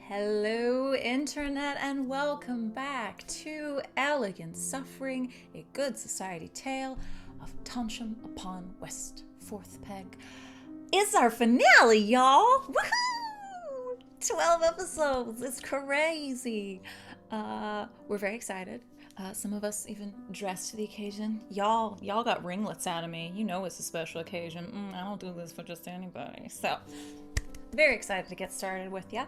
Hello, Internet, and welcome back to Elegant Suffering, a good society tale of Tonsham upon West. Fourth peg. It's our finale, y'all! Woohoo! 12 episodes. It's crazy. We're very excited. Some of us even dressed to the occasion. Y'all got ringlets out of me. You know it's a special occasion. I don't do this for just anybody. So, very excited to get started with ya.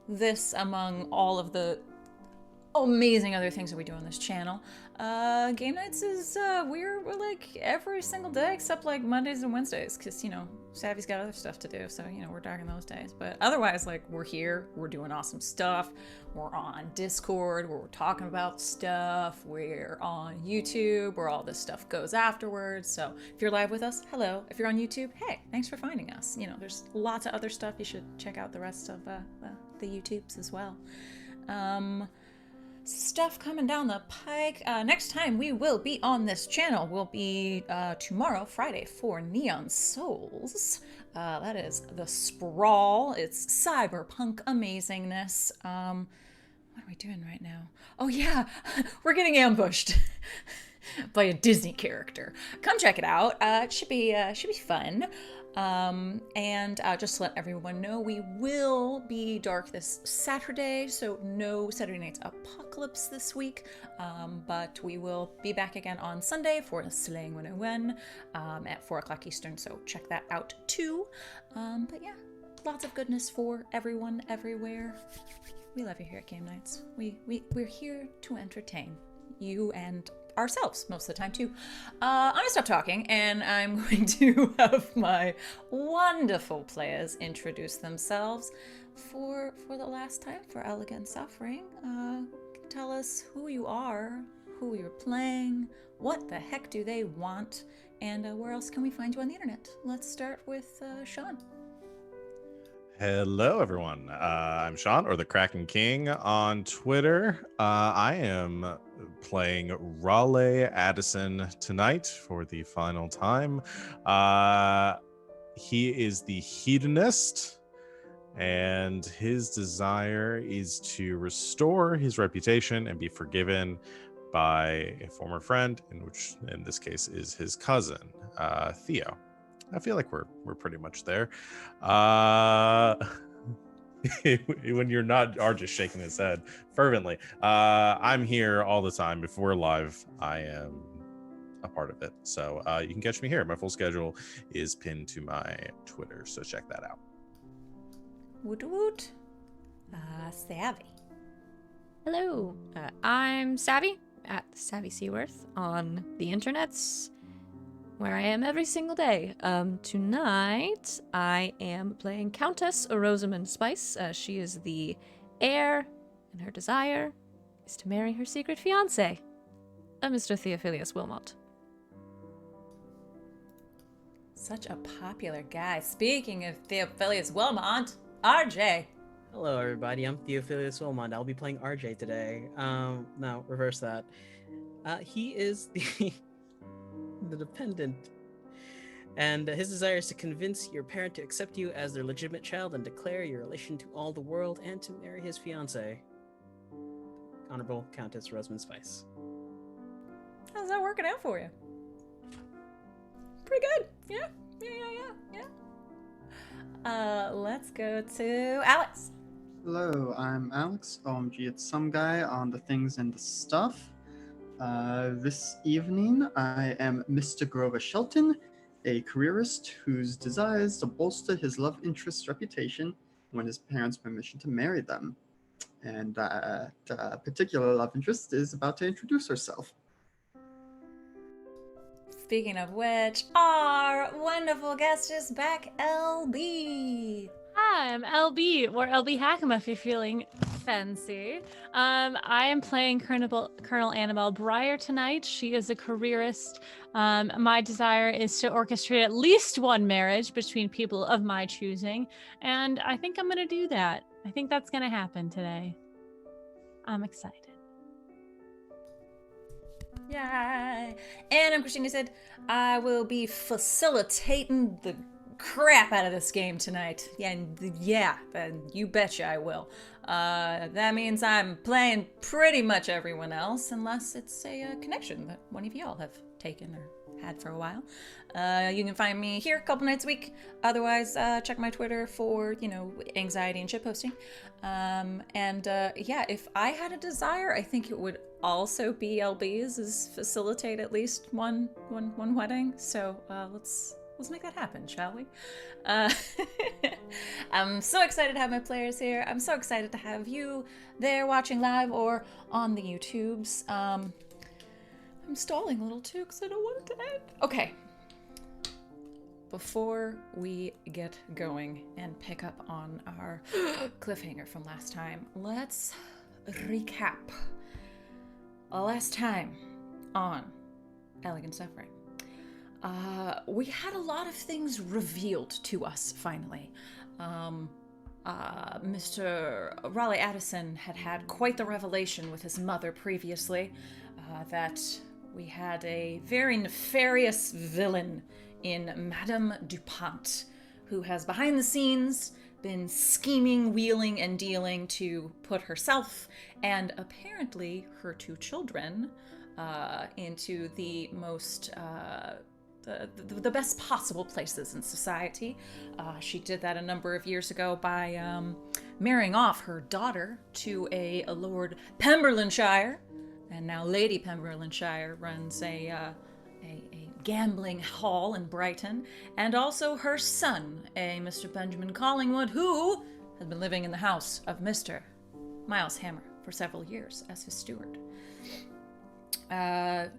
This among all of the amazing other things that we do on this channel. Ggameknights is, we're like every single day except like Mondays and Wednesdays, because, Savvy's got other stuff to do, so, we're dark in those days. But otherwise, like, we're here, we're doing awesome stuff. We're on Discord, where we're talking about stuff. We're on YouTube, where all this stuff goes afterwards. So if you're live with us, hello. If you're on YouTube, hey, thanks for finding us. There's lots of other stuff. You should check out the rest of the YouTubes as well. Stuff coming down the pike. Next time we will be on this channel will be tomorrow, Friday, for Neon Souls. That is the Sprawl. It's cyberpunk amazingness. What are we doing right now? Oh yeah, we're getting ambushed by a Disney character. Come check it out. It should be fun. And just to let everyone know, we will be dark this Saturday, so no Saturday Night's Apocalypse this week, but we will be back again on Sunday for Slaying 101 at 4 o'clock Eastern, so check that out too. But yeah, lots of goodness for everyone, everywhere. We love you here at Ggameknights. We're here to entertain you and ourselves most of the time too. I'm gonna stop talking and I'm going to have my wonderful players introduce themselves for the last time for Elegant Suffering. Tell us who you are, who you're playing, what the heck do they want, and where else can we find you on the internet? Let's start with Sean. Hello, everyone. I'm Sean, or the Kraken King on Twitter. I am playing Raleigh Addison tonight for the final time. He is the Hedonist, and his desire is to restore his reputation and be forgiven by a former friend, which in this case is his cousin, Theo. I feel like we're pretty much there. When you're not are just shaking his head fervently. I'm here all the time. If we're live, I am a part of it. So you can catch me here. My full schedule is pinned to my Twitter, so check that out. Woot woot. Savvy. Hello, I'm Savvy at Savvy Seaworth on the internets, where I am every single day. Tonight, I am playing Countess Rosamund Spice. She is the heir, and her desire is to marry her secret fiancé, Mr. Theophilus Wilmot. Such a popular guy. Speaking of Theophilus Wilmot, RJ. Hello, everybody. I'm Theophilus Wilmot. I'll be playing RJ today. No, reverse that. He is the Dependant, and his desire is to convince your parent to accept you as their legitimate child and declare your relation to all the world and to marry his fiancée, Honorable Countess Rosamund Spice. How's that working out for you? Pretty good. Yeah. Let's go to Alex. Hello, I'm Alex, OMG It's Some Guy on the Things and the Stuff. This evening, I am Mr. Grover Shelton, a careerist whose desire is to bolster his love interest's reputation when his parents' permission to marry them. And that particular love interest is about to introduce herself. Speaking of which, our wonderful guest is back, LB. Hi, I'm LB, or LB Hackham if you're feeling fancy. I am playing Colonel Annabelle Breyer tonight. She is a careerist. My desire is to orchestrate at least one marriage between people of my choosing, and I think I'm going to do that. I think that's going to happen today. I'm excited. Yay! And I'm Christina said I will be facilitating the crap out of this game tonight. Yeah, you betcha I will. That means I'm playing pretty much everyone else, unless it's a connection that one of y'all have taken or had for a while. You can find me here a couple nights a week. Otherwise, check my Twitter for, anxiety and shit posting. Yeah, if I had a desire, I think it would also be LB's, is facilitate at least one wedding. So let's make that happen, shall we? I'm so excited to have my players here. I'm so excited to have you there watching live or on the YouTubes. I'm stalling a little too because I don't want it to end. Okay. Before we get going and pick up on our cliffhanger from last time, let's recap. Last time on Elegant Suffering, we had a lot of things revealed to us finally. Mr. Raleigh Addison had quite the revelation with his mother previously, that we had a very nefarious villain in Madame Dupont, who has behind the scenes been scheming, wheeling, and dealing to put herself and apparently her 2 children into the most the best possible places in society. She did that a number of years ago by marrying off her daughter to a Lord Pemberleyshire, and now Lady Pemberleyshire runs a gambling hall in Brighton, and also her son, a Mr. Benjamin Collingwood, who has been living in the house of Mr. Miles Hammer for several years as his steward.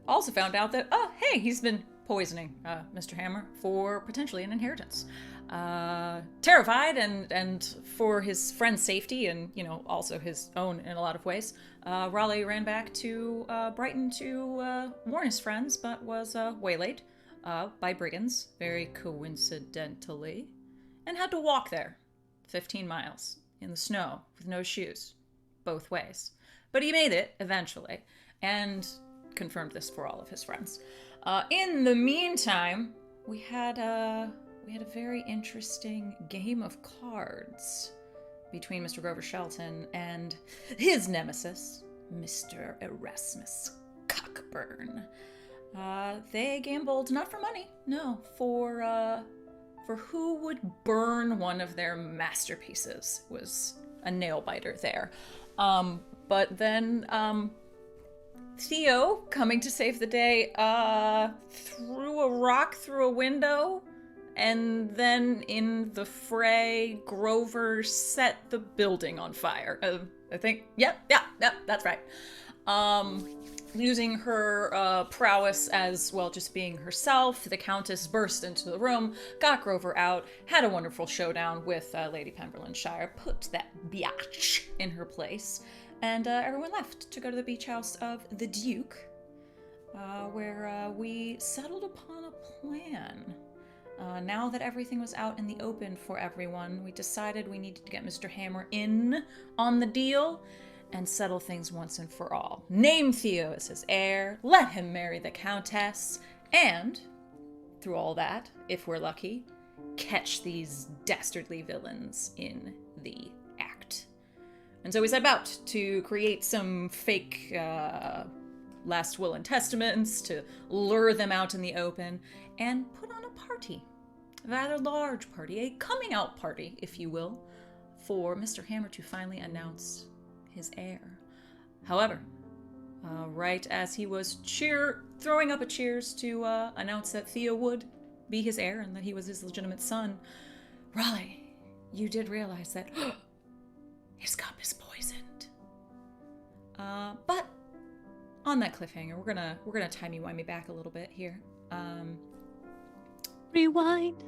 Also found out that, hey, he's been poisoning Mr. Hammer for potentially an inheritance. Terrified and for his friend's safety and, also his own in a lot of ways, Raleigh ran back to Brighton to warn his friends, but was waylaid by brigands, very coincidentally, and had to walk there 15 miles in the snow with no shoes, both ways. But he made it eventually, and confirmed this for all of his friends. In the meantime, we had a very interesting game of cards between Mr. Grover Shelton and his nemesis, Mr. Erasmus Cockburn. They gambled not for money, no, for who would burn one of their masterpieces. It was a nail biter there. But then Theo, coming to save the day, threw a rock through a window, and then in the fray, Grover set the building on fire. I think, yep, that's right. Using her prowess as well, just being herself, the Countess burst into the room, got Grover out, had a wonderful showdown with Lady Pemberleyshire, put that biatch in her place, and everyone left to go to the beach house of the Duke, where we settled upon a plan. Now that everything was out in the open for everyone, we decided we needed to get Mr. Hammer in on the deal and settle things once and for all. Name Theo as his heir, let him marry the Countess, and, through all that, if we're lucky, catch these dastardly villains in the act. And so we set about to create some fake last will and testaments to lure them out in the open and put on a party. A rather large party, a coming out party, if you will, for Mr. Hammer to finally announce his heir. However, right as he was throwing up a cheers to announce that Theo would be his heir and that he was his legitimate son, Raleigh, you did realize that his cup is poisoned. But on that cliffhanger, we're gonna timey-wimey back a little bit here. Rewind.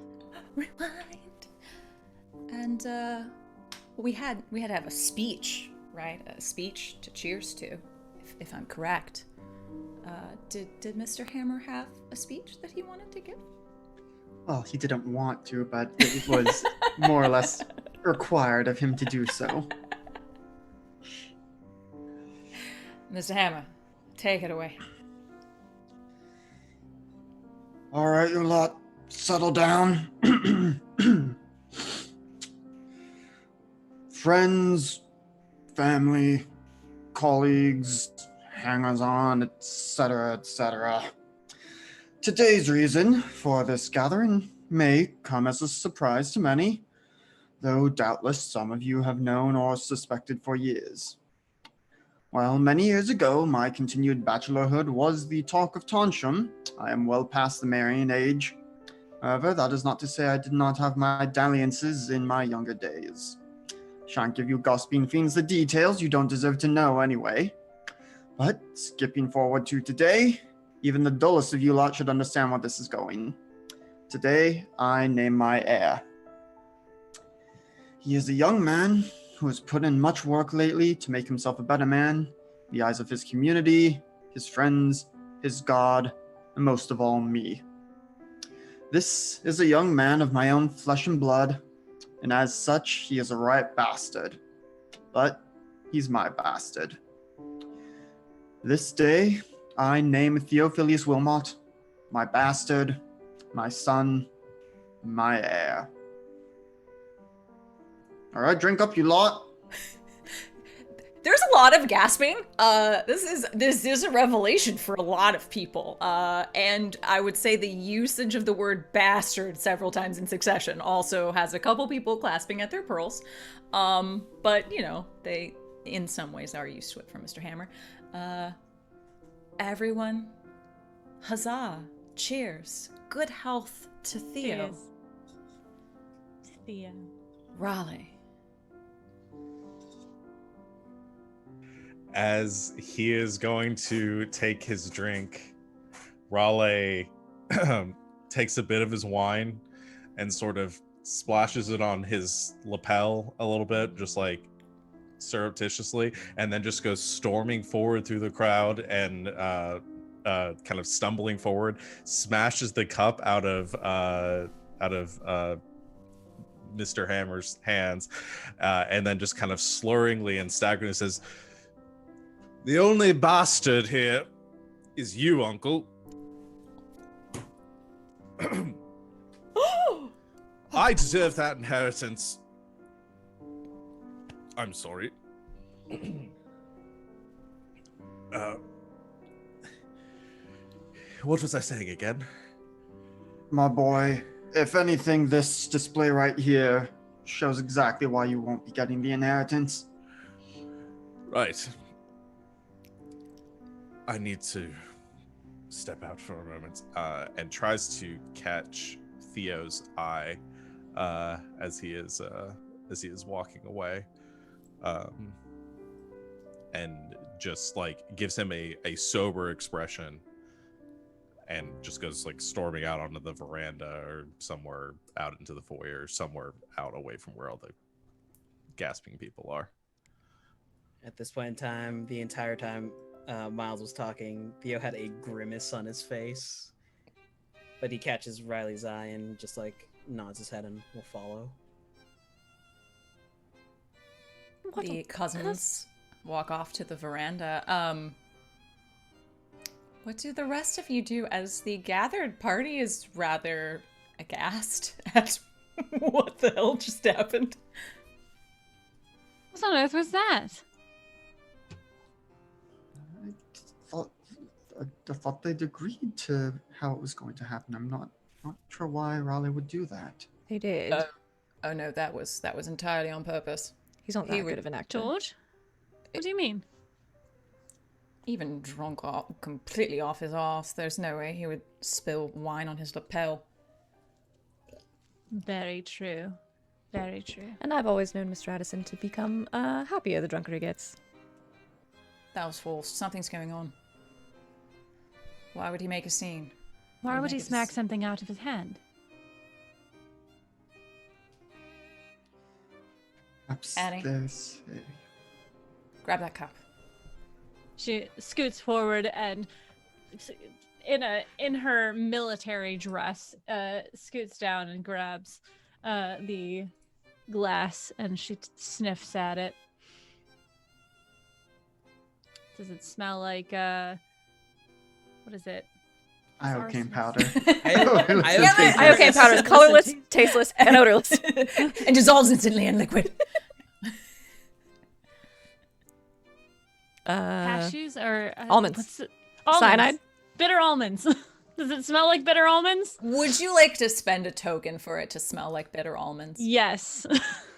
And we had to have a speech, right? A speech to cheers to, if I'm correct. Did Mr. Hammer have a speech that he wanted to give? Well, he didn't want to, but it was more or less required of him to do so. Mr. Hammer, take it away. All right, you lot, settle down. Friends, family, colleagues, hangers-on, etc., etc. Today's reason for this gathering may come as a surprise to many, though doubtless some of you have known or suspected for years. While many years ago my continued bachelorhood was the talk of Tonsham, I am well past the marrying age. However, that is not to say I did not have my dalliances in my younger days. Shan't give you gossiping fiends the details, you don't deserve to know anyway. But skipping forward to today, even the dullest of you lot should understand where this is going. Today, I name my heir. He is a young man who has put in much work lately to make himself a better man in the eyes of his community, his friends, his God, and most of all, me. This is a young man of my own flesh and blood, and as such, he is a right bastard. But he's my bastard. This day, I name Theophilus Wilmot, my bastard, my son, my heir. All right, drink up, you lot. There's a lot of gasping. This is a revelation for a lot of people. And I would say the usage of the word bastard several times in succession also has a couple people clasping at their pearls. But you know, they in some ways are used to it from Mr. Hammer. Everyone, huzzah, cheers, good health to Theo. Cheers. Theo. Raleigh. As he is going to take his drink, Raleigh takes a bit of his wine and sort of splashes it on his lapel a little bit, just like surreptitiously, and then just goes storming forward through the crowd and kind of stumbling forward, smashes the cup out of Mr. Hammer's hands, and then just kind of slurringly and staggeringly says, "The only bastard here is you, Uncle. I deserve that inheritance. I'm sorry." What was I saying again? My boy, if anything, this display right here shows exactly why you won't be getting the inheritance. Right. I need to step out for a moment, and tries to catch Theo's eye as he is walking away, and just like gives him a sober expression, and just goes like storming out onto the veranda or somewhere out into the foyer, somewhere out away from where all the gasping people are. At this point in time, the entire time Miles was talking, Theo had a grimace on his face, but he catches Riley's eye and just like nods his head and will follow. The cousins walk off to the veranda. What do the rest of you do as the gathered party is rather aghast at what the hell just happened? What on earth was that? I thought they'd agreed to how it was going to happen. I'm not sure why Raleigh would do that. They did. Oh no, that was entirely on purpose. He's not that good of an actor. George? What do you mean? Even drunk completely off his arse, there's no way he would spill wine on his lapel. Very true. Very true. And I've always known Mr. Addison to become happier the drunker he gets. That was false. Something's going on. Why would he make a scene? Why would he make smack something out of his hand? Perhaps Annie? there's Grab that cup. She scoots forward and, in her military dress, scoots down and grabs the glass, and she sniffs at it. Does it smell like what is it? Iocane powder. Iocane powder is colorless, tasteless, and odorless. And dissolves instantly in liquid. Cashews or almonds. Almonds. Cyanide? Bitter almonds. Does it smell like bitter almonds? Would you like to spend a token for it to smell like bitter almonds? Yes.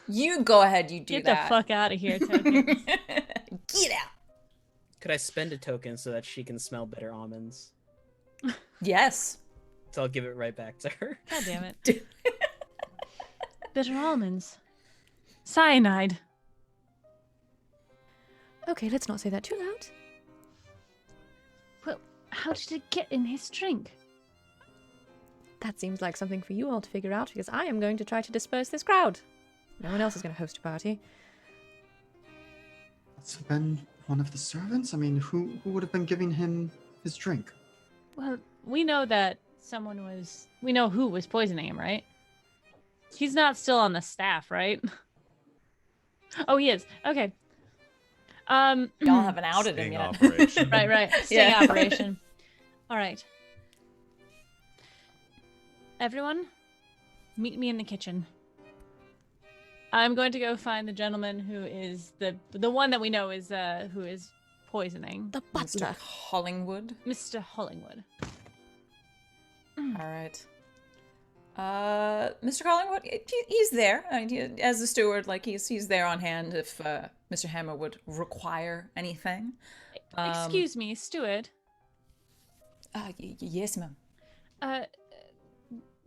You go ahead, you do Get that. the fuck out of here, token. Get out. Could I spend a token so that she can smell bitter almonds? Yes. So I'll give it right back to her. God damn it. Bitter almonds. Cyanide. Okay, let's not say that too loud. Well, how did it get in his drink? That seems like something for you all to figure out, because I am going to try to disperse this crowd. No one else is going to host a party. Must have been one of the servants? I mean, who would have been giving him his drink? Well, we know that we know who was poisoning him, right? He's not still on the staff, right? Oh, he is. Okay. Y'all haven't outed him Sting yet. operation. Right. Sting operation. All right. Everyone, meet me in the kitchen. I'm going to go find the gentleman who is the one that we know is who is poisoning. The butler. Mr. Hollingwood. Mr. Hollingwood. All right. Mr. Collingwood, he's there. As a steward, like he's there on hand if Mr. Hammer would require anything. Excuse me, steward. Yes, ma'am.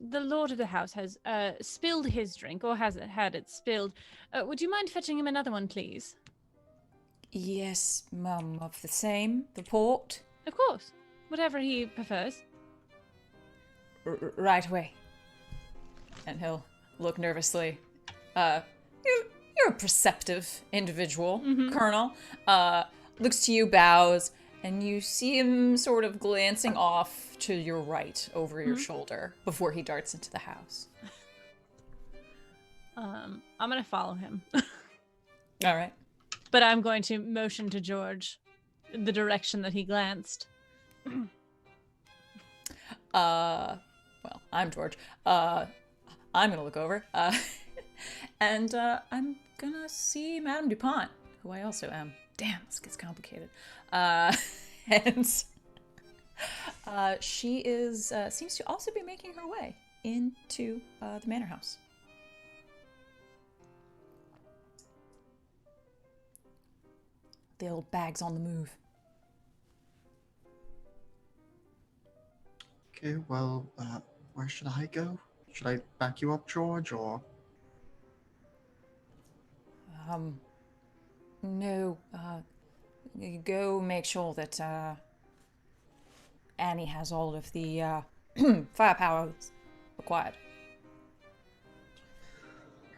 The lord of the house has spilled his drink, or has had it spilled. Would you mind fetching him another one, please? Yes, ma'am. Of the same, the port. Of course. Whatever he prefers. Right away. And he'll look nervously. You're a perceptive individual, Colonel. Looks to you, bows, and you see him sort of glancing off to your right over your shoulder before he darts into the house. I'm gonna follow him. All right. But I'm going to motion to George the direction that he glanced. Well, I'm George. I'm gonna look over. And I'm gonna see Madame Dupont, who I also am. Damn, this gets complicated. And she is seems to also be making her way into the manor house. The old bag's on the move. Okay, well, where should I go? Should I back you up, George, or? No, go make sure that Annie has all of the firepower required.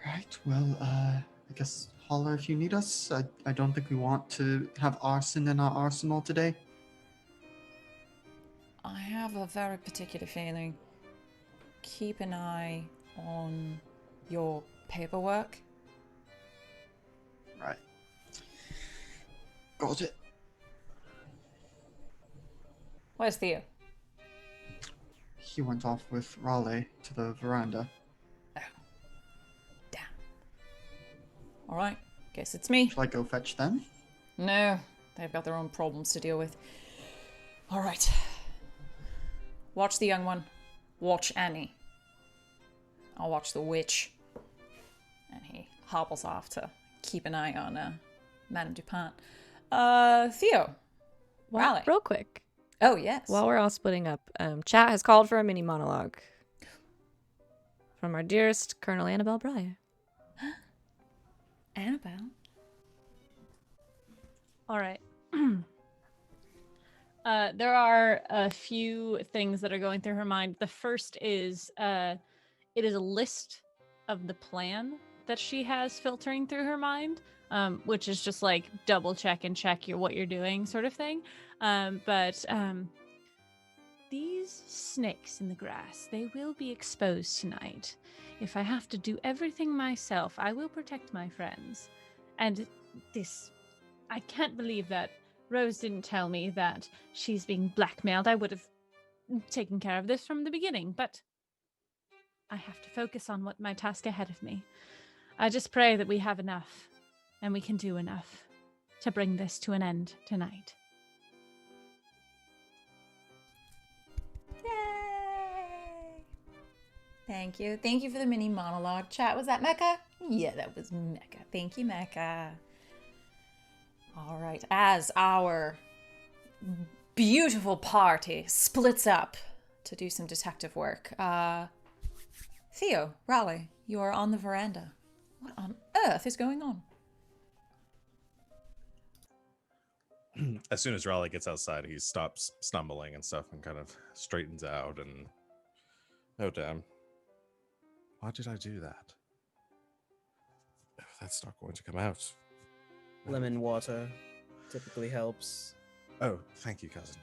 Right, well, I guess holler if you need us. I don't think we want to have arson in our arsenal today. I have a very particular feeling. Keep an eye on your paperwork. Right. Got it. Where's Theo? He went off with Raleigh to the veranda. Damn. Alright, guess it's me. Shall I go fetch them? No, they've got their own problems to deal with. Alright. Watch the young one. Watch Annie. I'll watch the witch. And he hobbles off to keep an eye on Madame Dupont. Theo. Raleigh. Real quick, Oh, yes. while we're all splitting up, chat has called for a mini monologue from our dearest Colonel Annabelle Breyer. Annabelle. All right. There are a few things that are going through her mind. The first is it is a list of the plan that she has filtering through her mind, which is just like double check and check what you're doing sort of thing. But these snakes in the grass, they will be exposed tonight. If I have to do everything myself, I will protect my friends. And this, I can't believe that Rose didn't tell me that she's being blackmailed. I would have taken care of this from the beginning, but I have to focus on what my task ahead of me. I just pray that we have enough, and we can do enough to bring this to an end tonight. Yay! Thank you. Thank you for the mini monologue. Chat, was that Mecca? Yeah, that was Mecca. Thank you, Mecca. All right, as our beautiful party splits up to do some detective work, Theo, Raleigh, you are on the veranda. What on earth is going on? As soon as Raleigh gets outside, he stops stumbling and stuff and kind of straightens out and... Oh, damn. Why did I do that? Oh, that's not going to come out. Lemon water typically helps. Oh, thank you, cousin.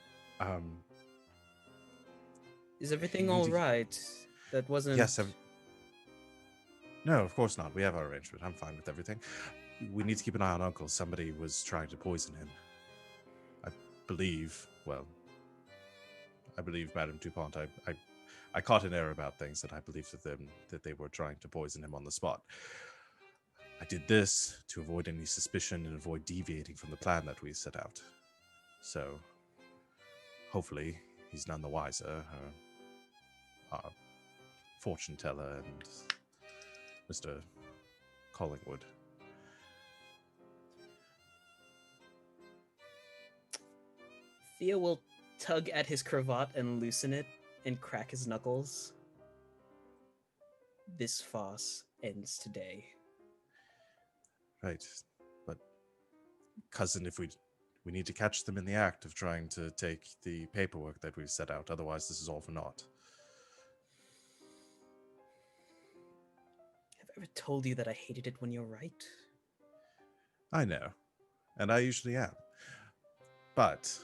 Is everything You all do- right? That wasn't. Yes, no, of course not. We have our arrangement. I'm fine with everything. We need to keep an eye on Uncle. Somebody was trying to poison him. I believe Madame Dupont. I caught an error about things, and I believe that they were trying to poison him on the spot. I did this to avoid any suspicion and avoid deviating from the plan that we set out. So, hopefully, he's none the wiser. Our fortune teller and Mr. Collingwood. Theo will tug at his cravat and loosen it and crack his knuckles. This farce ends today. Right, but cousin, if we need to catch them in the act of trying to take the paperwork that we've set out. Otherwise, this is all for naught. Have I ever told you that I hated it when you're right? I know, and I usually am. But,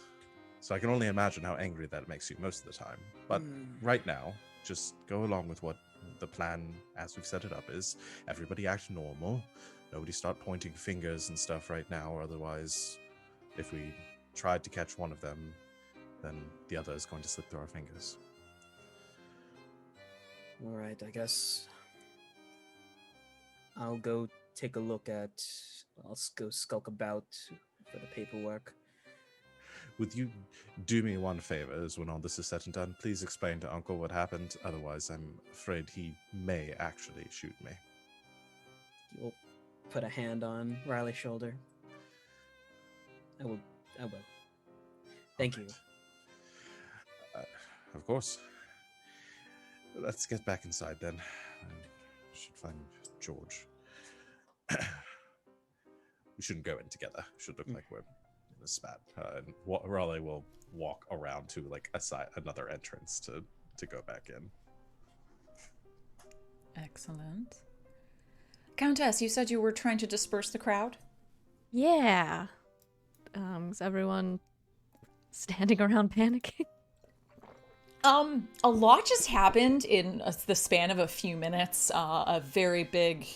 so I can only imagine how angry that makes you most of the time. But right now, just go along with what the plan as we've set it up is. Everybody act normal. Nobody start pointing fingers and stuff right now, or otherwise, if we tried to catch one of them, then the other is going to slip through our fingers. All right, I guess I'll go take a look at. I'll go skulk about for the paperwork. Would you do me one favor, as when all this is said and done, please explain to Uncle what happened. Otherwise, I'm afraid he may actually shoot me. You'll put a hand on Riley's shoulder. I will. Thank you. Of course. Let's get back inside then. I should find George. We shouldn't go in together. Should look like we're in a spat. And Raleigh will walk around to like another entrance to go back in. Excellent. Countess, you said you were trying to disperse the crowd? Yeah. Is everyone standing around panicking? A lot just happened in the span of a few minutes. A very big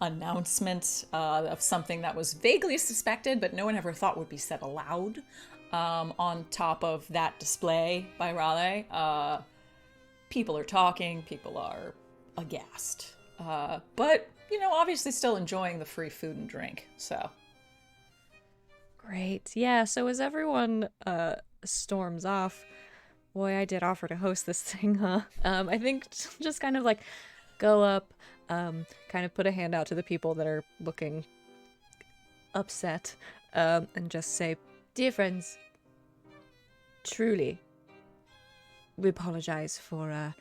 announcement of something that was vaguely suspected, but no one ever thought would be said aloud. On top of that display by Raleigh, people are talking, people are aghast. But, obviously still enjoying the free food and drink, so... Great. Yeah, so as everyone storms off, boy, I did offer to host this thing, huh? I think just kind of like go up, kind of put a hand out to the people that are looking upset, and just say, "Dear friends, truly, we apologize for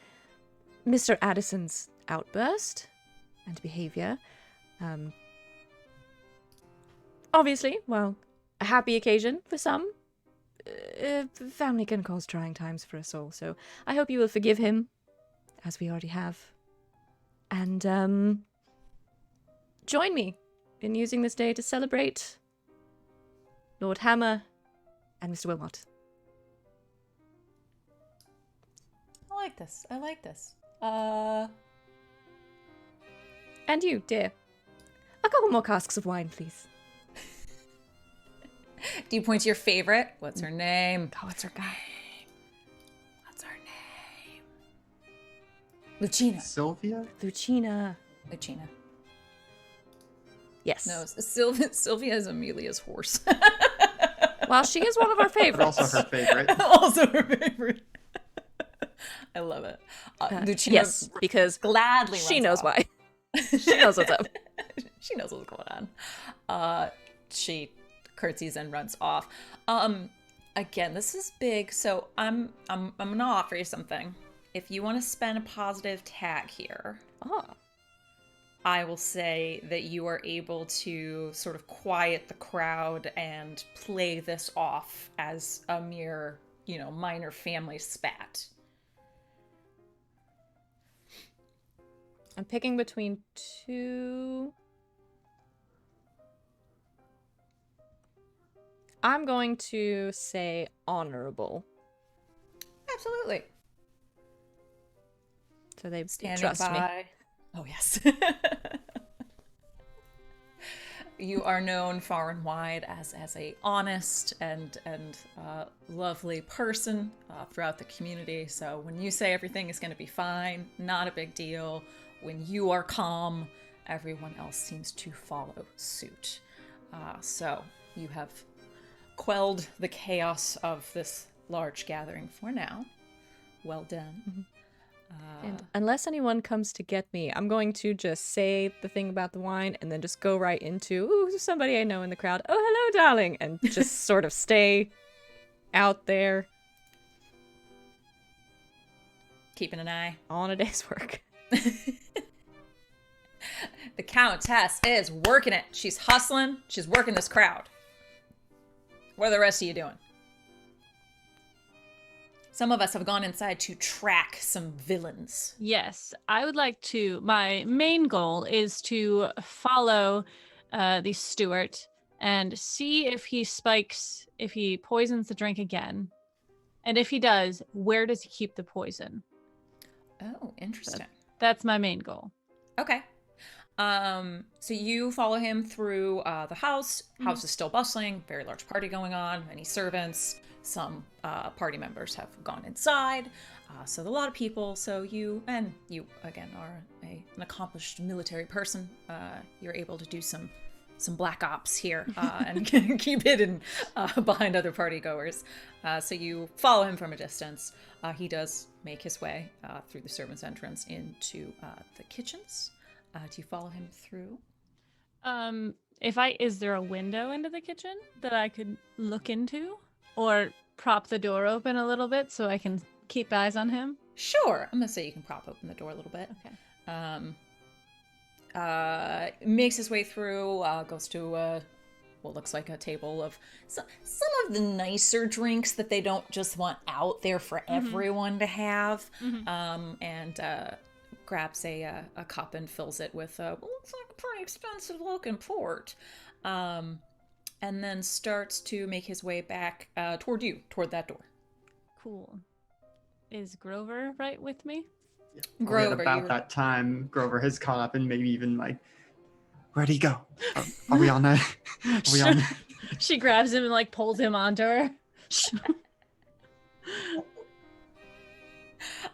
Mr. Addison's outburst and behavior. Obviously, well, a happy occasion for some. Family can cause trying times for us all, so I hope you will forgive him, as we already have. And, join me in using this day to celebrate Lord Hammer and Mr. Wilmot." I like this. And you, dear. A couple more casks of wine, please. Do you point to your favorite? What's her name? Oh, it's our guy. What's her Lucina. Sylvia? Lucina. Lucina. Yes. No, Sylvia is Amelia's horse. Well, she is one of our But favorites. also her favorite. Also her favorite. I love it. Lucina Yes, because gladly she runs knows off. why. She knows what's up. She knows what's going on. She curtsies and runs off. Again, this is big, so I'm gonna offer you something. If you want to spend a positive tag here, Oh. I will say that you are able to sort of quiet the crowd and play this off as a mere, minor family spat. I'm picking between two. I'm going to say honorable. Absolutely. So they Standing trust me. by. Oh, yes. You are known far and wide as a honest and lovely person throughout the community. So when you say everything is going to be fine, not a big deal. When you are calm, everyone else seems to follow suit. So you have quelled the chaos of this large gathering for now. Well done. Mm-hmm. And unless anyone comes to get me, I'm going to just say the thing about the wine and then just go right into, ooh, there's somebody I know in the crowd. Oh, hello, darling. And just sort of stay out there. Keeping an eye on a day's work. The Countess is working it. She's hustling. She's working this crowd. What are the rest of you doing? Some of us have gone inside to track some villains. Yes, I would like to. My main goal is to follow the Steward and see if he poisons the drink again. And if he does, where does he keep the poison? Oh, interesting. That's my main goal. Okay. So you follow him through the house. House is still bustling, very large party going on, many servants. Some party members have gone inside. So a lot of people. So you again are an accomplished military person. You're able to do some black ops here and keep hidden behind other party goers. So you follow him from a distance. He does make his way through the servants' entrance into the kitchens. Do you follow him through? Is there a window into the kitchen that I could look into? Or prop the door open a little bit so I can keep eyes on him? Sure. I'm gonna say you can prop open the door a little bit. Okay. Makes his way through, goes to what looks like a table of some of the nicer drinks that they don't just want out there for everyone to have. And grabs a cup and fills it with looks like a pretty expensive looking port. And then starts to make his way back toward that door. Cool. Is Grover right with me? Yeah. Grover, At about that time, Grover has caught up and maybe even like, where'd he go? Are we on a? Are we on? She grabs him and like pulls him onto her.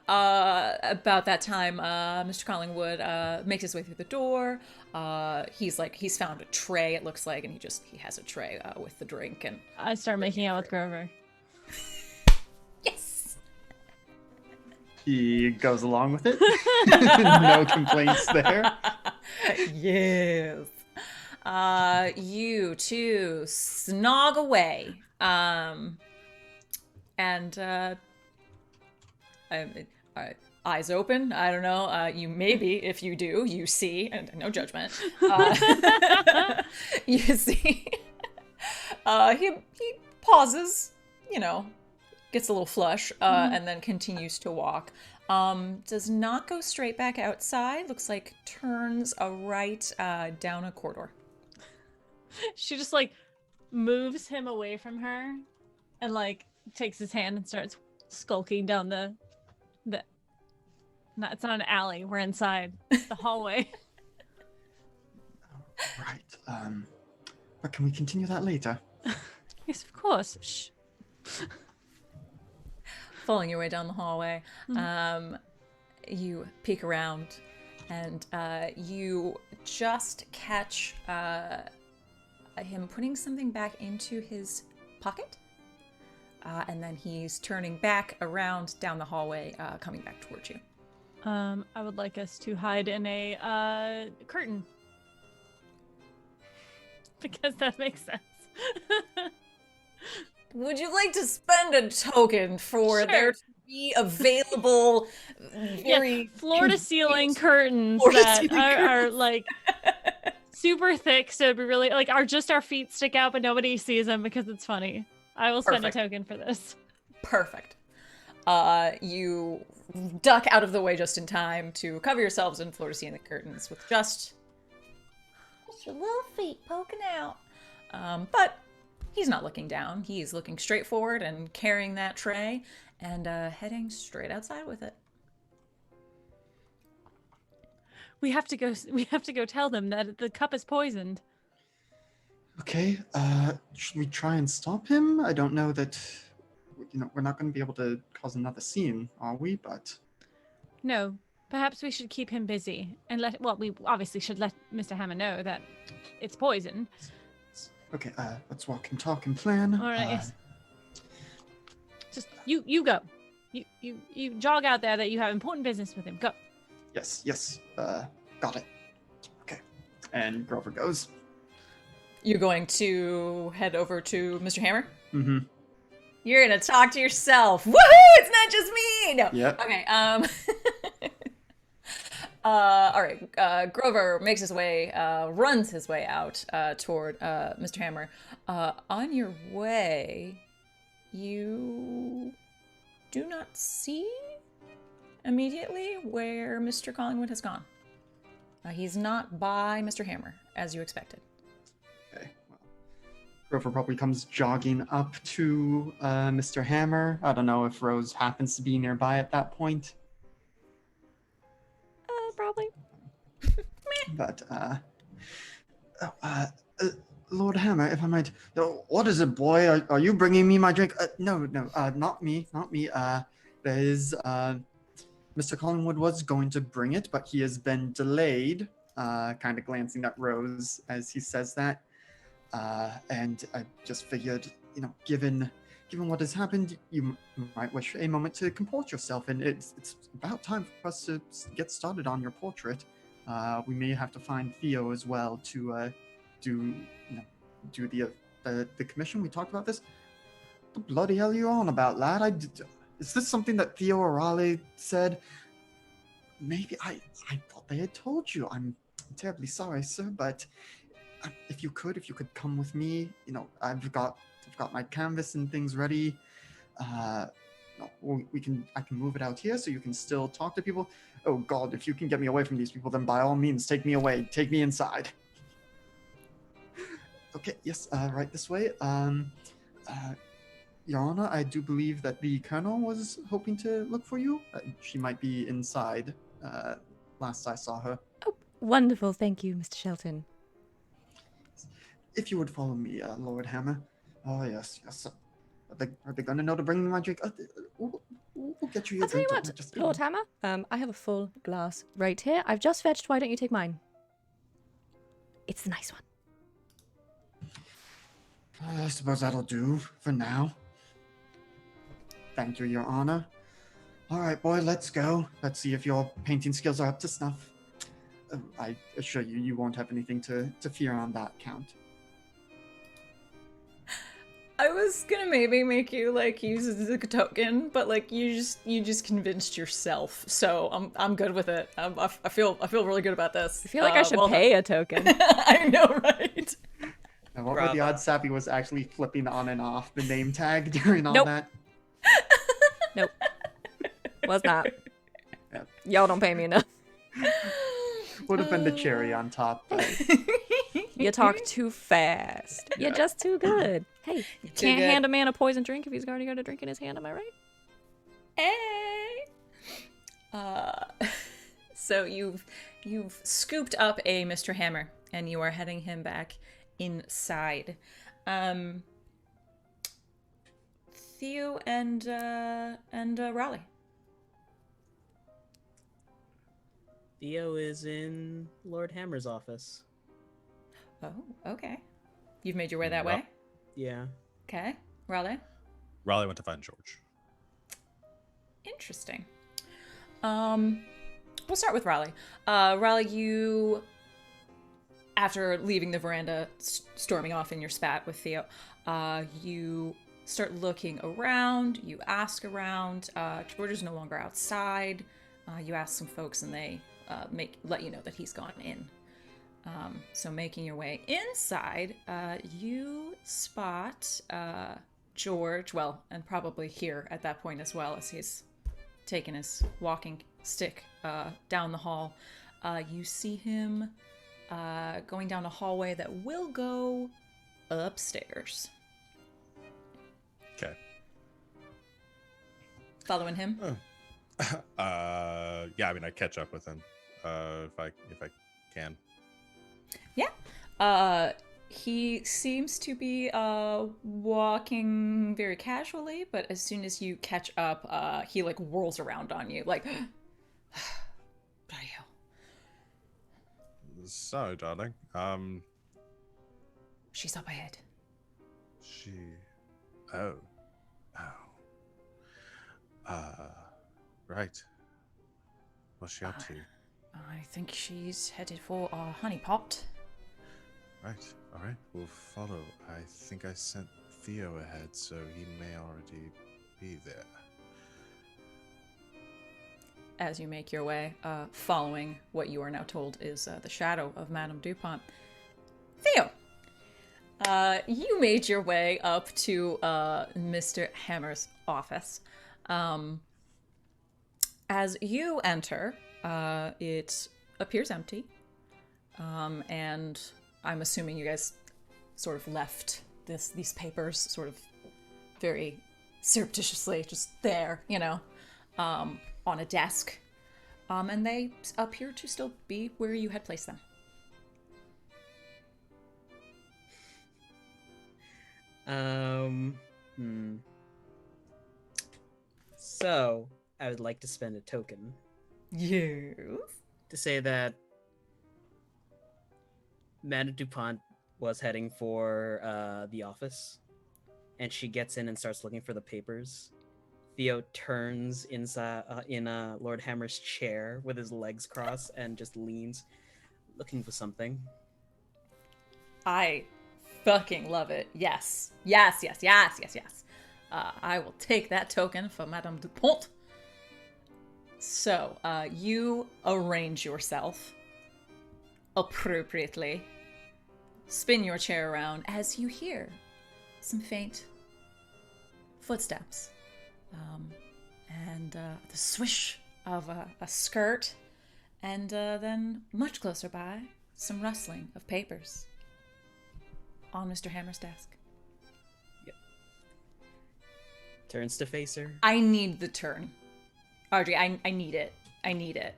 About that time, Mr. Collingwood makes his way through the door. He's found a tray, it looks like, and he has a tray with the drink. And I start making out with Grover. Yes. He goes along with it. No complaints there. Yes. You two snog away. Eyes open. I don't know. You maybe, if you do, you see, and no judgment. You see. He pauses, gets a little flush, and then continues to walk. Does not go straight back outside. Looks like turns a right down a corridor. She just like moves him away from her, and like takes his hand and starts skulking down the. No, it's not an alley. We're inside the hallway. Right. But can we continue that later? Yes, of course. Shh. Following your way down the hallway. you peek around, and you just catch him putting something back into his pocket. And then he's turning back around down the hallway, coming back towards you. I would like us to hide in a curtain. Because that makes sense. Would you like to spend a token for Sure. there to be available very floor to ceiling curtains Floor-to-ceiling are like super thick, so it'd be really like just our feet stick out, but nobody sees them because it's funny. I will spend Perfect. a token for this. Perfect. You duck out of the way just in time to cover yourselves in floor-to-ceiling curtains with just your little feet poking out. But he's not looking down. He's looking straight forward and carrying that tray and heading straight outside with it. We have to go tell them that the cup is poisoned. Okay, should we try and stop him? I don't know that, we're not going to be able to cause another scene, are we? But No, perhaps we should keep him busy and we obviously should let Mr. Hammer know that it's poison. okay, let's walk and talk and plan. All right. Just you go. You jog out there that you have important business with him. Go. Yes, got it. Okay, and Grover goes. You're going to head over to Mr. Hammer? Mm-hmm. You're gonna talk to yourself. Woohoo! It's not just me! No. Yep. Okay, all right, Grover makes his way, runs his way out toward Mr. Hammer. On your way, you do not see immediately where Mr. Collingwood has gone. He's not by Mr. Hammer, as you expected. Okay, well, Grover probably comes jogging up to Mr. Hammer. I don't know if Rose happens to be nearby at that point. Probably. But, Lord Hammer, if I might, what is it, boy? Are you bringing me my drink? No, not me. There is, Mr. Collingwood was going to bring it, but he has been delayed, kind of glancing at Rose as he says that. And I just figured, given what has happened, you might wish a moment to comport yourself, and it's about time for us to get started on your portrait. We may have to find Theo as well to do the commission. We talked about this. What the bloody hell are you on about, lad? Is this something that Theo or Raleigh said? Maybe I thought they had told you. I'm terribly sorry, sir, but if you could come with me, I've got my canvas and things ready. I can move it out here so you can still talk to people. Oh God, if you can get me away from these people, then by all means, take me away. Take me inside. Okay, yes, right this way. Your Honor, I do believe that the Colonel was hoping to look for you. She might be inside. Last I saw her. Oh, wonderful. Thank you, Mr. Shelton. If you would follow me, Lord Hammer. Oh, yes. Are they going to know to bring me my drink? We'll get you your I'll tell you drink. what, Lord Hammer. I have a full glass right here. I've just fetched. Why don't you take mine? It's the nice one. I suppose that'll do for now. Thank you, Your Honor. All right, boy, let's go. Let's see if your painting skills are up to snuff. I assure you, you won't have anything to fear on that count. I was gonna maybe make you use it as a token, but you just convinced yourself, so I'm good with it. I feel really good about this. I feel like I should pay a token. I know, right? And what were the odds Sappy was actually flipping on and off the name tag during all that? Nope. Was not. Yeah. Y'all don't pay me enough. Would have been the cherry on top, but You talk too fast. You're just too good. Hey, you can't hand a man a poison drink if he's already got a drink in his hand, am I right? Hey. So you've scooped up a Mr. Hammer and you are heading him back inside. Theo and Raleigh. Theo is in Lord Hammer's office. Oh, okay. You've made your way that Ru- way? Yeah. Okay. Raleigh? Raleigh went to find George. Interesting. We'll start with Raleigh. Raleigh, you, after leaving the veranda, storming off in your spat with Theo, you start looking around. You ask around. George is no longer outside. You ask some folks, and they let you know that he's gone in. So making your way inside, you spot George, well, and probably here at that point as well, as he's taken his walking stick down the hall. You see him going down a hallway that will go upstairs. Okay. Following him? Yeah, I mean, I catch up with him if I can. Yeah. He seems to be walking very casually, but as soon as you catch up, he like whirls around on you, like, bloody hell. So, darling, She's up ahead. she, oh, right. What's she up to? I think she's headed for our honey pot. Right. All right. We'll follow. I think I sent Theo ahead, so he may already be there. As you make your way, following what you are now told is the shadow of Madame Dupont. Theo! You made your way up to Mr. Hammer's office. As you enter, it appears empty. And I'm assuming you guys sort of left these papers sort of very surreptitiously just there, on a desk. And they appear to still be where you had placed them. So, I would like to spend a token Yes. to say that Madame Dupont was heading for the office, and she gets in and starts looking for the papers. Theo turns inside in Lord Hammer's chair with his legs crossed and just leans, looking for something. I fucking love it. Yes. Yes, yes, yes, yes, yes. I will take that token for Madame Dupont. So, you arrange yourself appropriately. Spin your chair around as you hear some faint footsteps. And the swish of a skirt. And then, much closer by, some rustling of papers on Mr. Hammer's desk. Yep. Turns to face her. I need the turn. Audrey, I need it. I need it.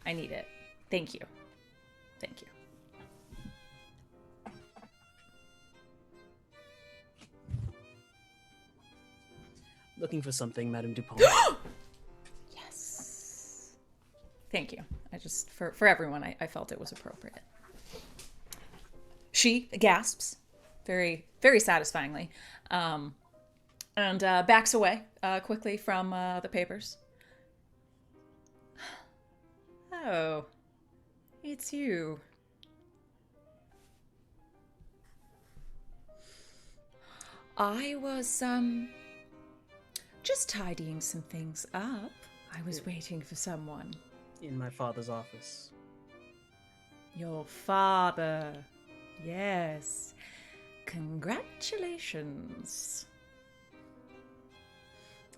I need it. Thank you. Thank you. Looking for something, Madame Dupont. Yes. Thank you. I just, for everyone, I felt it was appropriate. She gasps very, very satisfyingly, and backs away quickly from the papers. Oh, it's you. I was, just tidying some things up. I was waiting for someone. In my father's office. Your father. Yes. Congratulations.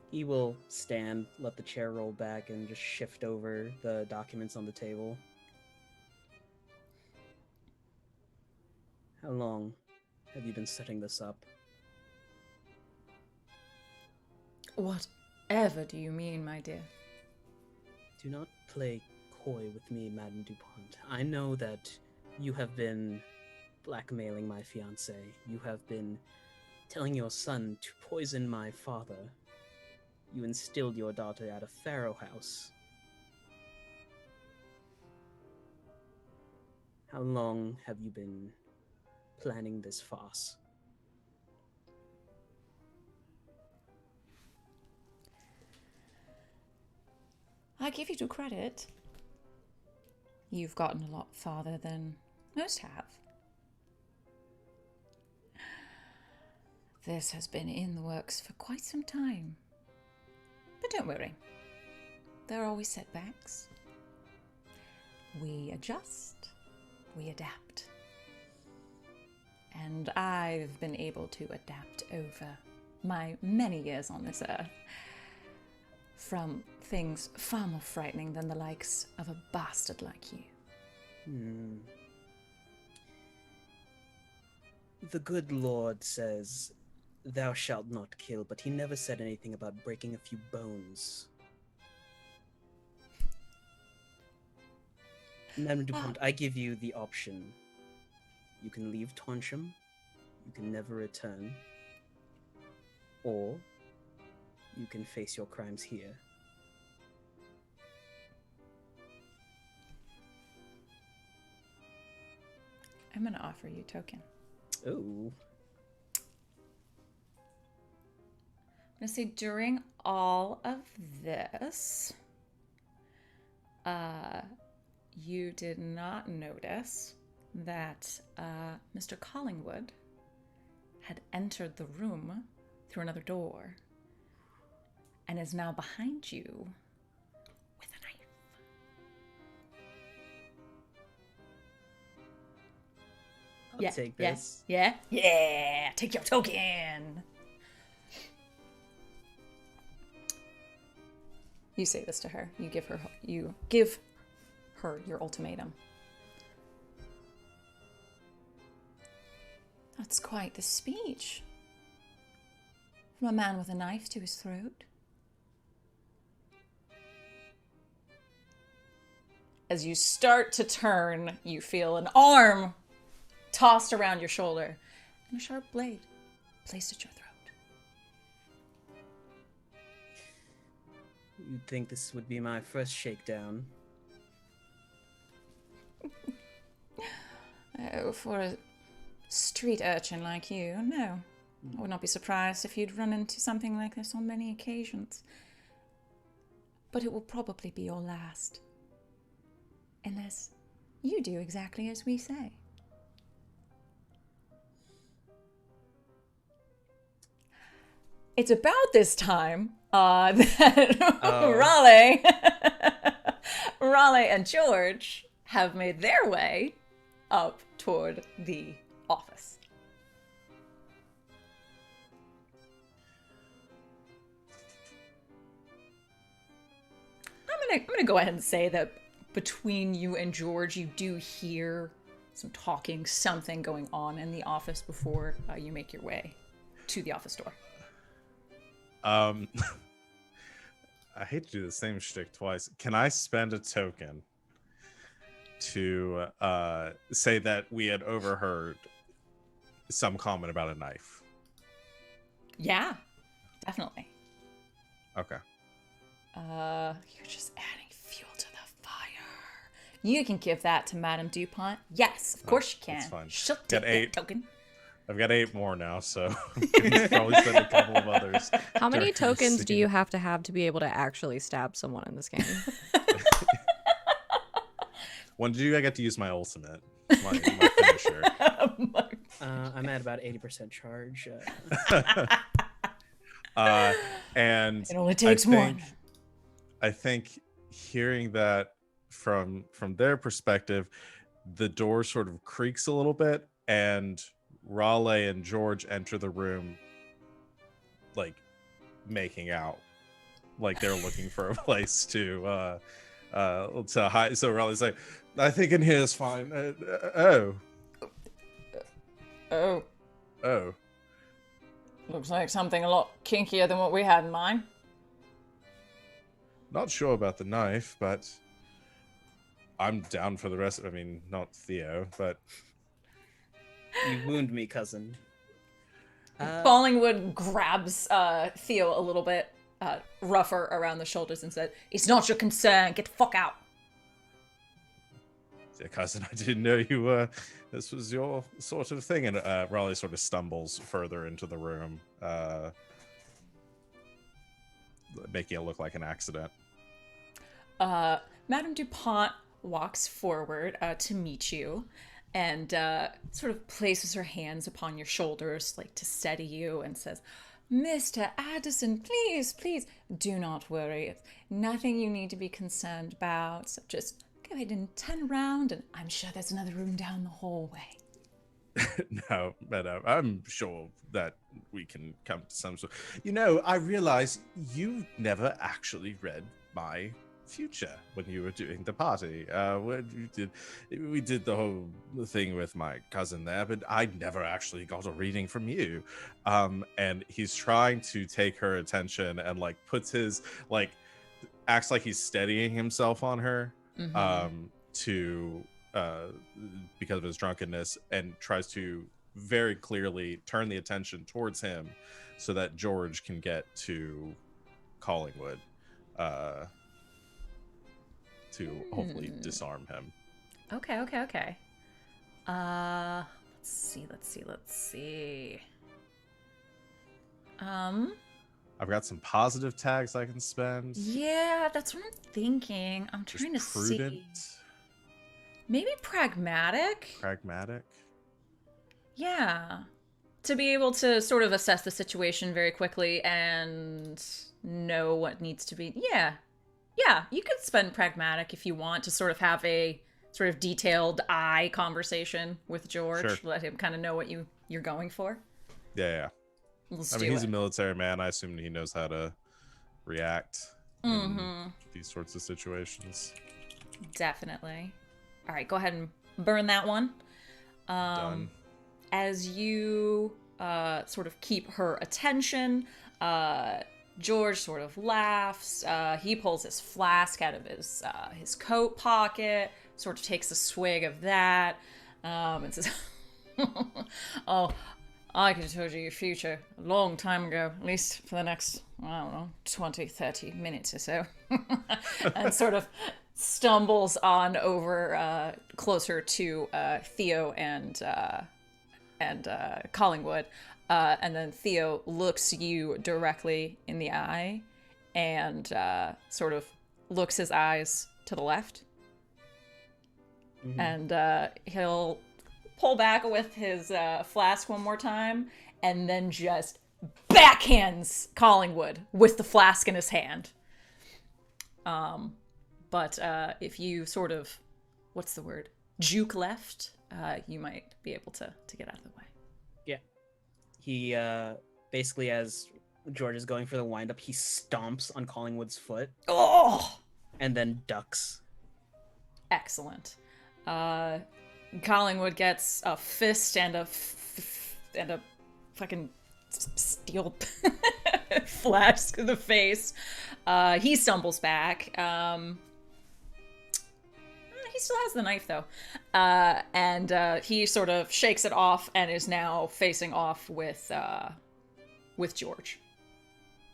He will stand, let the chair roll back, and just shift over the documents on the table. How long have you been setting this up? Whatever do you mean, my dear? Do not play coy with me, Madame Dupont. I know that you have been blackmailing my fiancé. You have been telling your son to poison my father. You instilled your daughter at a pharaoh house. How long have you been planning this farce? I give you due credit. You've gotten a lot farther than most have. This has been in the works for quite some time. But don't worry. There are always setbacks. We adjust. We adapt. And I've been able to adapt over my many years on this earth from things far more frightening than the likes of a bastard like you. The good Lord says, "Thou shalt not kill," but he never said anything about breaking a few bones. Madame Dupont, I give you the option. You can leave Tonsham, you can never return, or you can face your crimes here. I'm going to offer you a token. Ooh. I'm going to say during all of this, you did not notice that Mr. Collingwood had entered the room through another door and is now behind you with a knife. I'll take this. Yeah. Take your token. You say this to her. You give her your ultimatum. That's quite the speech. From a man with a knife to his throat. As you start to turn, you feel an arm tossed around your shoulder and a sharp blade placed at your throat. You'd think this would be my first shakedown. Oh, for a street urchin like you, no. I would not be surprised if you'd run into something like this on many occasions. But it will probably be your last. Unless you do exactly as we say. It's about this time that Raleigh and George have made their way up toward the office. I'm gonna go ahead and say that between you and George, you do hear some talking, something going on in the office before you make your way to the office door. I hate to do the same shtick twice. Can I spend a token to say that we had overheard some comment about a knife? Yeah, definitely. Okay. You're just adding fuel to the fire. You can give that to Madame Dupont. Yes, of course you can. That's fine. She'll Got take 8. that token. I've got 8 more now, so I can probably spend a couple of others. How many during the tokens do scene. you have to be able to actually stab someone in this game? When do I get to use my ultimate? My finisher. I'm at about 80% charge. And It only takes one. I think hearing that from their perspective, the door sort of creaks a little bit, and Raleigh and George enter the room, like making out, like they're looking for a place to hide. So Raleigh's like, "I think in here is fine." Oh, Oh. looks like something a lot kinkier than what we had in mind. Not sure about the knife, but I'm down for the rest. I mean, not Theo, but You wound me, cousin. Fallingwood grabs Theo a little bit rougher around the shoulders and said, "It's not your concern. Get the fuck out." dear cousin, I didn't know you were. This was your sort of thing. And Raleigh sort of stumbles further into the room, making it look like an accident. Madame Dupont walks forward to meet you and sort of places her hands upon your shoulders, like to steady you, and says, Mr. Addison, please, please, do not worry. It's nothing you need to be concerned about. So just go ahead and turn around, and I'm sure there's another room down the hallway. No, madam, I'm sure that we can come to some sort. I realize you never actually read my future when you were doing the party. We did the whole thing with my cousin there, but I never actually got a reading from you. And he's trying to take her attention and puts his acts like he's steadying himself on her, to because of his drunkenness, and tries to very clearly turn the attention towards him so that George can get to Collingwood, to hopefully disarm him. Okay. Let's see. I've got some positive tags I can spend. Yeah, that's what I'm thinking. I'm trying to prudent. see. Maybe pragmatic? Pragmatic? Yeah. To be able to sort of assess the situation very quickly and know what needs to be. Yeah, you could spend pragmatic if you want to sort of have a sort of detailed eye conversation with George. Sure. Let him kind of know what you're going for. Yeah. He's a military man. I assume he knows how to react in these sorts of situations. Definitely. All right, go ahead and burn that one. Done. As you sort of keep her attention, George sort of laughs. He pulls his flask out of his coat pocket, sort of takes a swig of that, and says, "Oh, I could have told you your future a long time ago, at least for the next, 20, 30 minutes or so." And sort of stumbles on over closer to Theo and Collingwood. And then Theo looks you directly in the eye and sort of looks his eyes to the left. And he'll pull back with his flask one more time and then just backhands Collingwood with the flask in his hand. But if you sort of, what's the word? Juke left, you might be able to get out of the way. Yeah. He basically, as George is going for the windup, he stomps on Collingwood's foot. Oh! And then ducks. Excellent. Collingwood gets a fist and a fucking steel flask in the face. He stumbles back. He still has the knife though, and he sort of shakes it off and is now facing off with George.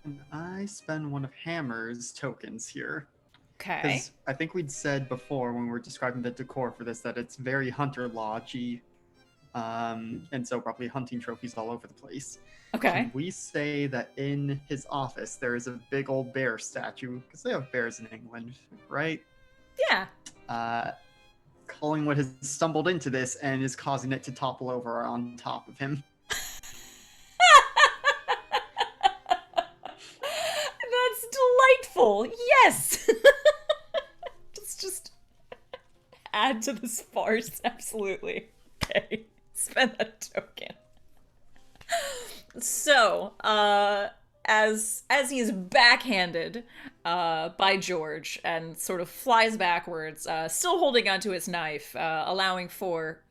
And I spend one of Hammer's tokens here. Okay. Because I think we'd said before when we were describing the decor for this that it's very Hunter Lodge-y, and so probably hunting trophies all over the place. Okay. Can we say that in his office there is a big old bear statue? Because they have bears in England, right? Yeah. Collingwood has stumbled into this and is causing it to topple over on top of him. That's delightful. Yes. just add to this farce. Absolutely. Okay. Spend that token. So, as he's backhanded by George and sort of flies backwards, still holding onto his knife, allowing for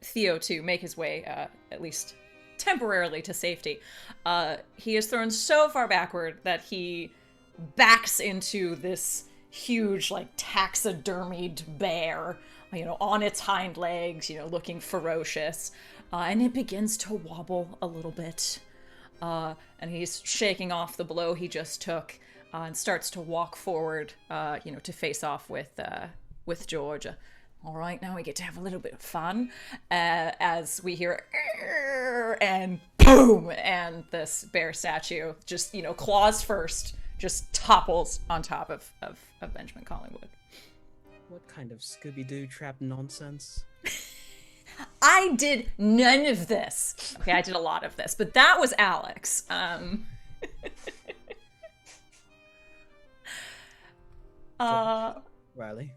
Theo to make his way, at least temporarily, to safety. He is thrown so far backward that he backs into this huge, taxidermied bear, on its hind legs, looking ferocious. And it begins to wobble a little bit. And he's shaking off the blow he just took, and starts to walk forward, to face off with George. All right, now we get to have a little bit of fun as we hear and boom, and this bear statue just, claws first, just topples on top of Benjamin Collingwood. What kind of Scooby-Doo trap nonsense? I did none of this. Okay, I did a lot of this, but that was Alex. Riley.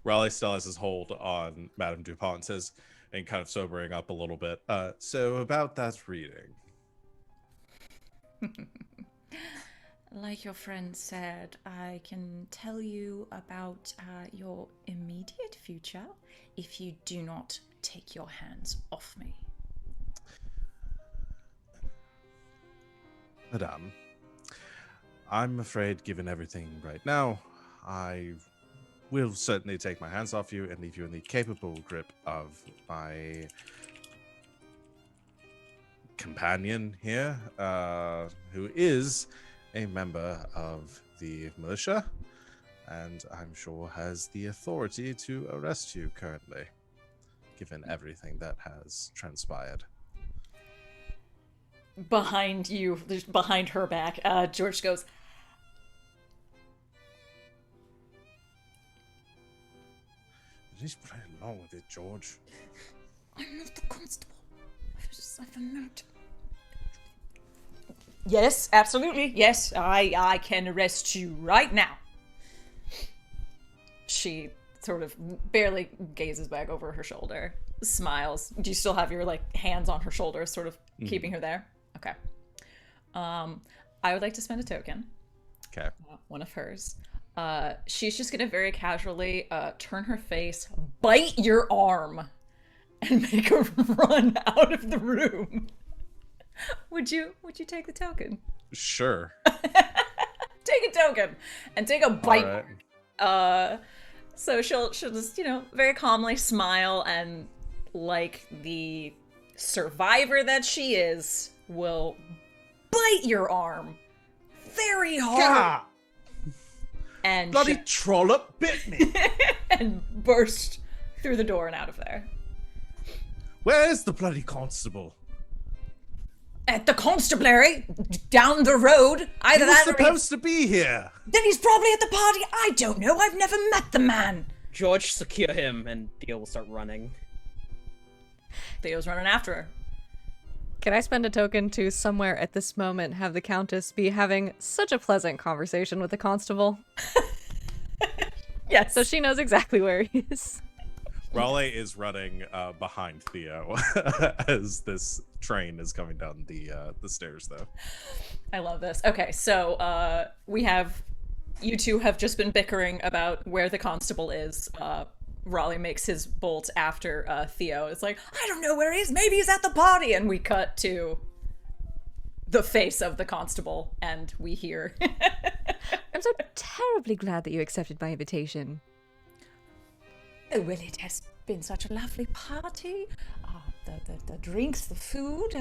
Raleigh still has his hold on Madame Dupont, says, and kind of sobering up a little bit. So about that reading. Like your friend said, I can tell you about your immediate future if you do not take your hands off me. Madame, I'm afraid, given everything right now, I will certainly take my hands off you and leave you in the capable grip of my companion here, who is a member of the militia, and I'm sure has the authority to arrest you currently, given everything that has transpired. Behind you, behind her back, George goes, Just play along with it, George. I'm not the constable. I've a note. Yes, absolutely. Yes, I can arrest you right now. She sort of barely gazes back over her shoulder, smiles. Do you still have your hands on her shoulders, sort of keeping her there? Okay. I would like to spend a token. Okay. One of hers. She's just gonna very casually turn her face, bite your arm, and make a run out of the room. Would you take the token? Sure. Take a token and take a bite. Right. So she'll just, very calmly smile and, like the survivor that she is, will bite your arm very hard. Gah! And Bloody trollop bit me. and burst through the door and out of there. Where's the bloody constable? At the constabulary, down the road. Either He was that or supposed to be here. then he's probably at the party. I don't know. I've never met the man. George, secure him, and Theo will start running. Theo's running after her. Can I spend a token to somewhere at this moment have the Countess be having such a pleasant conversation with the constable? Yes. So she knows exactly where he is. Raleigh is running behind Theo as this train is coming down the stairs, though. I love this. Okay, so you two have just been bickering about where the constable is. Raleigh makes his bolt after Theo. It's like, I don't know where he is. Maybe he's at the party. And we cut to the face of the constable, and we hear. I'm so terribly glad that you accepted my invitation. Oh, well, it has been such a lovely party. The drinks, the food.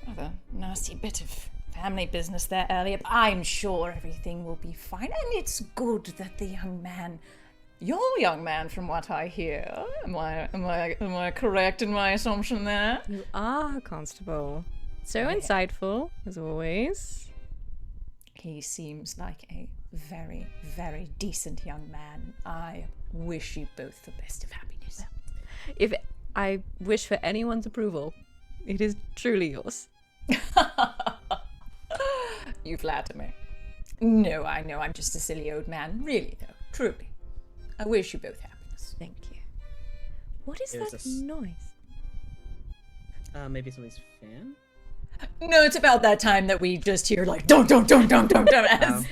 Rather nasty bit of family business there earlier. But I'm sure everything will be fine. And it's good that the young man, your young man, from what I hear. Am I correct in my assumption there? You are, Constable. So insightful, as always. He seems like a very, very decent young man. I wish you both the best of happiness. If I wish for anyone's approval, it is truly yours. You flatter me. No, I know I'm just a silly old man. Really, though. Truly. I wish you both happiness. Thank you. What is There's that a noise? Maybe somebody's fan? No, it's about that time that we just hear don't as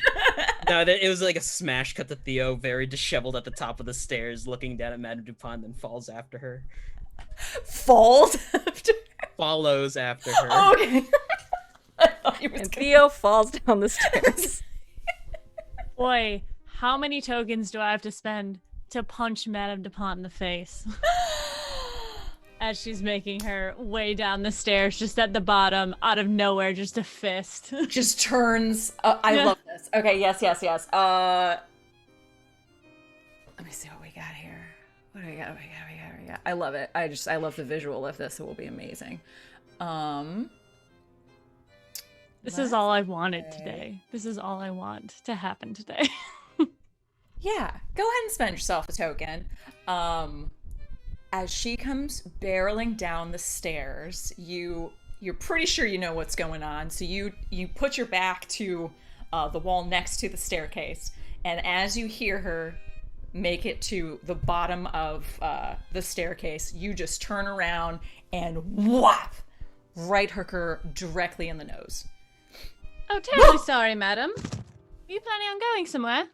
No, it was like a smash cut to Theo, very disheveled at the top of the stairs, looking down at Madame Dupont, then falls after her. falls after. Follows after her. Oh, okay. I thought he was And gonna- Theo falls down the stairs. Boy, how many tokens do I have to spend to punch Madame Dupont in the face? As she's making her way down the stairs, just at the bottom, out of nowhere, just a fist. just turns. I love this. Okay, yes. Let me see what we got here. What do we got? I love it. I love the visual of this. It will be amazing. This is all I wanted today. This is all I want to happen today. Yeah, go ahead and spend yourself a token. As she comes barreling down the stairs, you're pretty sure you know what's going on. So you put your back to the wall next to the staircase, and as you hear her make it to the bottom of the staircase, you just turn around and whap, right hook her directly in the nose. Oh, terribly sorry, madam. Are you planning on going somewhere?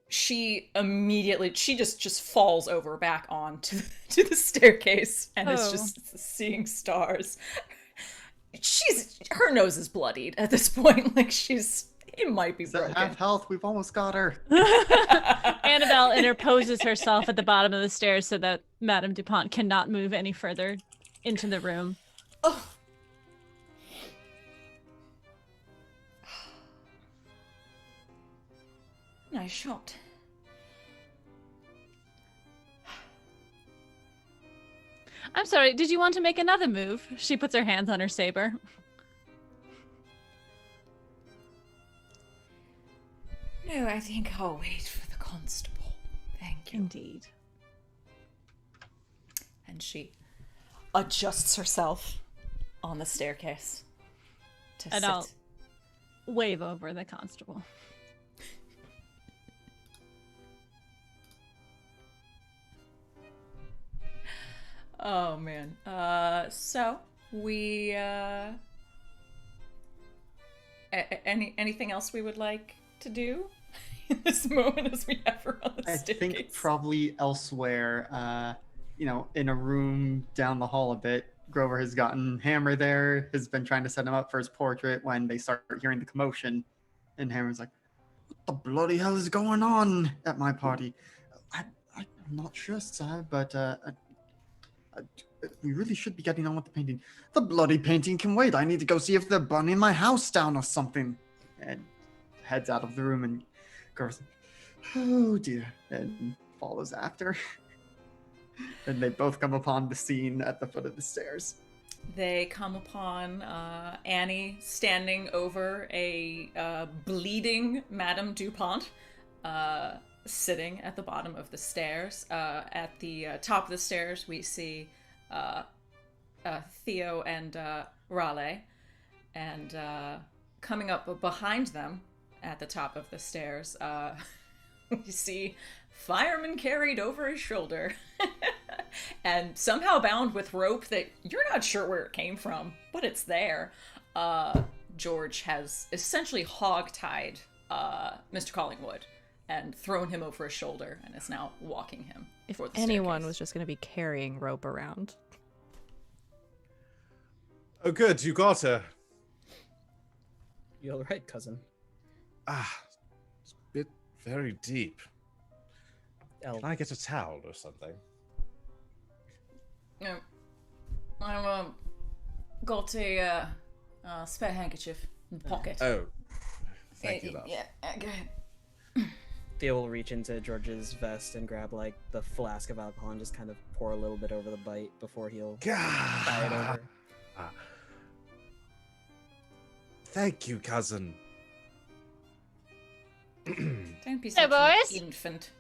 She just falls over back onto to the staircase and is just seeing stars. Her nose is bloodied at this point. Like it might be broken. Half health. We've almost got her. Annabelle interposes herself at the bottom of the stairs so that Madame Dupont cannot move any further into the room. Oh. Nice shot. I'm sorry, did you want to make another move? She puts her hands on her saber. No, I think I'll wait for the constable. Thank you. Indeed. And she adjusts herself on the staircase to And sit. I'll wave over the constable. Oh man. So we anything else we would like to do in this moment as we have her on the I staircase? think probably elsewhere, in a room down the hall a bit, Grover has gotten Hammer there, has been trying to set him up for his portrait when they start hearing the commotion. And Hammer's like, what the bloody hell is going on at my party? I'm not sure, sir, but we really should be getting on with the painting. The bloody painting can wait. I need to go see if they're burning my house down or something. And heads out of the room and goes, oh dear, and follows after. And they both come upon the scene at the foot of the stairs. They come upon Annie standing over a bleeding Madame Dupont, sitting at the bottom of the stairs. At the top of the stairs, we see Theo and Raleigh, and coming up behind them at the top of the stairs, we see Fireman carried over his shoulder and somehow bound with rope that you're not sure where it came from, but it's there. George has essentially hog-tied Mr. Collingwood and thrown him over his shoulder and is now walking him. If for the anyone staircase. was just going to be carrying rope around. Oh, good, you got her. You're all right, cousin. It's a bit very deep. El- Can I get a towel or something? Yeah. I've got a spare handkerchief in the pocket. Oh, thank you, love. Yeah, go ahead. Theo will reach into George's vest and grab like the flask of alcohol and just kind of pour a little bit over the bite before he'll tie it over. Thank you, cousin. Don't be Hey, such an boys. infant.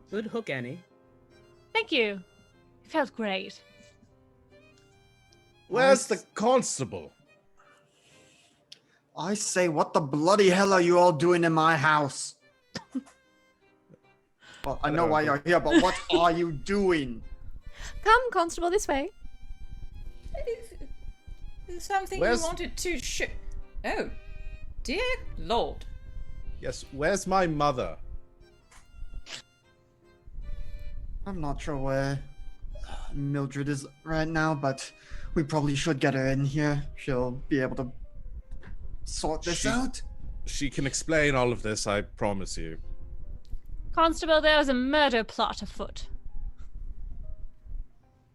Good hook, Annie. Thank you. It felt great. Where's the constable? I say, what the bloody hell are you all doing in my house? Well, I know why you're here, but what are you doing? Come, Constable, this way. Something Where's- you wanted to Oh, dear Lord. Yes, where's my mother? I'm not sure where Mildred is right now, but we probably should get her in here. She'll be able to sort this out. She can explain all of this, I promise you. Constable, there is a murder plot afoot.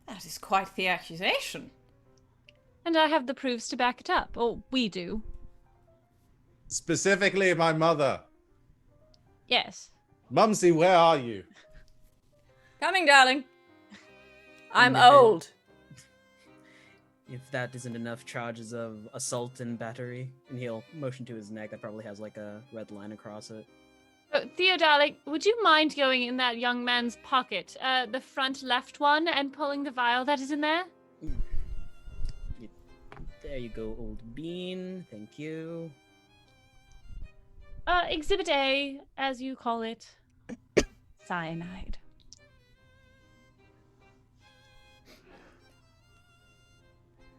That is quite the accusation. And I have the proofs to back it up. Or we do. Specifically, my mother. Yes. Mumsy, where are you? Coming, darling. I'm And if it- old. If that isn't enough charges of assault and battery, and he'll motion to his neck that probably has like a red line across it. Oh, Theo, darling, would you mind going in that young man's pocket, the front left one, and pulling the vial that is in there? There you go, old bean. Thank you. Exhibit A, as you call it. Cyanide.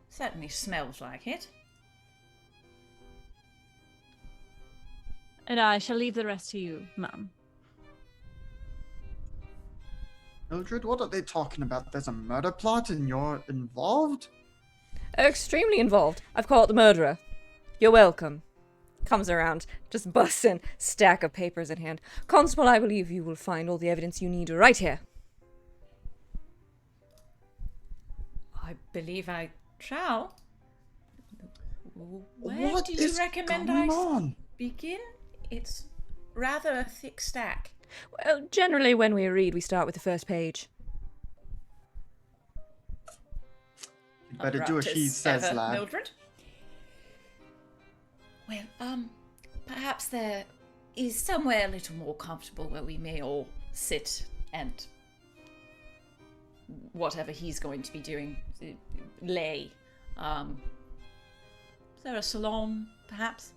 Certainly smells like it. And I shall leave the rest to you, Mum. Mildred, what are they talking about? There's a murder plot and you're involved? Extremely involved. I've caught the murderer. You're welcome. Comes around, just busts in, stack of papers in hand. Constable, I believe you will find all the evidence you need right here. I believe I shall. Where What do you is recommend going I on? begin? It's rather a thick stack. Well, generally when we read, we start with the first page. You better do Abrupt as she as says, ever, lad. Mildred. Well, perhaps there is somewhere a little more comfortable where we may all sit and whatever he's going to be doing, lay. Is there a salon, perhaps?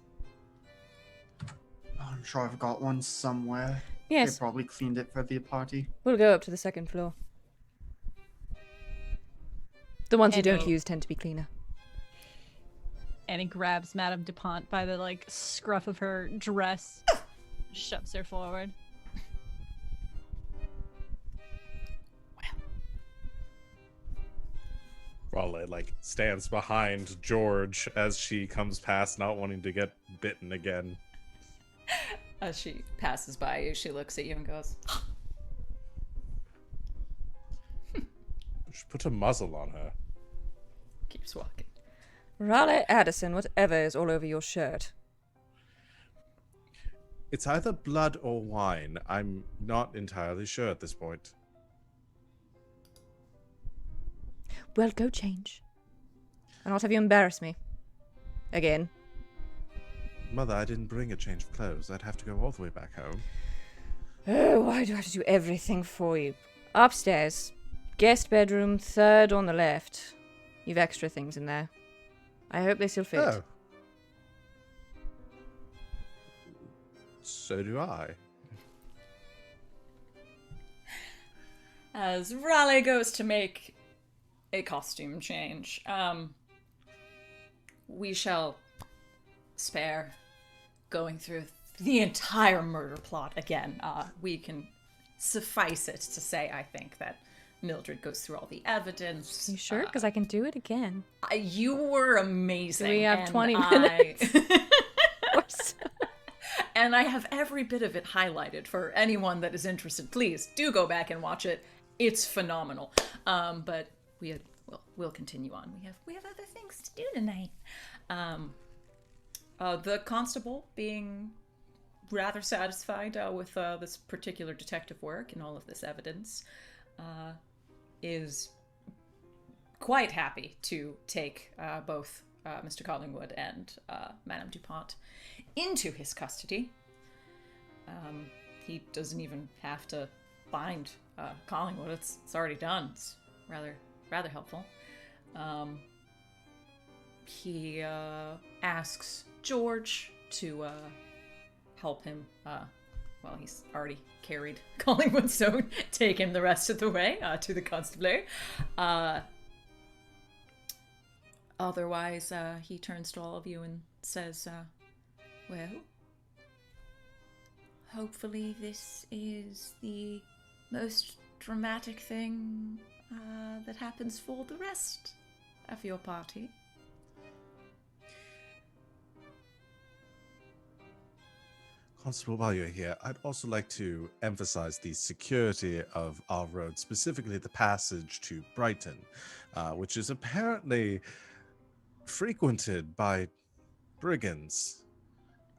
I'm sure I've got one somewhere. Yes, They probably cleaned it for the party. we'll go up to the second floor. The ones you don't Hello. use tend to be cleaner. And he grabs Madame DuPont by the, scruff of her dress, shoves her forward. Raleigh stands behind George as she comes past, not wanting to get bitten again. As she passes by you, she looks at you and goes, Just put a muzzle on her. keeps walking. Raleigh Addison, whatever is all over your shirt. It's either blood or wine. I'm not entirely sure at this point. Well, go change. And not have you embarrass me. Again. Mother, I didn't bring a change of clothes. I'd have to go all the way back home. Oh, why do I have to do everything for you? Upstairs. Guest bedroom, third on the left. You've extra things in there. I hope they still fit. Oh. So do I. As Raleigh goes to make a costume change, we shall spare going through the entire murder plot again. We can suffice it to say, I think, that Mildred goes through all the evidence. You sure? Because I can do it again. You were amazing. Do we have and 20 minutes? And I have every bit of it highlighted for anyone that is interested. Please do go back and watch it. It's phenomenal. But we'll continue on. We have other things to do tonight. The constable being rather satisfied with this particular detective work and all of this evidence is quite happy to take both Mr. Collingwood and Madame DuPont into his custody. He doesn't even have to bind Collingwood. It's already done. It's rather helpful. He asks George to help him. Well, he's already carried Collingwood, so take him the rest of the way to the constabulary. Otherwise, he turns to all of you and says, well, hopefully this is the most dramatic thing that happens for the rest of your party. Constable, while you're here, I'd also like to emphasize the security of our road, specifically the passage to Brighton, which is apparently frequented by brigands,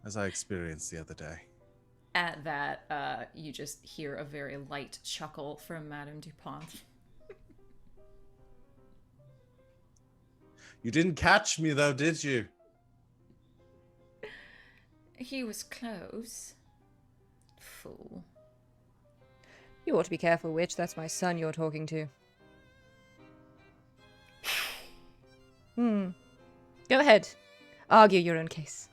as I experienced the other day. At that, you just hear a very light chuckle from Madame Dupont. You didn't catch me, though, did you? He was close. Fool. You ought to be careful, witch. That's my son you're talking to. Go ahead. Argue your own case.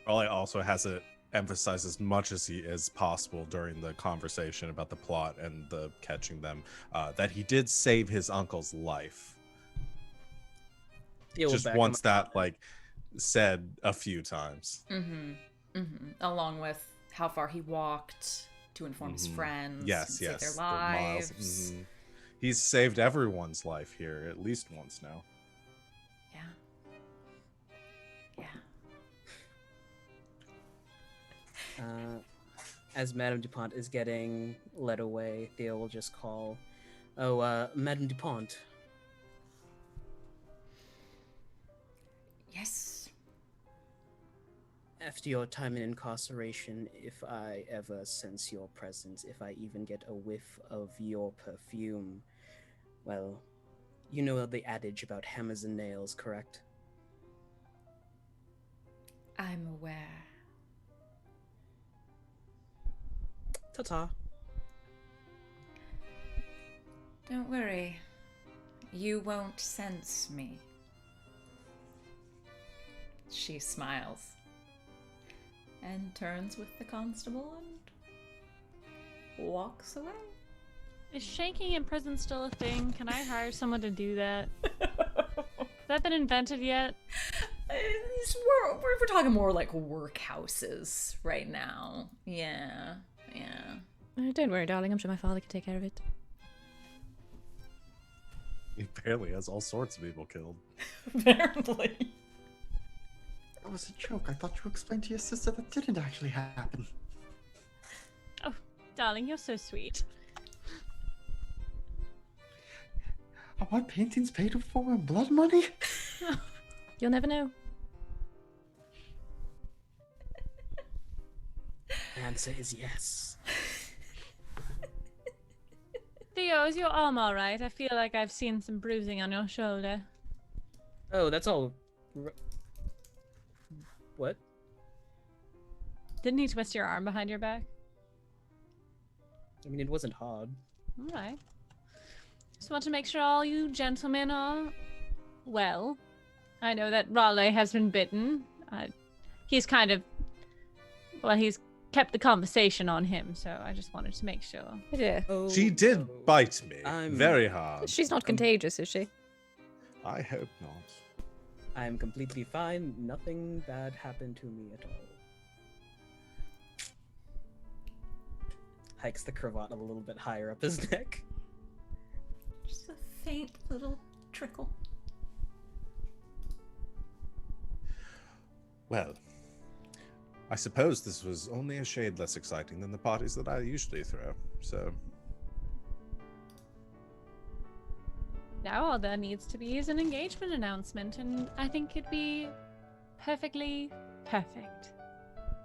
Raleigh also has to emphasize as much as possible during the conversation about the plot and the catching them, that he did save his uncle's life. Just wants that said a few times. Along with how far he walked to inform his friends. Yes, save yes. their the lives. miles. He's saved everyone's life here at least once now. Yeah. As Madame Dupont is getting led away, Theo will just call, Madame Dupont. Yes. After your time in incarceration, if I ever sense your presence, if I even get a whiff of your perfume, well, you know the adage about hammers and nails, correct? I'm aware. Ta-ta. Don't worry. You won't sense me. She smiles. And turns with the constable and walks away. Is shaking in prison still a thing? Can I hire someone to do that? Has that been invented yet? We're talking more like workhouses right now. Yeah. Don't worry, darling. I'm sure my father can take care of it. He apparently has all sorts of people killed. Apparently. That was a joke. I thought you explained to your sister that didn't actually happen. Oh, darling, you're so sweet. Are my paintings paid for in blood money? You'll never know. The answer is yes. Theo, is your arm alright? I feel like I've seen some bruising on your shoulder. Oh, that's all. What? Didn't he twist your arm behind your back? I mean, it wasn't hard. Alright. Just want to make sure all you gentlemen are well. I know that Raleigh has been bitten. He's kind of... Well, he's kept the conversation on him, so I just wanted to make sure. Yeah. She did bite me very hard. She's not contagious, is she? I hope not. I'm completely fine. Nothing bad happened to me at all. Hikes the cravat a little bit higher up his neck. Just a faint little trickle. Well, I suppose this was only a shade less exciting than the parties that I usually throw, so... Now all there needs to be is an engagement announcement, and I think it'd be perfectly perfect.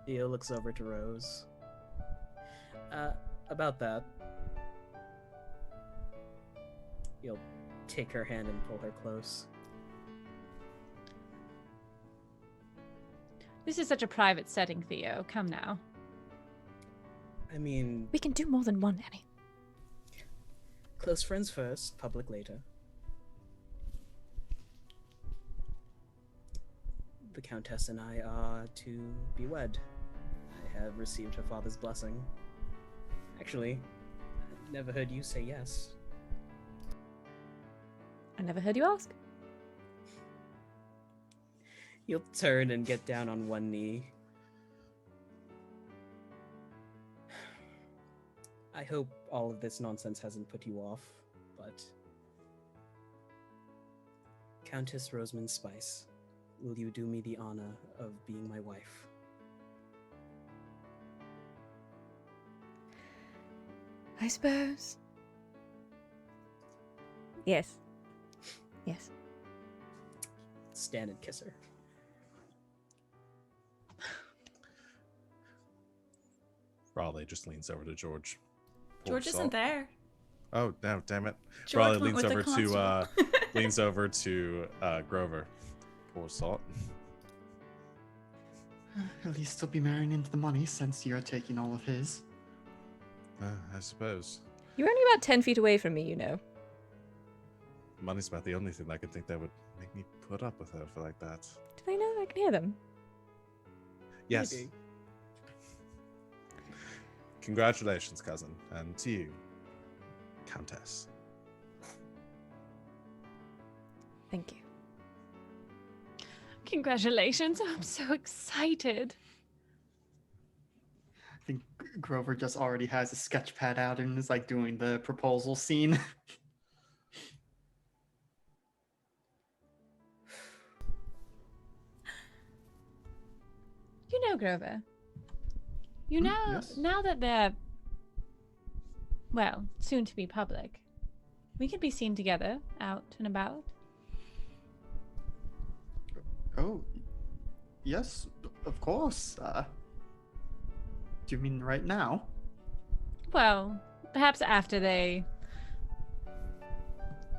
Theo looks over to Rose. About that. You'll take her hand and pull her close. This is such a private setting, Theo. Come now. I mean, We can do more than one, Annie. close friends first, public later. The Countess and I are to be wed. I have received her father's blessing. Actually, I never heard you say yes. I never heard you ask. You'll turn and get down on one knee. I hope all of this nonsense hasn't put you off, but... Countess Rosamund Spice, will you do me the honor of being my wife? I suppose. Yes. Yes. Stand and kiss her. Raleigh just leans over to George. Poor George isn't salt. there. Oh, no, damn it. George Raleigh went leans with the over to constable. leans over to Grover. Poor salt. At least he'll be marrying into the money since you're taking all of his. I suppose. You're only about 10 feet away from me, you know. Money's about the only thing I could think that would make me put up with her for like that. Do they know I can hear them? Yes. Maybe. Congratulations, cousin. And to you, Countess. Thank you. Congratulations. I'm so excited. I think Grover just already has a sketch pad out and is like doing the proposal scene. You know, Grover. You know, yes. now that they're, well, soon to be public, we could be seen together, out and about. Oh, yes, of course. Do you mean right now? Well, perhaps after they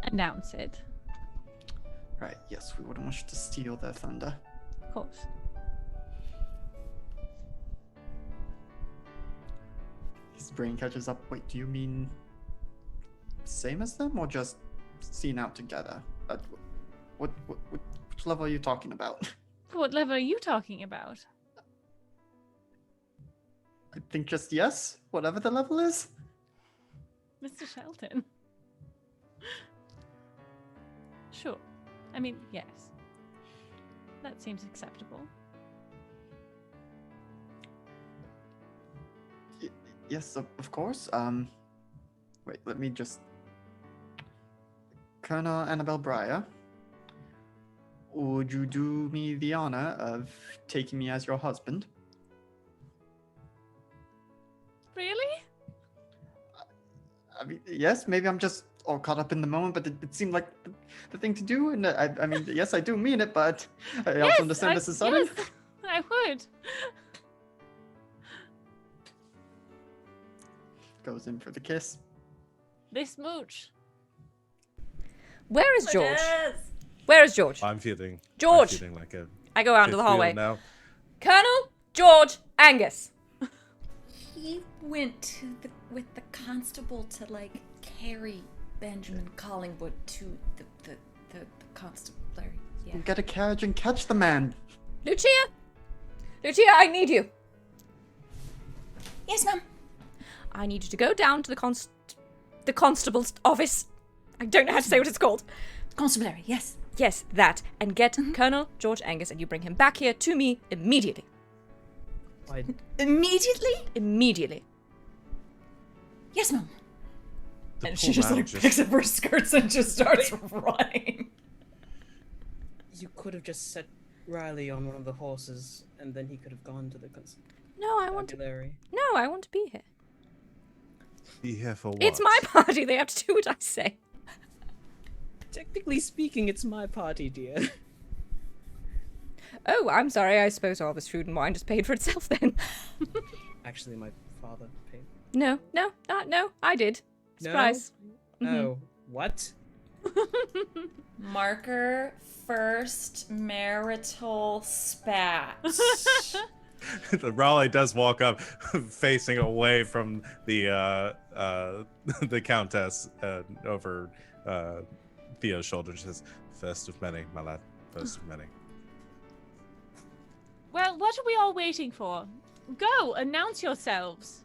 announce it, Right, yes, we wouldn't wish to steal their thunder. of course. His brain catches up. Wait, do you mean same as them or just seen out together? Which level are you talking about? What level are you talking about? I think just yes, whatever the level is. Mr. Shelton. Sure. I mean, yes. That seems acceptable. Yes, of course. Wait, let me just. Colonel Annabelle Breyer, would you do me the honor of taking me as your husband? Really? I mean, yes, maybe I'm just all caught up in the moment, but it seemed like the thing to do. And I mean, yes, I do mean it, but I also understand this is sudden. Yes, I would. Goes in for the kiss. This mooch. Where is George? Yes. Where is George? I'm feeling George! like a I go out into the fifth wheel hallway. now. Colonel George Angus. He went with the constable to like carry Benjamin Collingwood to the constabulary. Yeah. Get a carriage and catch the man. Lucia, I need you. Yes, ma'am. I need you to go down to the constable's office. I don't know how to say what it's called. Constabulary. Yes. Yes, that. And get Colonel George Angus, and you bring him back here to me immediately. Why? Immediately. Immediately. Yes, ma'am. The And poor she just man like picks up her skirts and just starts running. You could have just set Riley on one of the horses, and then he could have gone to the No, I want to. constabulary. No, I want to be here. Be here for what? It's my party. They have to do what I say. Technically speaking, it's my party, dear. Oh, I'm sorry. I suppose all this food and wine just paid for itself then. Actually, my father paid. No, I did. Surprise. Oh, what? Marker first marital spat. Raleigh does walk up, facing away from the Countess over Theo's shoulder. She says, "First of many, my lad. First of many." Well, what are we all waiting for? Go, announce yourselves.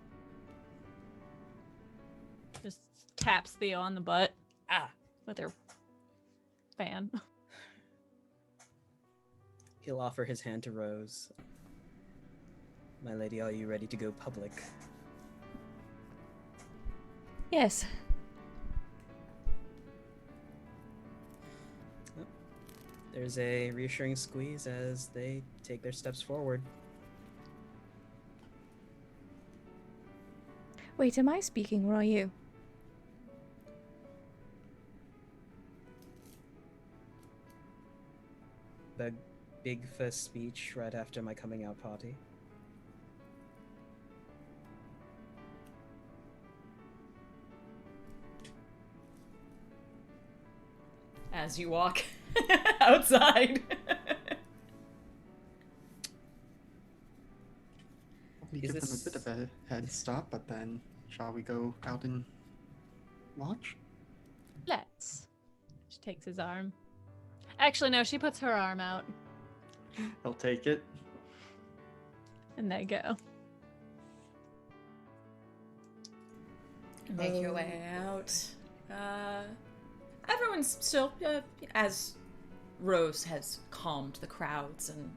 Just taps Theo on the butt. With her fan. He'll offer his hand to Rose. My lady, are you ready to go public? Yes. There's a reassuring squeeze as they take their steps forward. Wait, am I speaking or are you? The big first speech right after my coming out party. as you walk outside. We Is give them a this- bit of a head start, but then shall we go out and watch? Let's. She takes his arm. Actually, no, she puts her arm out. I'll take it. And they go. Make your way out. Everyone's still, as Rose has calmed the crowds and,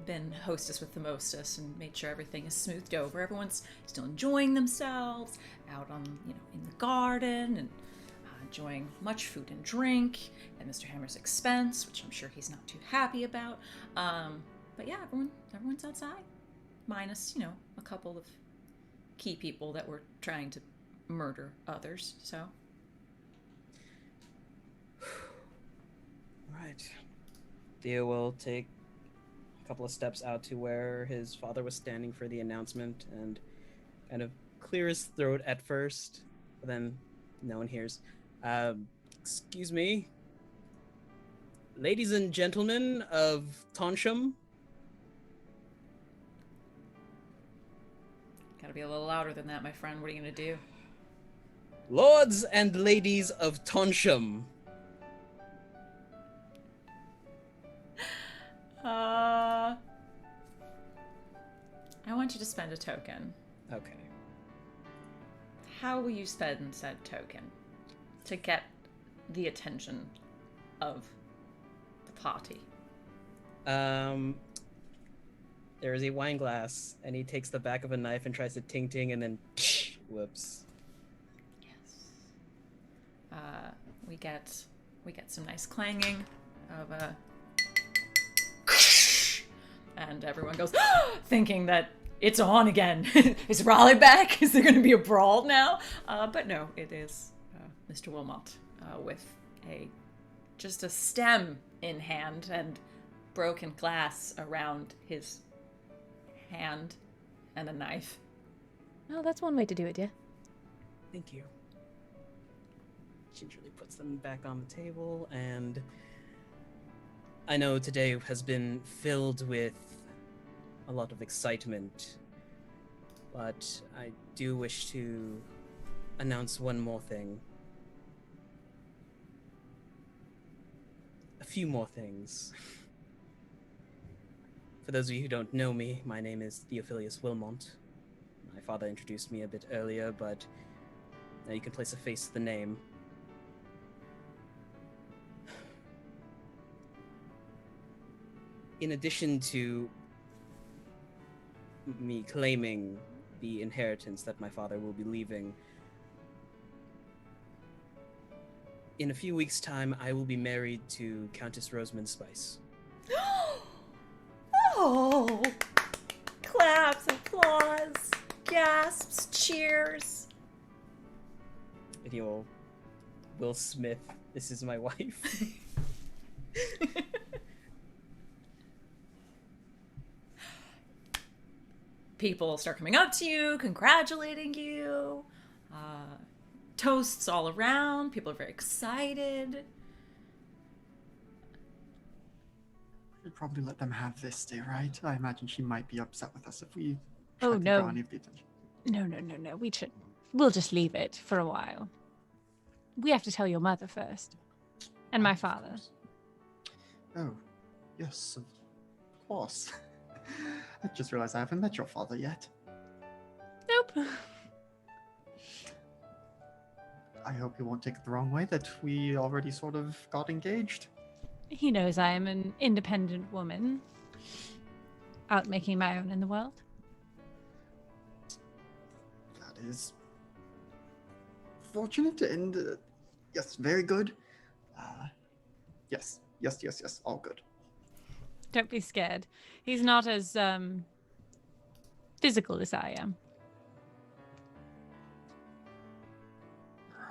been hostess with the mostess and made sure everything is smoothed over. Everyone's still enjoying themselves out on, in the garden and enjoying much food and drink at Mr. Hammer's expense, which I'm sure he's not too happy about. But yeah, everyone's outside, minus, a couple of key people that were trying to murder others, so. Right. Theo will take a couple of steps out to where his father was standing for the announcement and kind of clear his throat at first, but then no one hears. Excuse me? Ladies and gentlemen of Tonsham? Gotta be a little louder than that, my friend. What are you gonna do? Lords and ladies of Tonsham. I want you to spend a token. Okay. How will you spend said token to get the attention of the party? There is a wine glass, and he takes the back of a knife and tries to ting, and then whoops. Yes. We get some nice clanging of and everyone goes thinking that it's on again. Is Raleigh back? Is there going to be a brawl now? But no, it is Mr. Wilmot with just a stem in hand and broken glass around his hand and a knife. Oh, that's one way to do it, yeah. Thank you. Gingerly puts them back on the table, and I know today has been filled with a lot of excitement, but I do wish to announce one more thing. A few more things. For those of you who don't know me, my name is Theophilus Wilmot. My father introduced me a bit earlier, but now you can place a face to the name. In addition to me claiming the inheritance that my father will be leaving, in a few weeks' time, I will be married to Countess Rosamund Spice. Oh! Claps, applause, gasps, cheers. And he Will Smith, this is my wife. People start coming up to you, congratulating you. Toasts all around. People are very excited. We'd probably let them have this day, right? I imagine she might be upset with us if we Oh, tried to no. draw any of the attention. No. We'll just leave it for a while. We have to tell your mother first. And my father. Oh, yes, of course. I just realized I haven't met your father yet. Nope. I hope you won't take it the wrong way that we already sort of got engaged. He knows I am an independent woman. Out making my own in the world. That is fortunate and yes, very good. Yes, all good. Don't be scared. He's not as physical as I am.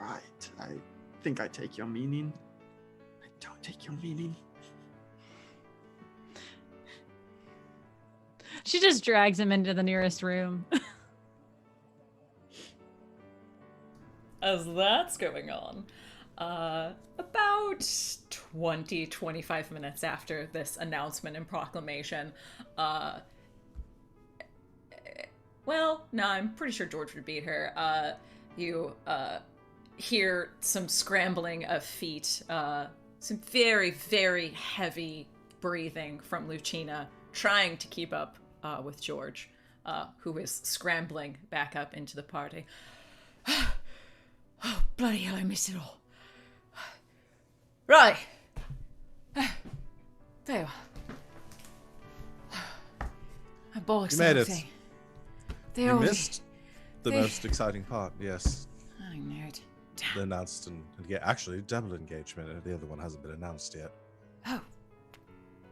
Right, I think I take your meaning. I don't take your meaning. She just drags him into the nearest room. As that's going on, About 25 minutes after this announcement and proclamation, well, no, I'm pretty sure George would beat her. You hear some scrambling of feet, some very, very heavy breathing from Lucina, trying to keep up with George, who is scrambling back up into the party. Oh, bloody hell, I missed it all. Right. Theo. My bollocks You made it. thing. You missed the most exciting part, yes. I knew it. The announced and yeah, actually double engagement. The other one hasn't been announced yet. Oh.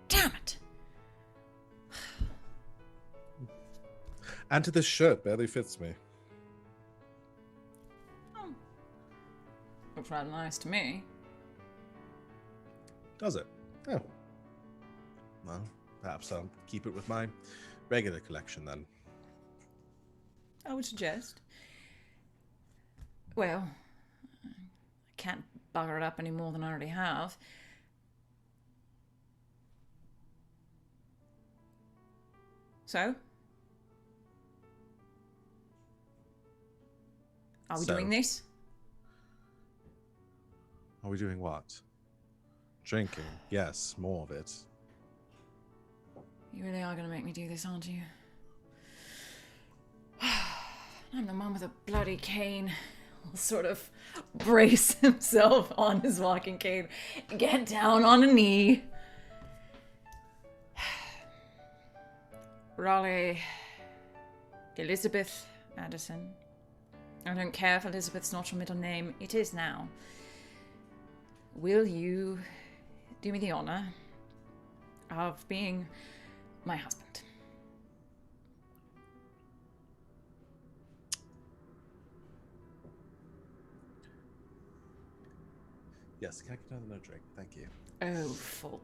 Damn it. And to this shirt barely fits me. Looks rather nice to me. Does it? Oh. Well, perhaps I'll keep it with my regular collection then. I would suggest. Well, I can't bugger it up any more than I already have. So? Are we doing this? Are we doing what? Drinking, yes, more of it. You really are going to make me do this, aren't you? I'm the one with a bloody cane. He'll sort of brace himself on his walking cane. Get down on a knee. Raleigh, Elizabeth Addison. I don't care if Elizabeth's not your middle name. It is now. Will you do me the honor of being my husband? Yes, can I get another drink? Thank you. Oh, for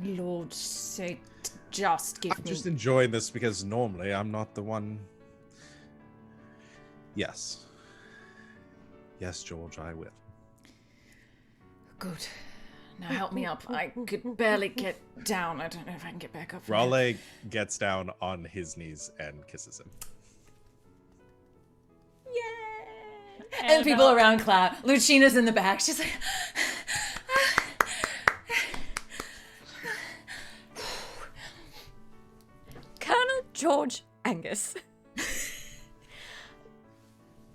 Lord's sake, just give I'm me... just enjoying this because normally I'm not the one... Yes. Yes, George, I will. Good. Now help me up. I could barely get down. I don't know if I can get back up. Raleigh gets down on his knees and kisses him. Yay! And people around clap. Lucina's in the back. She's like... Colonel George Angus.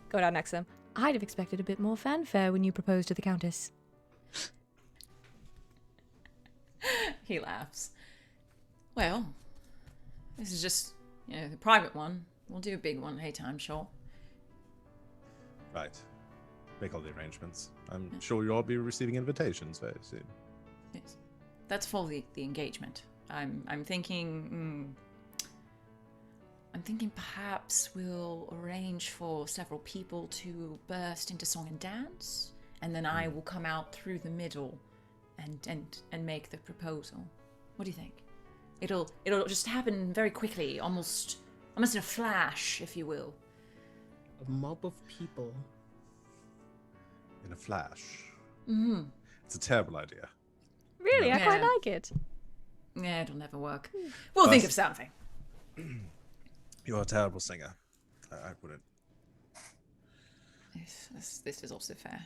Go down next to him. I'd have expected a bit more fanfare when you proposed to the Countess. He laughs. Well, this is just, the private one. We'll do a big one later, I'm sure. Right. Make all the arrangements. I'm sure you'll all be receiving invitations very soon. Yes. That's for the engagement. I'm thinking... I'm thinking perhaps we'll arrange for several people to burst into song and dance, and then I will come out through the middle and make the proposal. What do you think? It'll just happen very quickly, almost in a flash, if you will. A mob of people. In a flash. Mm-hmm. It's a terrible idea. Really? Yeah. I quite like it. Yeah, it'll never work. We'll think of something. You're a terrible singer. I wouldn't. This is also fair.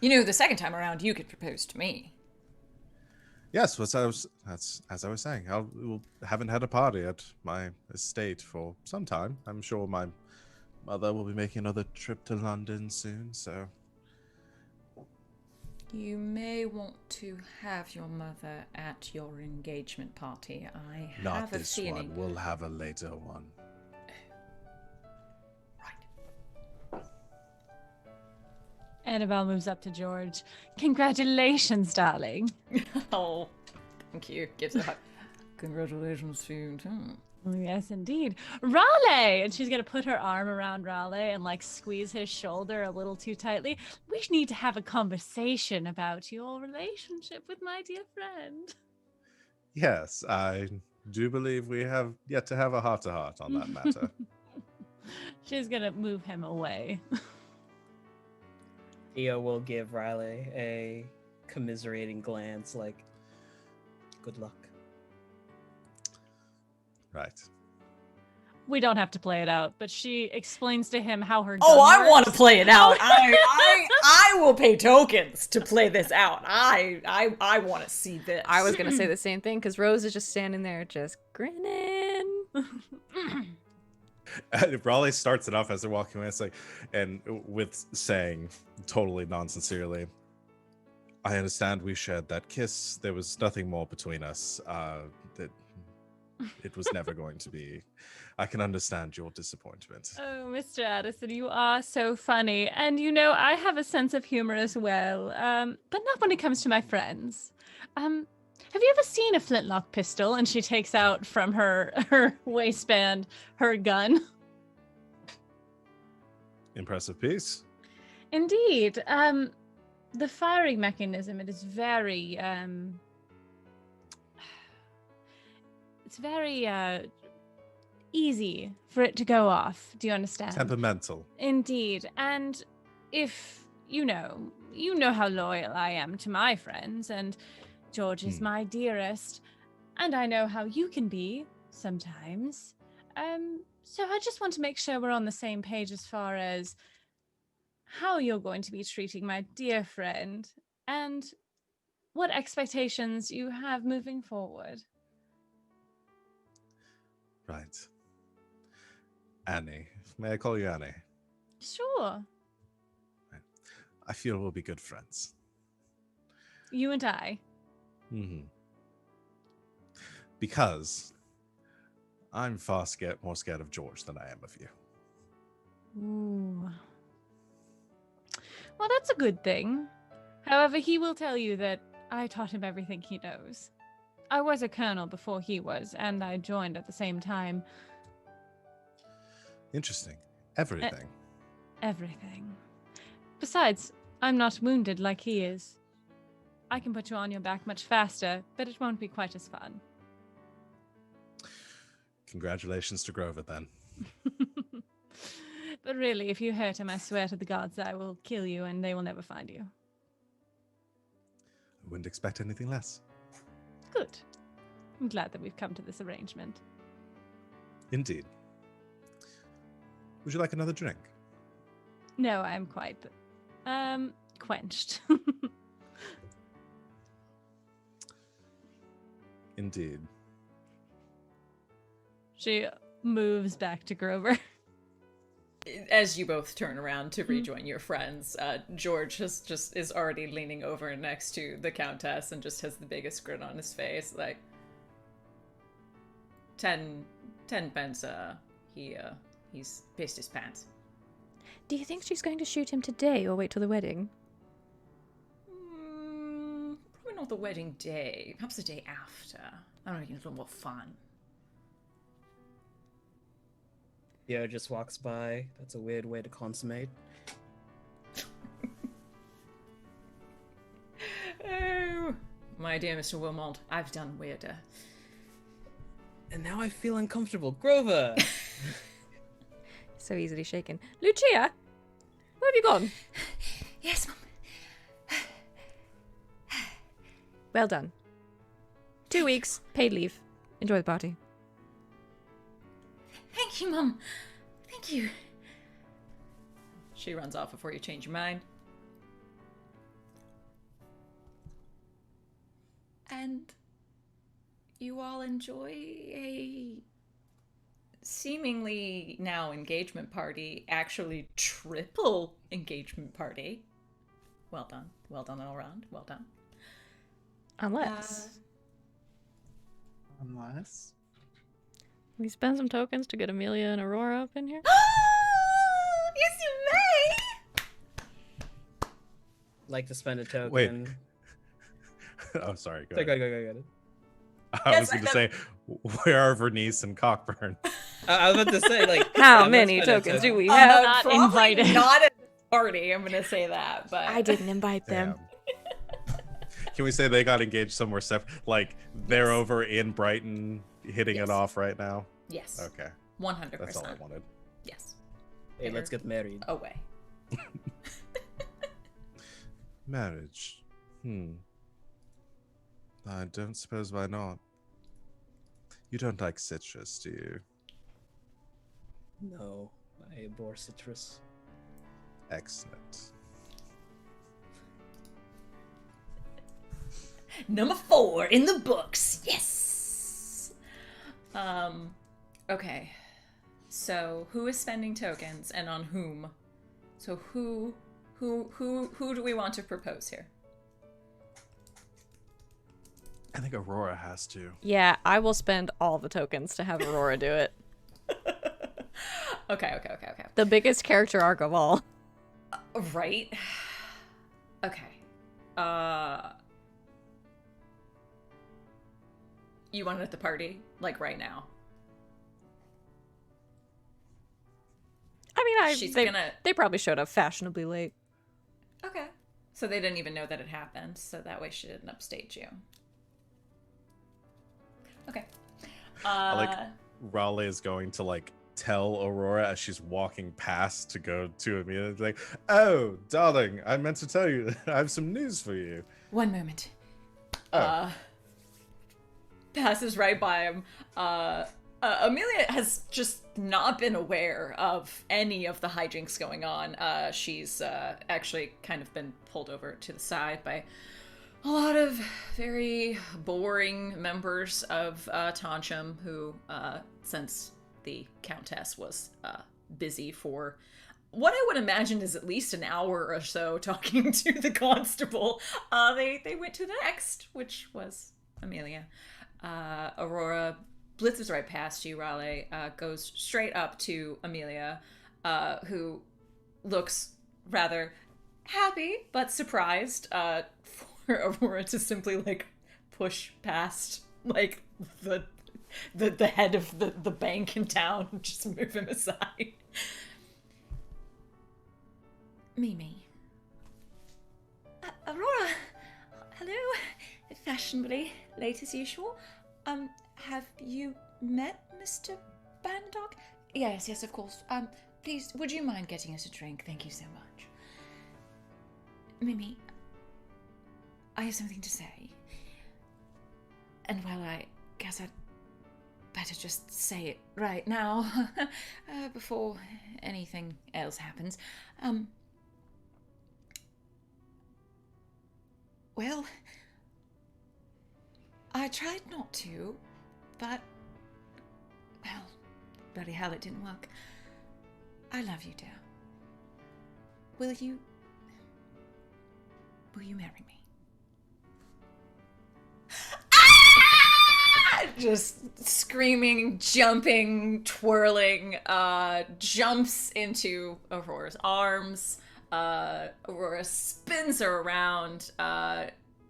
You know, the second time around, you could propose to me. Yes, as I was saying. We haven't had a party at my estate for some time. I'm sure my mother will be making another trip to London soon, so... You may want to have your mother at your engagement party. I Not have a this feeling... one. We'll have a later one. Right. Annabelle moves up to George. Congratulations, darling. Oh, thank you. Gives a hug. Congratulations to you too. Yes, indeed. Raleigh! And she's going to put her arm around Raleigh and like squeeze his shoulder a little too tightly. We need to have a conversation about your relationship with my dear friend. Yes, I do believe we have yet to have a heart-to-heart on that matter. She's going to move him away. Theo will give Riley a commiserating glance, like, good luck. Right. We don't have to play it out, but she explains to him how her Oh, gun I want to works. play it out. I will pay tokens to play this out. I want to see this. I was gonna say the same thing because Rose is just standing there, just grinning. Raleigh starts it off as they're walking away. It's like, and with saying totally non-sincerely, I understand we shared that kiss. There was nothing more between us. That it was never going to be. I can understand your disappointment. Oh, Mr. Addison, you are so funny. And you know, I have a sense of humor as well, but not when it comes to my friends. Have you ever seen a flintlock pistol? And she takes out from her waistband her gun. Impressive piece. Indeed. The firing mechanism, it is very, it's very, easy for it to go off. Do you understand? Temperamental. Indeed. And if you know how loyal I am to my friends, and George is my dearest, and I know how you can be sometimes. So I just want to make sure we're on the same page as far as how you're going to be treating my dear friend and what expectations you have moving forward. Right. Annie. May I call you Annie? Sure. I feel we'll be good friends. You and I. Mm-hmm. Because I'm more scared of George than I am of you. Ooh. Well, that's a good thing. However, he will tell you that I taught him everything he knows. I was a colonel before he was, and I joined at the same time. Interesting. Everything. Everything. Besides, I'm not wounded like he is. I can put you on your back much faster, but it won't be quite as fun. Congratulations to Grover, then. But really, if you hurt him, I swear to the gods I will kill you and they will never find you. I wouldn't expect anything less. Good. I'm glad that we've come to this arrangement. Indeed. Would you like another drink? No, I'm quite, quenched. Indeed. She moves back to Grover. As you both turn around to rejoin your friends, George is already leaning over next to the Countess and just has the biggest grin on his face, like 10 pence. He's pissed his pants. Do you think she's going to shoot him today or wait till the wedding? Probably not the wedding day. Perhaps the day after. I don't know, a little more fun. Theo just walks by. That's a weird way to consummate. Oh, my dear Mr. Wilmot, I've done weirder. And now I feel uncomfortable. Grover! So easily shaken. Lucia, where have you gone? Yes, Mum. Well done. 2 weeks, paid leave. Enjoy the party. Thank you, Mum. Thank you. She runs off before you change your mind. And you all enjoy a seemingly now engagement party, actually triple engagement party. Well done. Well done all around. Well done. Unless Unless we spend some tokens to get Amelia and Aurora up in here. Yes, you may! Like to spend a token. Wait. Oh, sorry. Go Go ahead. ahead. I was going to say, where are Vernice and Cockburn? I was about to say, like, How I'm many gonna spend a tokens do token. we have? Not probably invited. Not at the party, I'm gonna say that, but I didn't invite them. Damn. Can we say they got engaged somewhere separate? Like, they're over in Brighton hitting Yes. it off right now? yes. Okay. 100%. That's all I wanted. Yes. Hey, let's get married. Away. Marriage. I don't suppose why not. You don't like citrus, do you? No, I abhor citrus. Excellent. Number 4 in the books. Yes. Okay. So who is spending tokens and on whom? So who do we want to propose here? I think Aurora has to. Yeah, I will spend all the tokens to have Aurora do it. Okay. The biggest character arc of all. Right. Okay. You want it at the party? Like right now? I She's mean, gonna... they probably showed up fashionably late. Okay. So they didn't even know that it happened, so that way she didn't upstage you. Okay. I like Raleigh is going to like tell Aurora as she's walking past to go to Amelia. Like, oh, darling, I meant to tell you, I have some news for you. One moment. Oh. Passes right by him. Amelia has just not been aware of any of the hijinks going on. She's actually kind of been pulled over to the side by a lot of very boring members of Toncham who, since the Countess was busy for what I would imagine is at least an hour or so talking to the constable, they went to the next, which was Amelia. Aurora blitzes right past you, Raleigh, goes straight up to Amelia, who looks rather happy but surprised for Aurora to simply like push past like the head of the bank in town and just move him aside. Mimi. Aurora, hello. Fashionably late as usual. Have you met Mr. Bandog? Yes, of course. Please, would you mind getting us a drink? Thank you so much. Mimi, I have something to say. And well, I guess I'd better just say it right now, before anything else happens. Well, I tried not to, but, well, bloody hell, it didn't work. I love you, dear. Will you marry me? Just screaming, jumping, twirling, jumps into Aurora's arms. Aurora spins her around.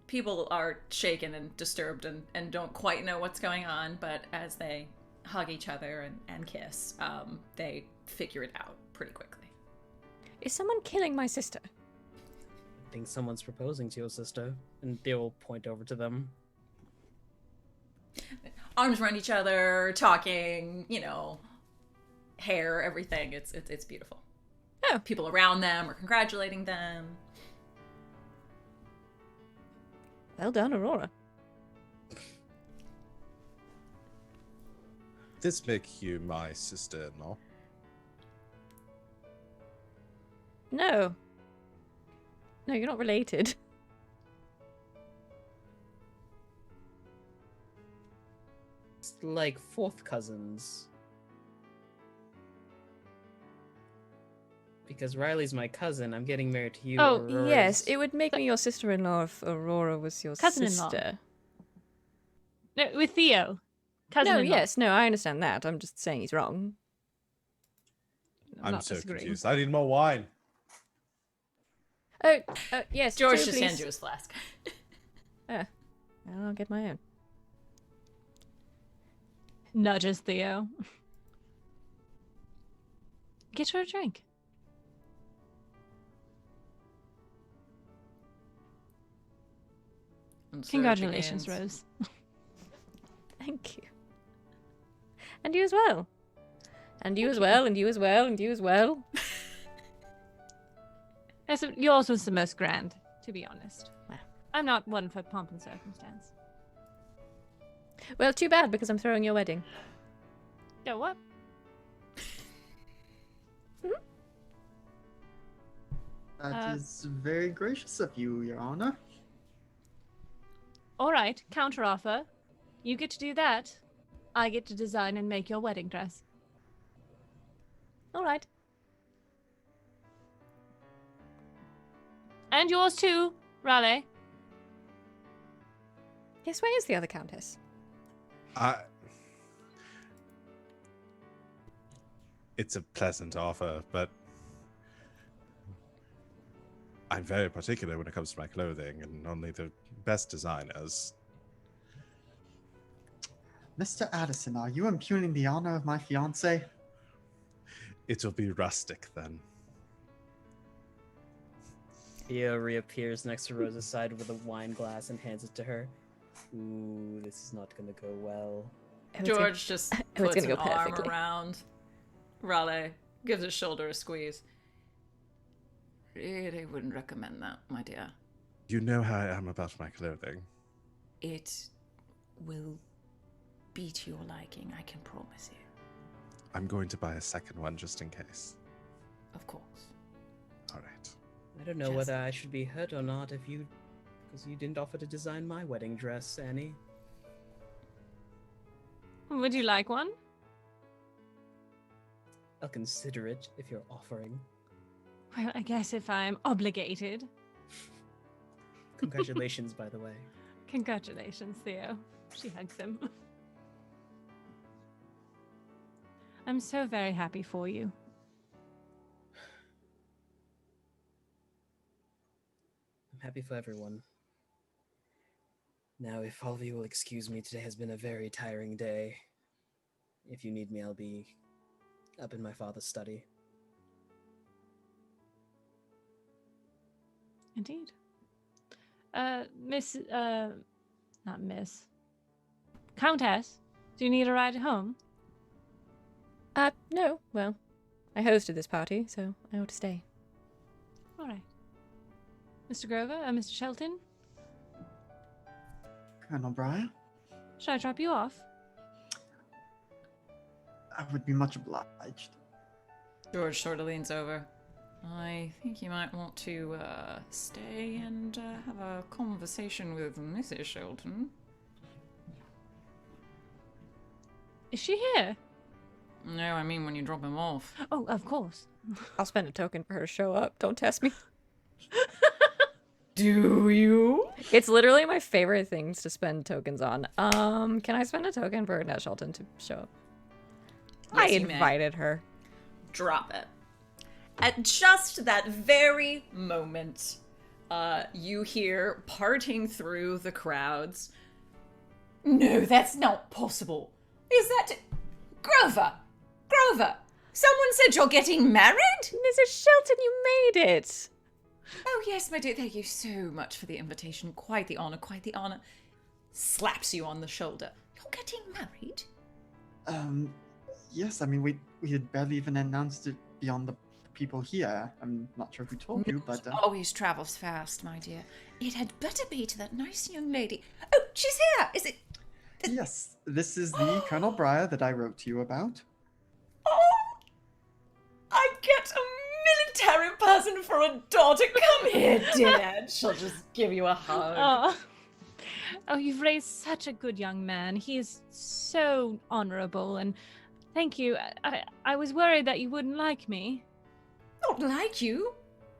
People are shaken and disturbed and don't quite know what's going on, but as they hug each other and kiss, they figure it out pretty quickly. Is someone killing my sister? I think someone's proposing to your sister, and Theo will point over to them. Arms around each other, talking, hair, everything. It's beautiful. Oh. People around them are congratulating them. Well done, Aurora. This make you my sister-in-law. No. No, you're not related. It's like fourth cousins. Because Riley's my cousin, I'm getting married to you. Oh, Aurora's... Yes, it would make me your sister-in-law if Aurora was your Cousin-in-law. sister. No, with Theo. No, Cousin-in-law. yes, no, I understand that. I'm just saying he's wrong. I'm not so disagreeing. confused. I need more wine. Oh, yes, George two, just please. hands you his flask. I'll get my own. Nudges Theo. Get her a drink. And so it Congratulations, begins. Rose. Thank you. And you as well. And you as well, and you as well, and you as well. Yours was the most grand, to be honest. Wow. I'm not one for pomp and circumstance. Well, too bad, because I'm throwing your wedding. Yo, what? That is very gracious of you, Your Honor. All right, counteroffer. You get to do that. I get to design and make your wedding dress. All right. And yours too, Raleigh. Yes, where is the other countess? It's a pleasant offer, but I'm very particular when it comes to my clothing, and only the best designers. Mr. Addison, are you impugning the honor of my fiancé? It'll be rustic then. Theo reappears next to Rosa's side with a wine glass and hands it to her. Ooh, this is not gonna go well. George just it's puts gonna an go arm perfectly. around Raleigh, gives his shoulder a squeeze. Really wouldn't recommend that, my dear. You know how I am about my clothing. It will be to your liking, I can promise you. I'm going to buy a second one just in case. Of course. All right. I don't know Just- whether I should be hurt or not because you didn't offer to design my wedding dress, Annie. Would you like one? I'll consider it if you're offering. Well, I guess if I'm obligated. Congratulations, by the way. Congratulations, Theo. She hugs him. I'm so very happy for you. I'm happy for everyone. Now, if all of you will excuse me, today has been a very tiring day. If you need me, I'll be up in my father's study. Indeed. Not Miss. Countess, do you need a ride home? No. Well, I hosted this party, so I ought to stay. All right. Mr. Grover, Mr. Shelton, Colonel Breyer, should I drop you off? I would be much obliged. George sort of leans over. I think you might want to stay and have a conversation with Mrs. Shelton. Is she here? No, I mean when you drop him off. Oh, of course. I'll spend a token for her to show up. Don't test me. Do you? It's literally my favorite things to spend tokens on. Can I spend a token for Annette Shelton to show up? Yes, I you may. invited her. Drop it. At just that very moment, you hear parting through the crowds. No, that's not possible. Is that... Grover! Grover! Someone said you're getting married? Mrs. Shelton, you made it! Oh, yes, my dear. Thank you so much for the invitation. Quite the honor, quite the honor. Slaps you on the shoulder. You're getting married? Yes, I mean, we had barely even announced it beyond the people here. I'm not sure who told you, but... Always travels fast, my dear. It had better be to that nice young lady. Oh, she's here! Is it... Yes, this is the Colonel Breyer that I wrote to you about. Oh! I get a military person for a daughter. Come here, dear. She'll just give you a hug. Oh, you've raised such a good young man. He is so honorable, and thank you. I was worried that you wouldn't like me. Not like you.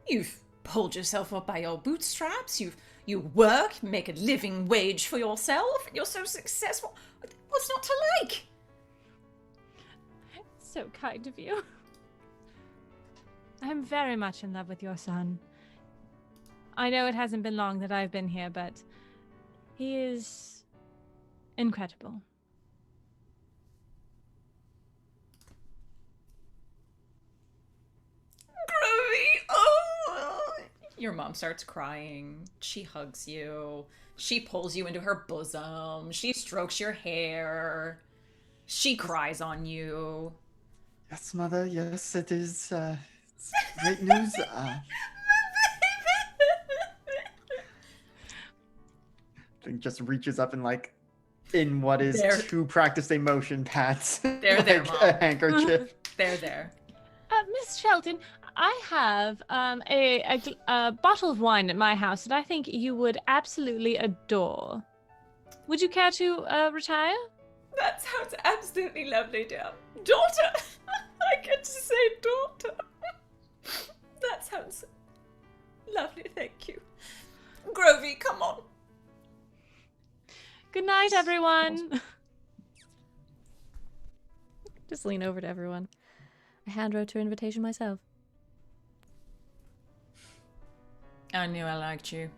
You've pulled yourself up by your bootstraps. You work, make a living wage for yourself, and you're so successful. What's not to like? So kind of you. I'm very much in love with your son. I know it hasn't been long that I've been here, but he is incredible. Groovy. Oh. Your mom starts crying. She hugs you. She pulls you into her bosom. She strokes your hair. She cries on you. Yes, Mother, yes, it is, it's great news. and just reaches up and like in what is There. 2 practice day motion pats There, there, like Mom. a handkerchief. There. Miss Shelton, I have a bottle of wine at my house that I think you would absolutely adore. Would you care to retire? That sounds absolutely lovely, dear. Daughter! I get to say daughter. That sounds lovely, thank you. Grovey, come on. Good night, everyone. Just lean over to everyone. I hand wrote her invitation myself. I knew I liked you.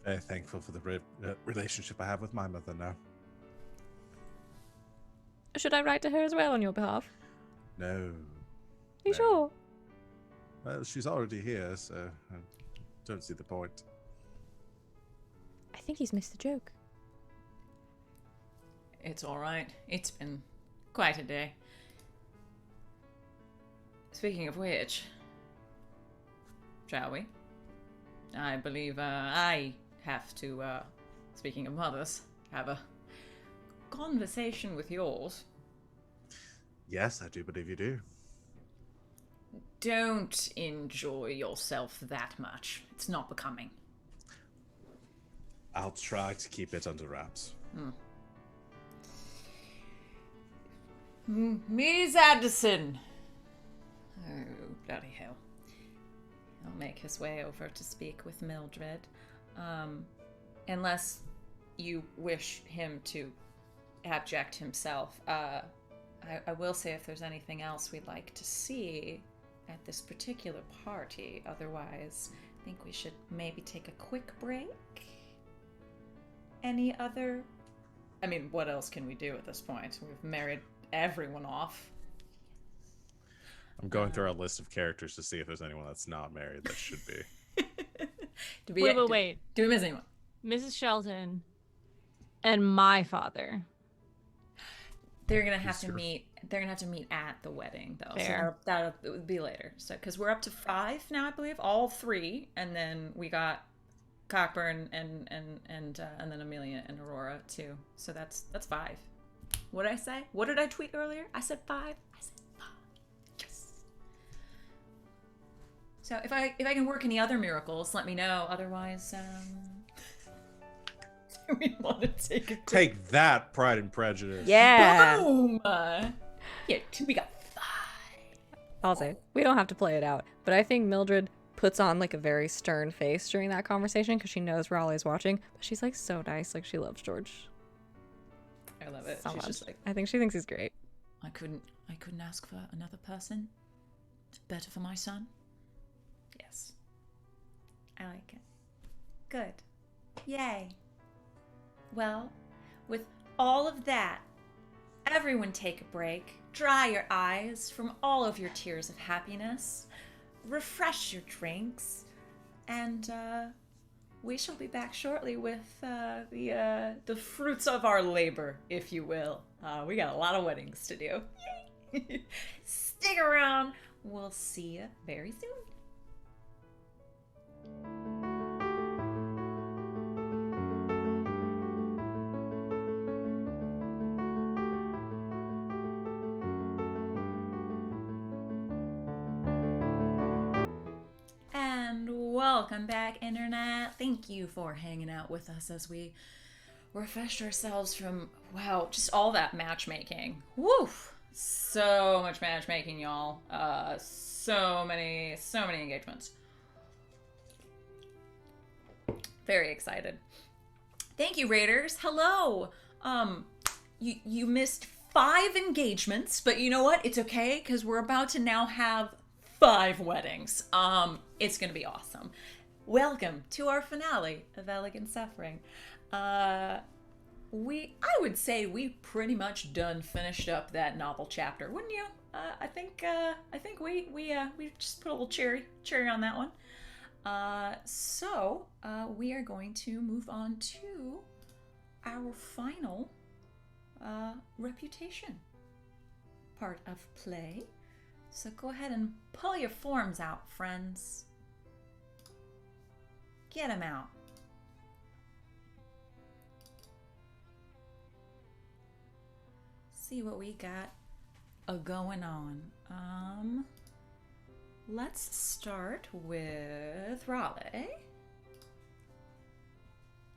Very thankful for the relationship I have with my mother now. Should I write to her as well on your behalf? No. Are you No. sure? Well, she's already here, so I don't see the point. I think he's missed the joke. It's alright. It's been quite a day. Speaking of which, shall we? I believe I have to, speaking of mothers, have a conversation with yours. Yes, I do believe you do. Don't enjoy yourself that much. It's not becoming. I'll try to keep it under wraps. Ms. Addison! Oh, bloody hell. He'll make his way over to speak with Mildred. Unless you wish him to abject himself. I will say if there's anything else we'd like to see at this particular party. Otherwise, I think we should maybe take a quick break. Any other... I mean, what else can we do at this point? We've married everyone off. I'm going through our list of characters to see if there's anyone that's not married that should be. Wait. Do we miss anyone? Mrs. Shelton and my father. They're gonna have to meet. They're gonna have to meet at the wedding, though. Fair. So that would be later. So because we're up to 5 now, I believe, all 3, and then we got Cockburn and then Amelia and Aurora too. So that's 5. What did I say? What did I tweet earlier? I said 5. I said 5. Yes. So if I can work any other miracles, let me know. Otherwise, we want to take a quick... Take that, Pride and Prejudice. Yeah. Boom! Yeah, we got 5. I'll say we don't have to play it out, but I think Mildred puts on like a very stern face during that conversation because she knows Raleigh's watching, but she's like so nice, like she loves George. I love it. So She's much. just like, I think she thinks he's great. I couldn't ask for another person better for my son. Yes. I like it. Good. Yay. Well, with all of that, everyone take a break. Dry your eyes from all of your tears of happiness. Refresh your drinks. And we shall be back shortly with the fruits of our labor, if you will. We got a lot of weddings to do. Yay! Stick around. We'll see you very soon. Welcome back, Internet. Thank you for hanging out with us as we refreshed ourselves from, wow, just all that matchmaking. Woo! So much matchmaking, y'all. So many engagements. Very excited. Thank you, Raiders. Hello. You missed 5 engagements, but you know what? It's okay, because we're about to now have 5 weddings. It's gonna be awesome. Welcome to our finale of Elegant Suffering. I would say we pretty much done finished up that novel chapter, wouldn't you? I think we just put a little cherry on that one. So we are going to move on to our final reputation part of play. So go ahead and pull your forms out, friends. Get him out. See what we got going on. Let's start with Raleigh.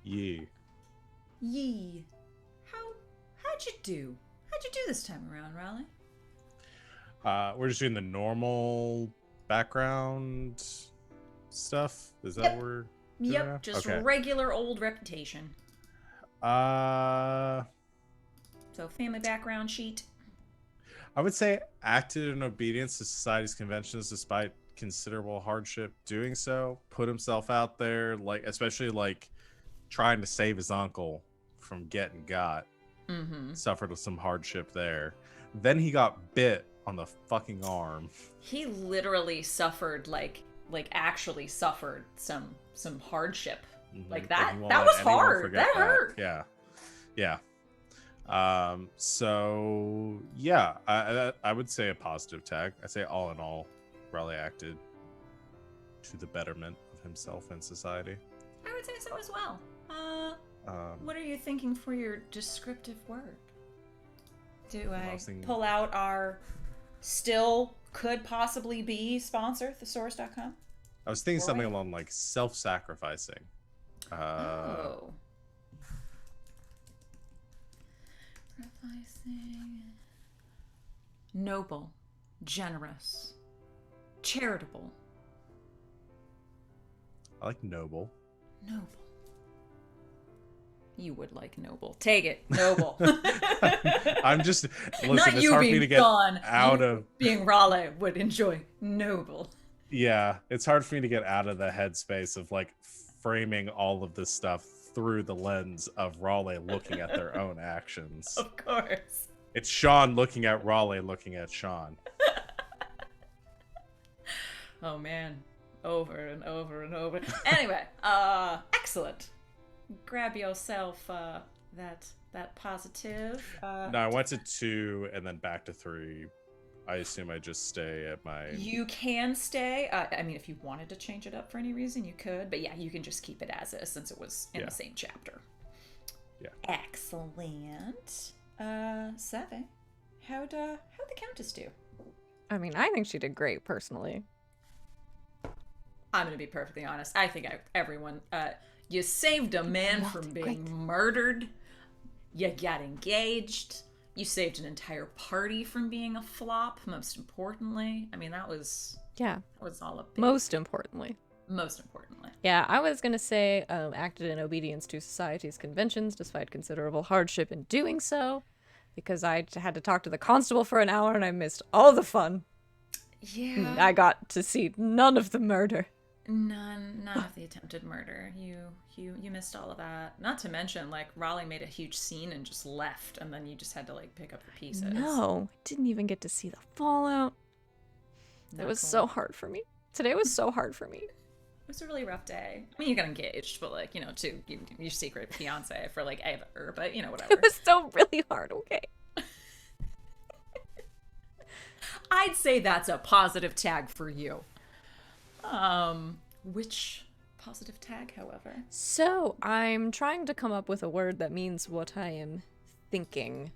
Yeah. Yee. How'd you do? How'd you do this time around, Raleigh? We're just doing the normal background stuff. Is that Yep. what we're doing Yep, now? just Okay. regular old reputation. I So family background sheet. would say acted in obedience to society's conventions despite considerable hardship doing so. Put himself out there, like especially like trying to save his uncle from getting got. Mm-hmm. Suffered some hardship there. Then he got bit on the fucking arm. He literally suffered actually suffered some hardship. Like Mhm. that And he won't that let was anyone hard. forget That hurt. Yeah. So yeah, I would say a positive tag. I say all in all, Raleigh acted to the betterment of himself and society. I would say so as well. What Um, are you thinking for your descriptive word? Do I was thinking- pull out our still could possibly be sponsor, thesaurus.com? I was thinking something Right. along like self-sacrificing. Oh. Sacrificing. Noble, generous, charitable, I like noble. noble. You would like noble. Take it, noble. I'm just listen. Not It's you hard for me being to get gone. out You of. being Raleigh would enjoy noble. Yeah, it's hard for me to get out of the headspace of like framing all of this stuff through the lens of Raleigh looking at their own actions. Of course. It's Sean looking at Raleigh looking at Sean. Oh man. Over and over and over. Anyway, excellent. Grab yourself that positive. No, I went to 2 and then back to 3. I assume I just stay at my. You can stay. I mean, if you wanted to change it up for any reason, you could. But yeah, you can just keep it as is since it was in Yeah. the same chapter. Yeah. Excellent. Savvy, how'd the Countess do? I mean, I think she did great, personally. I'm gonna be perfectly honest. I think everyone. You saved a man Well, from great. being murdered. You got engaged. You saved an entire party from being a flop. Most importantly, I mean that was Yeah, all a big, most importantly. most importantly. Yeah, I was gonna say acted in obedience to society's conventions despite considerable hardship in doing so, because I had to talk to the constable for an hour and I missed all the fun. Yeah. I got to see none of the murder. None of the attempted murder. You missed all of that. Not to mention, like Raleigh made a huge scene and just left, and then you just had to like pick up the pieces. No, I didn't even get to see the fallout. It Not was cool. so hard for me. Today was so hard for me. It was a really rough day. I mean, you got engaged, but like to your secret fiance for like ever. But whatever. It was so really hard, okay? I'd say that's a positive tag for you. Which positive tag, however? So, I'm trying to come up with a word that means what I am thinking.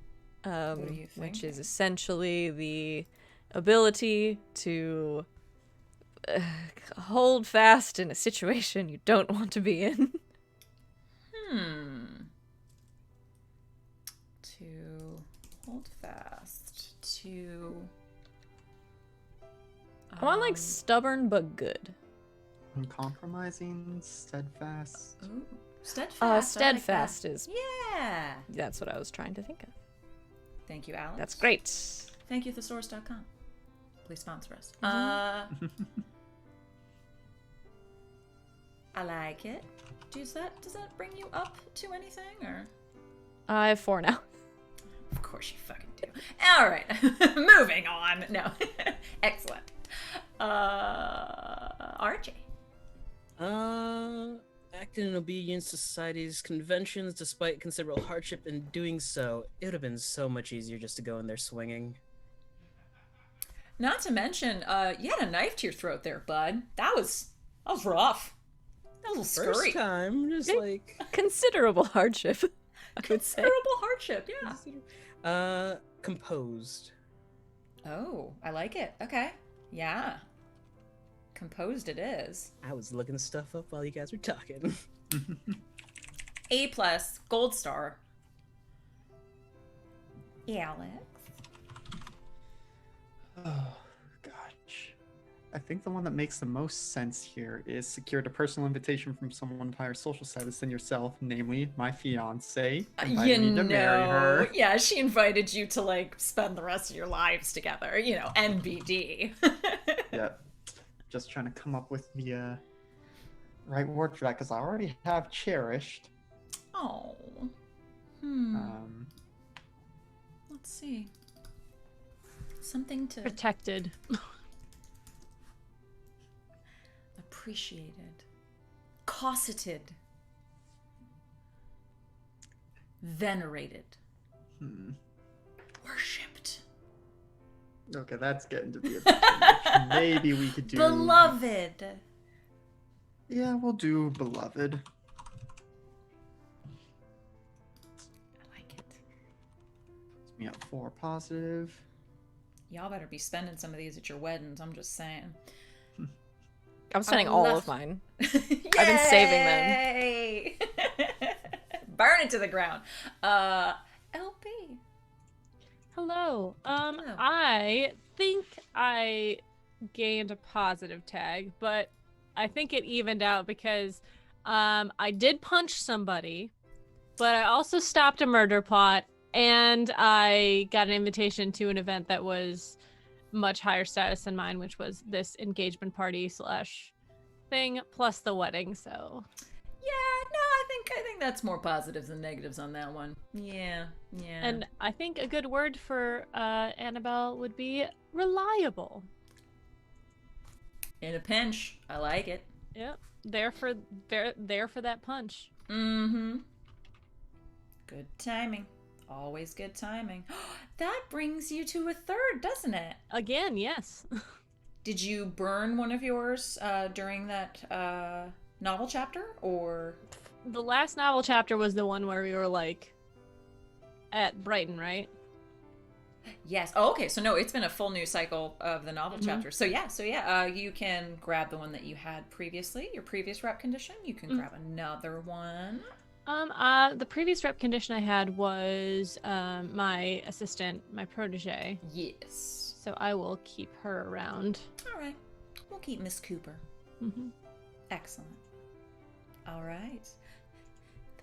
are you Which thinking? is essentially the ability to hold fast in a situation you don't want to be in. To hold fast. To. I want like stubborn but good. Uncompromising, steadfast. Ooh, steadfast. I like Steadfast that. is Yeah. that's what I was trying to think of. Thank you, Alex. That's great. Thank you, thesaurus.com. Please sponsor us. I like it. Does that bring you up to anything, or? I have 4 now. Of course you fucking do. All right, moving on. No, excellent. RJ. Acting in obedience to society's conventions despite considerable hardship in doing so. It would have been so much easier just to go in there swinging. Not to mention, you had a knife to your throat there, bud. That was rough. A little First scurry. time, just Okay. like Considerable hardship, I would say. Considerable hardship, yeah. composed. Oh, I like it. Okay. Yeah. Composed it is. I was looking stuff up while you guys were talking. A+, gold star. Alex. Oh, gosh. I think the one that makes the most sense here is secured a personal invitation from someone with higher social status than yourself, namely my fiance. Invited me to marry her. Yeah, she invited you to like spend the rest of your lives together. NBD. Yeah. Just trying to come up with the right word for that because I already have cherished. Oh. Let's see. Something to Protected. appreciated. Cosseted. Venerated. Worshipped. Okay, that's getting to be a bit too much. Maybe we could do Beloved. Yeah, we'll do beloved. I like it. Me at 4 positive. Y'all better be spending some of these at your weddings, I'm just saying. I'm spending all of mine. I've been saving them. Burn it to the ground. LP. Hello. I think I gained a positive tag, but I think it evened out because I did punch somebody, but I also stopped a murder plot, and I got an invitation to an event that was much higher status than mine, which was this engagement party / thing plus the wedding. So Yeah, no, I think that's more positives than negatives on that one. Yeah. And I think a good word for Annabelle would be reliable. In a pinch, I like it. Yep, there for that punch. Mm-hmm. Good timing. Always good timing. That brings you to a third, doesn't it? Again, yes. Did you burn one of yours during that novel chapter, or? The last novel chapter was the one where we were like at Brighton, right? Yes. Oh, okay. So no, it's been a full new cycle of the novel chapter. So yeah. You can grab the one that you had previously, your previous rep condition. You can grab another one. The previous rep condition I had was my assistant, my protege. Yes. So I will keep her around. All right. We'll keep Miss Cooper. Mm-hmm. Excellent. All right.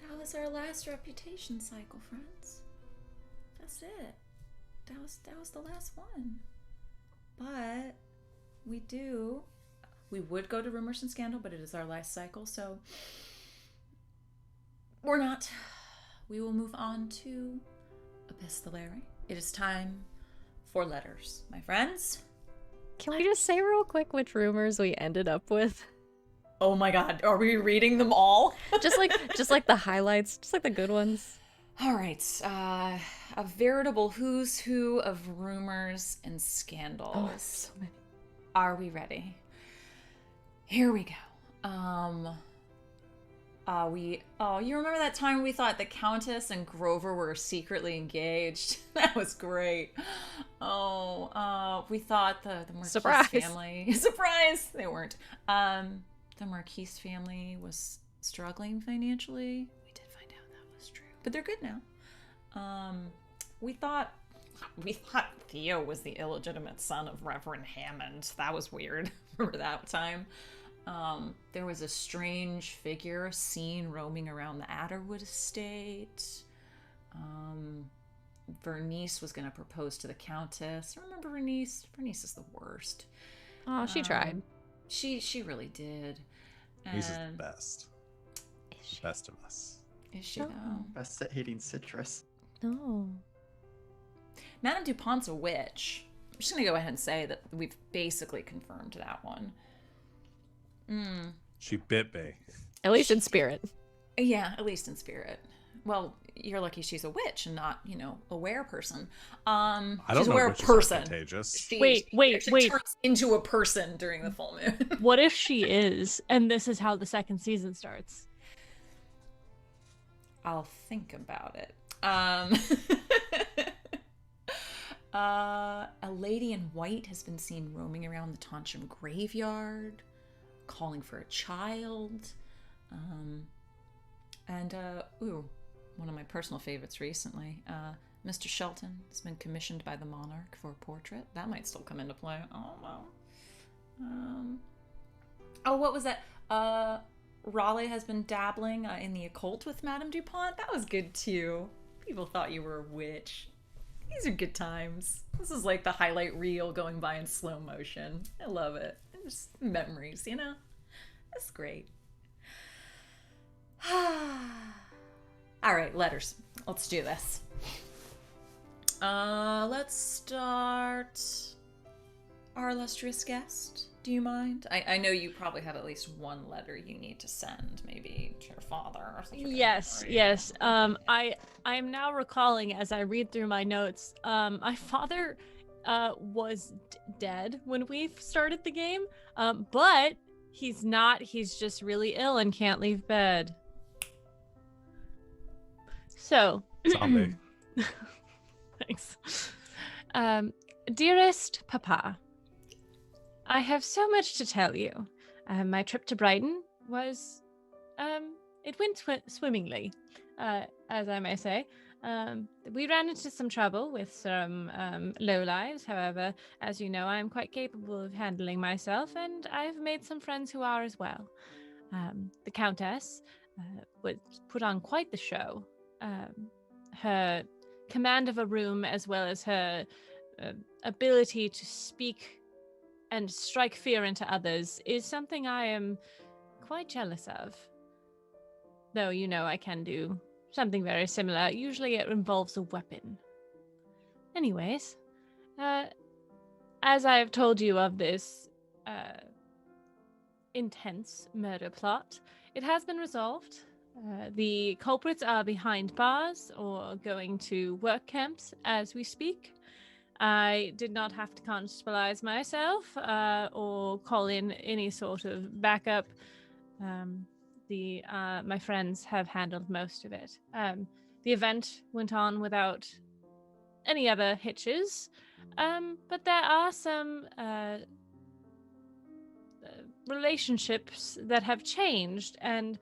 That was our last reputation cycle, friends. That's it. That was the last one. But we would go to Rumors and Scandal, but it is our last cycle, so we're not. We will move on to Epistolary. It is time for letters, my friends. Can we just say real quick which rumors we ended up with? Oh my god, are we reading them all? just like the highlights, just like the good ones. All right, a veritable who's who of rumors and scandals. Oh, so many. Are we ready? Here we go. You remember that time we thought the Countess and Grover were secretly engaged? That was great. We thought the Marquise Surprise. family. Surprise! They weren't. The Marquise family was struggling financially. We did find out that was true, but they're good now. We thought Theo was the illegitimate son of Reverend Hammond. That was weird. Remember that time? There was a strange figure seen roaming around the Adderwood estate. Vernice was going to propose to the Countess. Remember Vernice? Vernice is the worst. Oh, she tried. She really did. He's the best. Best of us. Is she though? Best at hating citrus. No. Madame Dupont's a witch. I'm just going to go ahead and say that we've basically confirmed that one. She bit me. At least in spirit. Yeah, at least in spirit. Well, you're lucky she's a witch and not, a were person. I She's don't a know were which is person. contagious. Wait. She turns into a person during the full moon. What if she is, and this is how the second season starts? I'll think about it. A lady in white has been seen roaming around the Tonsham graveyard, calling for a child. One of my personal favorites recently, Mr. Shelton has been commissioned by the monarch for a portrait. That might still come into play. Oh, well. What was that? Raleigh has been dabbling in the occult with Madame Dupont. That was good, too. People thought you were a witch. These are good times. This is like the highlight reel going by in slow motion. I love it. Just memories, That's great. All right, letters. Let's do this. Let's start our illustrious guest. Do you mind? I know you probably have at least one letter you need to send, maybe to your father or something. Yes. I am now recalling as I read through my notes. My father was dead when we started the game, but he's not. He's just really ill and can't leave bed. So, Zombie. thanks. Dearest Papa, I have so much to tell you. My trip to Brighton was, it went swimmingly, as I may say. We ran into some trouble with some lowlives. However, as you know, I am quite capable of handling myself, and I've made some friends who are as well. The Countess would put on quite the show. Her command of a room, as well as her ability to speak and strike fear into others, is something I am quite jealous of. Though, I can do something very similar. Usually it involves a weapon. Anyways, as I have told you of this intense murder plot, it has been resolved. The culprits are behind bars or going to work camps as we speak. I did not have to constabilize myself or call in any sort of backup. My friends have handled most of it. The event went on without any other hitches, but there are some relationships that have changed, and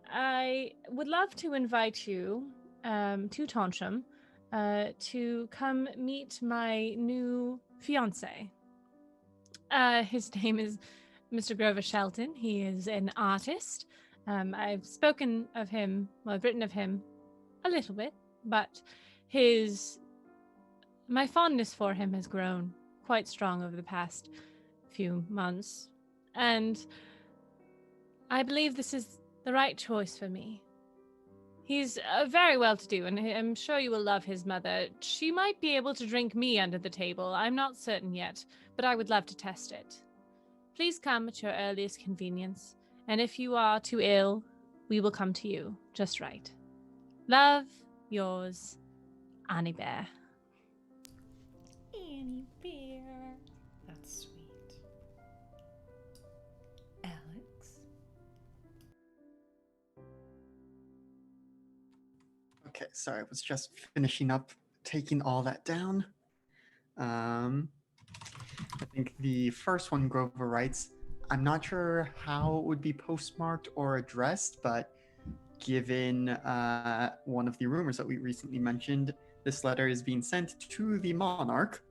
I would love to invite you to Tonsham to come meet my new fiance. His name is Mr. Grover Shelton. He is an artist. I've spoken of him, I've written of him a little bit, but my fondness for him has grown quite strong over the past few months, and I believe this is the right choice for me. He's very well-to-do, and I'm sure you will love his mother. She might be able to drink me under the table. I'm not certain yet, but I would love to test it. Please come at your earliest convenience, and if you are too ill, we will come to you just right. Love, yours, Annie Bear. Annie Bear. That's sweet. Alex? Okay, sorry, I was just finishing up taking all that down. I think the first one Grover writes, I'm not sure how it would be postmarked or addressed, but given one of the rumors that we recently mentioned, this letter is being sent to the monarch.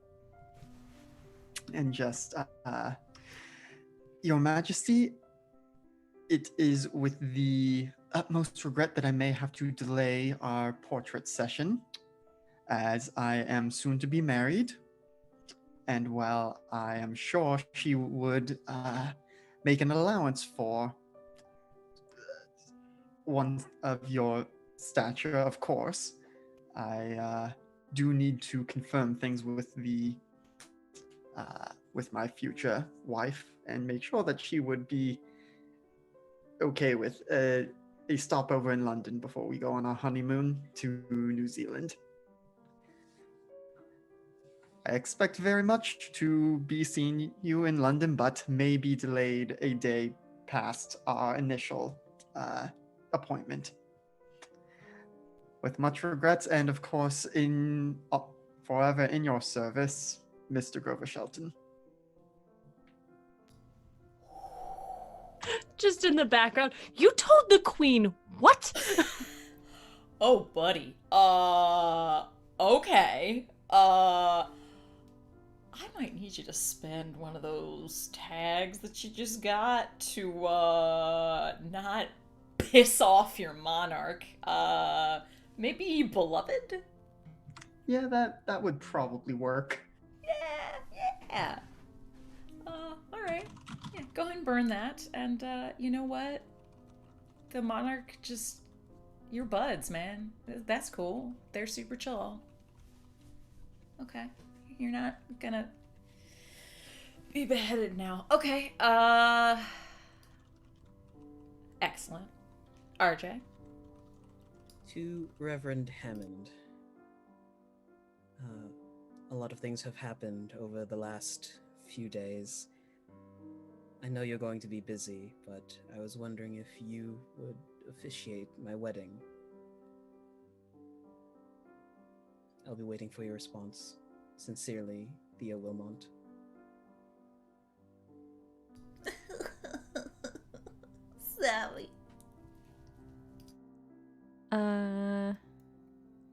And just, Your Majesty, it is with the utmost regret that I may have to delay our portrait session, as I am soon to be married. And while I am sure she would make an allowance for one of your stature, of course, I do need to confirm things with with my future wife and make sure that she would be okay with a stopover in London before we go on our honeymoon to New Zealand. I expect very much to be seeing you in London, but may be delayed a day past our initial appointment. With much regrets, and of course, forever in your service, Mr. Grover Shelton. Just in the background, you told the queen what? Oh, buddy. Okay. I might need you to spend one of those tags that you just got to, not piss off your monarch. Maybe beloved? Yeah, that would probably work. Yeah. Alright. Yeah, go ahead and burn that. And, you know what? The monarch just... You're buds, man. That's cool. They're super chill. Okay. You're not gonna be beheaded now. Okay, excellent. RJ? To Reverend Hammond. A lot of things have happened over the last few days. I know you're going to be busy, but I was wondering if you would officiate my wedding. I'll be waiting for your response. Sincerely, Theo Wilmont. Sally.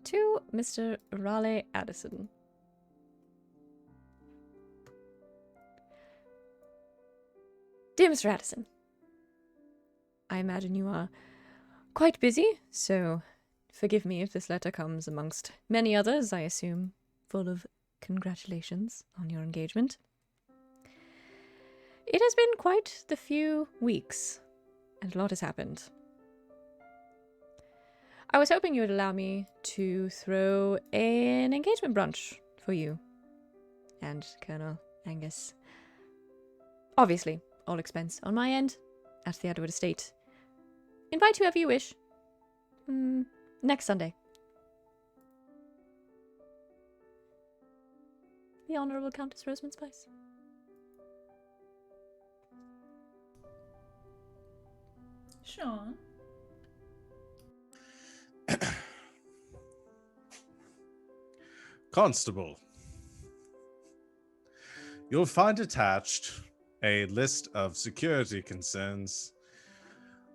To Mr. Raleigh Addison. Dear Mr. Addison, I imagine you are quite busy, so forgive me if this letter comes amongst many others, I assume, full of congratulations on your engagement. It has been quite the few weeks, and a lot has happened. I was hoping you would allow me to throw an engagement brunch for you and Colonel Angus. Obviously, all expense on my end, at the Edward Estate. Invite whoever you wish. Next Sunday. The Honourable Countess Rosamund Spice. Sean? Constable, you'll find attached a list of security concerns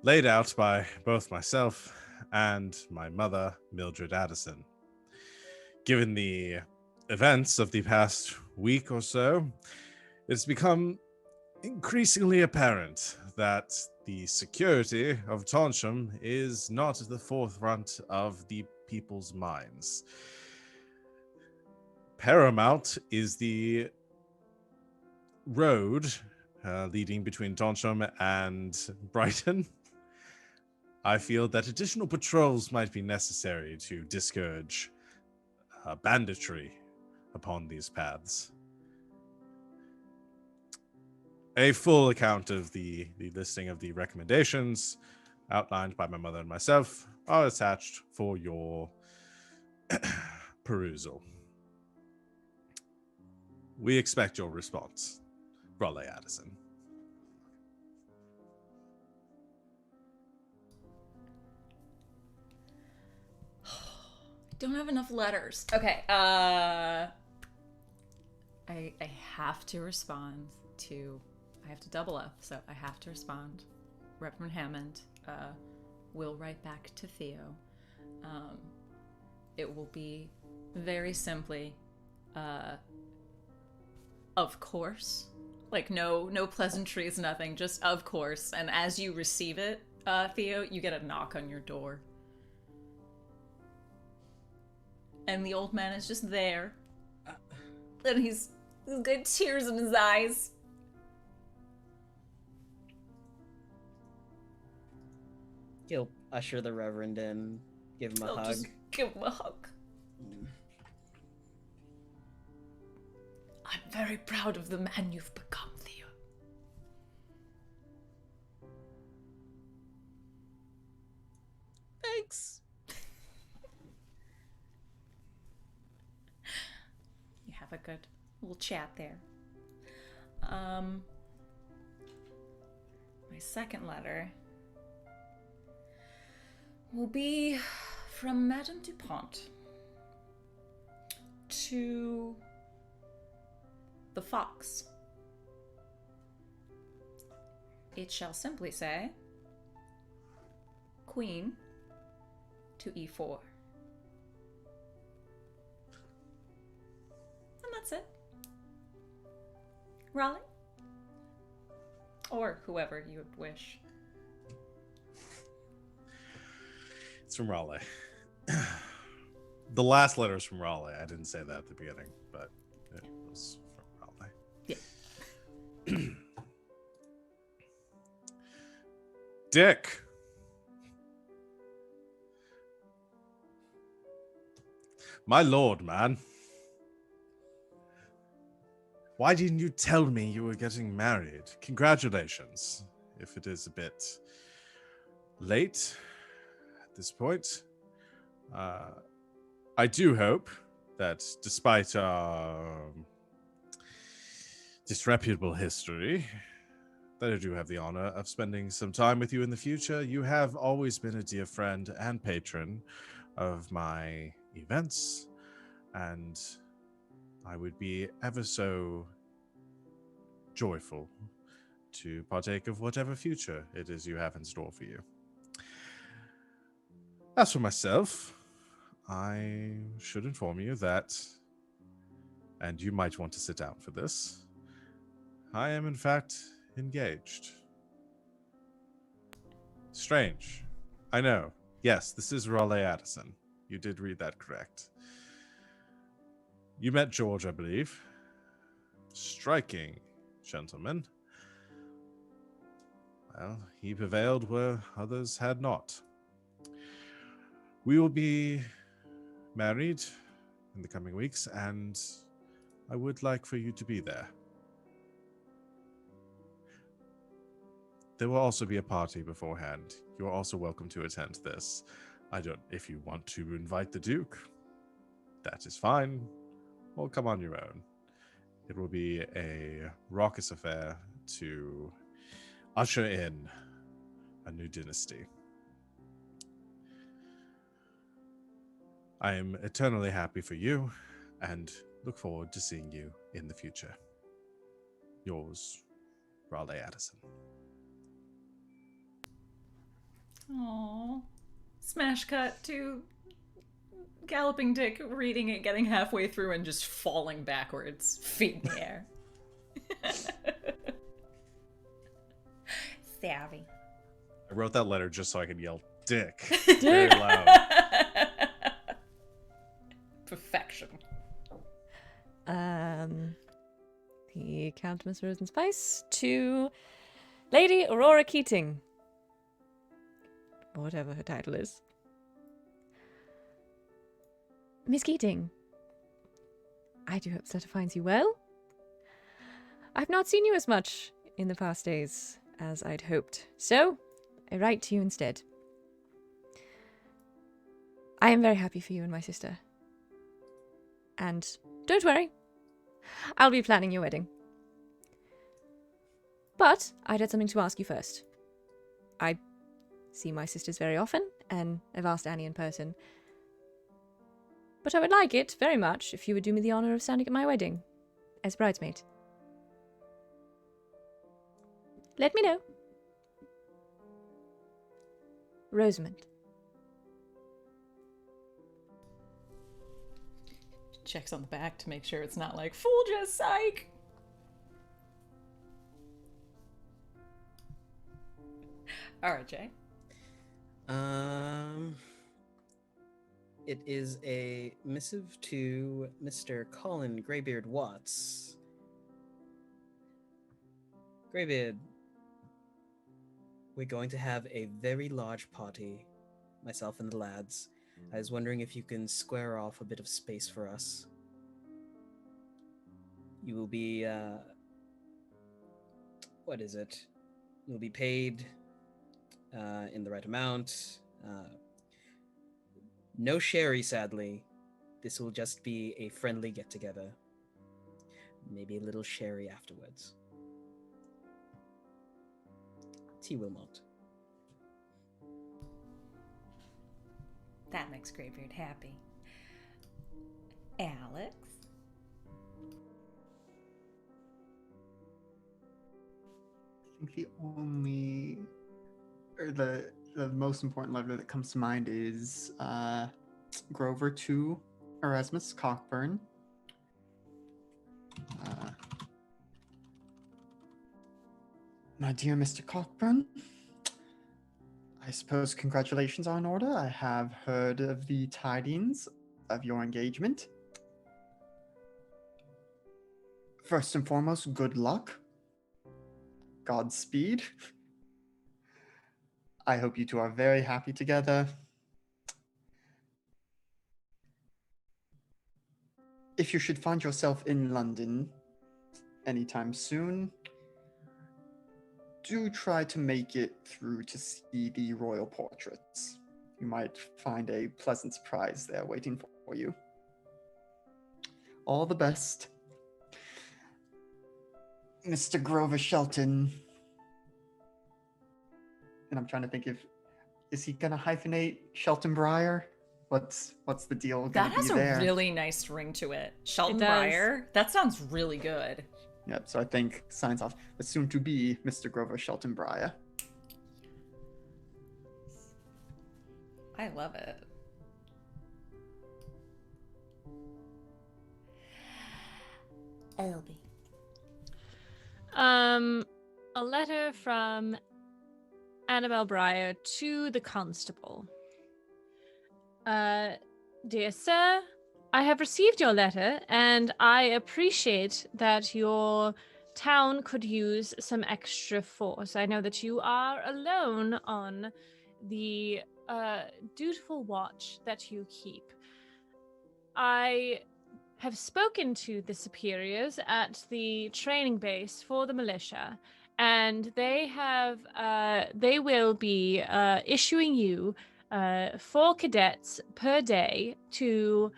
laid out by both myself and my mother, Mildred Addison. Given the events of the past week or so, it's become increasingly apparent that the security of Tonsham is not at the forefront of the people's minds. Paramount is the road leading between Tonsham and Brighton. I feel that additional patrols might be necessary to discourage banditry upon these paths. A full account of the listing of the recommendations outlined by my mother and myself are attached for your perusal. We expect your response, Raleigh Addison. Don't have enough letters. Okay, I have to respond to... I have to double F, so I have to respond. Reverend Hammond will write back to Theo. It will be very simply, of course. Like, no pleasantries, nothing, just of course. And as you receive it, Theo, you get a knock on your door. And the old man is just there. And he's got tears in his eyes. He'll usher the Reverend in, give him a hug. Just give him a hug. I'm very proud of the man you've become, Theo. have a good little chat there. My second letter will be from Madame Dupont to the fox. It shall simply say, Queen to e4. And that's it. Raleigh? Or whoever you would wish. It's from Raleigh. The last letter is from Raleigh. I didn't say that at the beginning, but it was from Raleigh. Yeah. Dick. My lord, man. Why didn't you tell me you were getting married? Congratulations. If it is a bit late at this point, I do hope that despite our disreputable history, that I do have the honor of spending some time with you in the future. You have always been a dear friend and patron of my events, and I would be ever so joyful to partake of whatever future it is you have in store for you. As for myself, I should inform you that, and you might want to sit down for this, I am in fact engaged. Strange. I know. Yes, this is Raleigh Addison. You did read that correct. You met George, I believe. Striking gentleman. Well, he prevailed where others had not. We will be married in the coming weeks, and I would like for you to be there. There will also be a party beforehand. You are also welcome to attend this. If you want to invite the Duke, that is fine. Or come on your own. It will be a raucous affair to usher in a new dynasty. I am eternally happy for you and look forward to seeing you in the future. Yours, Raleigh Addison. Aww. Smash cut to Galloping Dick reading it, getting halfway through, and just falling backwards, feet in the air. Savvy. I wrote that letter just so I could yell dick Dick. very loud. Perfection. The Countess Rosenspice to Lady Aurora Keating. Whatever her title is. Miss Keating, I do hope this letter finds you well. I've not seen you as much in the past days as I'd hoped, so I write to you instead. I am very happy for you and my sister. And don't worry, I'll be planning your wedding. But I'd had something to ask you first. I see my sisters very often, and I've asked Annie in person. But I would like it very much if you would do me the honour of standing at my wedding as bridesmaid. Let me know. Rosamund. Checks on the back to make sure it's not like, fool just psych. Alright, Jay. It is a missive to Mr. Colin Greybeard Watts. Greybeard, we're going to have a very large party, myself and the lads. I was wondering if you can square off a bit of space for us. You will be, what is it? You'll be paid in the right amount. No sherry, sadly. This will just be a friendly get-together. maybe a little sherry afterwards. Tea Wilmot. That makes Greybeard happy. Alex? I think the only, or the most important letter that comes to mind is Grover to Erasmus Cockburn. My dear Mr. Cockburn, I suppose congratulations are in order. I have heard of the tidings of your engagement. First and foremost, good luck. Godspeed. I hope you two are very happy together. If you should find yourself in London anytime soon, do try to make it through to see the royal portraits. You might find a pleasant surprise there waiting for you. All the best. Mr. Grover Shelton. And I'm trying to think is he gonna hyphenate Shelton Briar? What's the deal gonna That has be there? a really nice ring to it. Shelton It does. Briar. That sounds really good. Yep, so I think signs off the soon to be Mr. Grover Shelton Briar. I love it. Elby. A letter from Annabelle Briar to the constable. Dear sir, I have received your letter, and I appreciate that your town could use some extra force. I know that you are alone on the dutiful watch that you keep. I have spoken to the superiors at the training base for the militia, and they will be issuing you 4 cadets per day to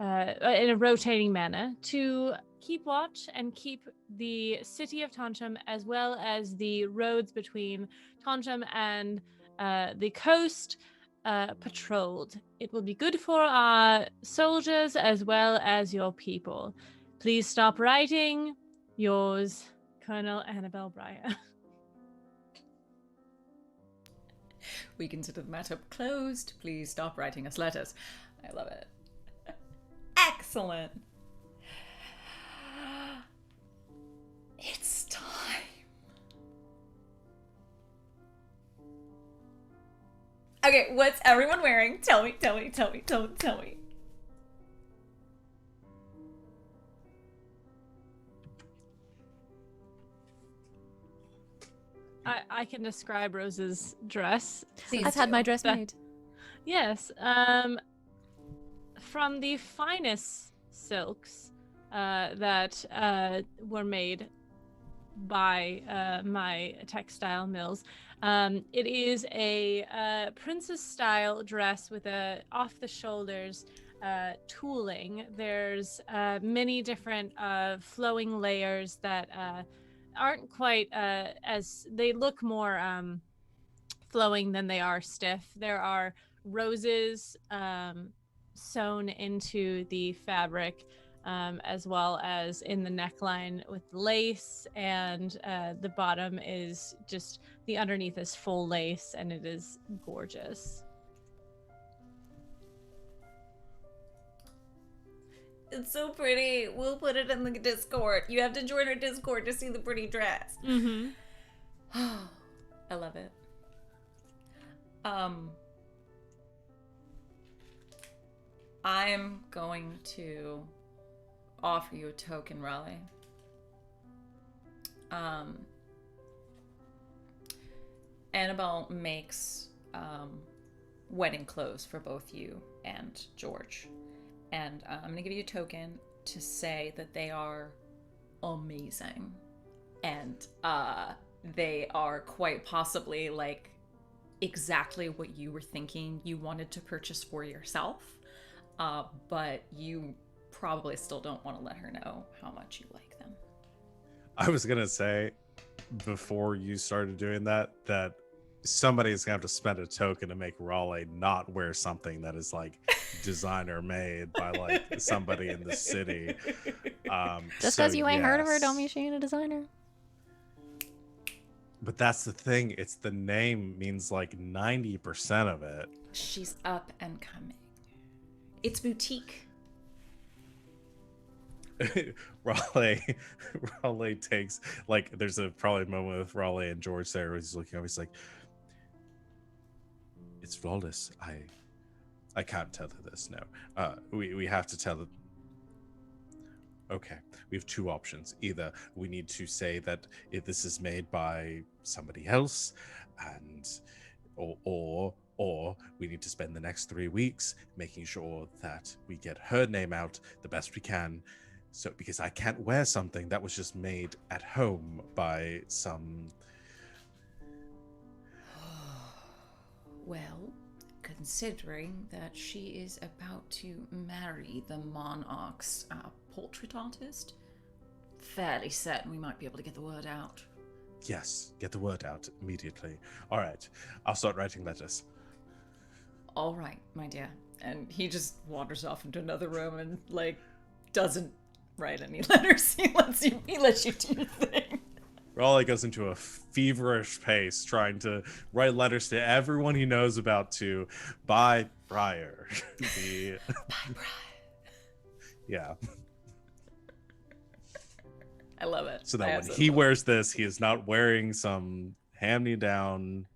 in a rotating manner to keep watch and keep the city of Toncham as well as the roads between Toncham and the coast patrolled. It will be good for our soldiers as well as your people. Please stop writing. Yours, Colonel Annabelle Briar. We consider the matter closed. Please stop writing us letters. I love it. Excellent. It's time. Okay, what's everyone wearing? Tell me. I can describe Rose's dress. Please I've had do. my dress That- made. Yes, from the finest silks that were made by my textile mills. It is a princess-style dress with a off-the-shoulders tooling. There's many different flowing layers that aren't quite as they look more flowing than they are stiff. There are roses sewn into the fabric, as well as in the neckline with lace, and the bottom is just the underneath is full lace, and it is gorgeous. It's so pretty. We'll put it in the Discord. You have to join our Discord to see the pretty dress. Mm-hmm. I love it. I'm going to offer you a token, Raleigh. Annabelle makes wedding clothes for both you and George. And I'm going to give you a token to say that they are amazing. And they are quite possibly like exactly what you were thinking you wanted to purchase for yourself. But you probably still don't want to let her know how much you like them. I was gonna say before you started doing that somebody's gonna have to spend a token to make Raleigh not wear something that is like designer made by like somebody in the city. Just so because you ain't heard of her, yes. don't mean she ain't a designer. But that's the thing. It's the name means like 90% of it. She's up and coming. It's boutique. Raleigh takes like there's a probably moment with Raleigh and George there where he's looking over, he's like, it's flawless. I can't tell her this, no. We have to tell her. Okay, we have two options. Either we need to say that if this is made by somebody else, and or we need to spend the next 3 weeks making sure that we get her name out the best we can. So, because I can't wear something that was just made at home by some... Well, considering that she is about to marry the monarch's portrait artist, fairly certain we might be able to get the word out. Yes, get the word out immediately. All right, I'll start writing letters. All right, my dear. And he just wanders off into another room and, like, doesn't write any letters. He lets you do your thing. Raleigh goes into a feverish pace trying to write letters to everyone he knows about to buy Briar. Bye, Briar. Yeah. I love it. So that when he wears this, he is not wearing some hand-me-down.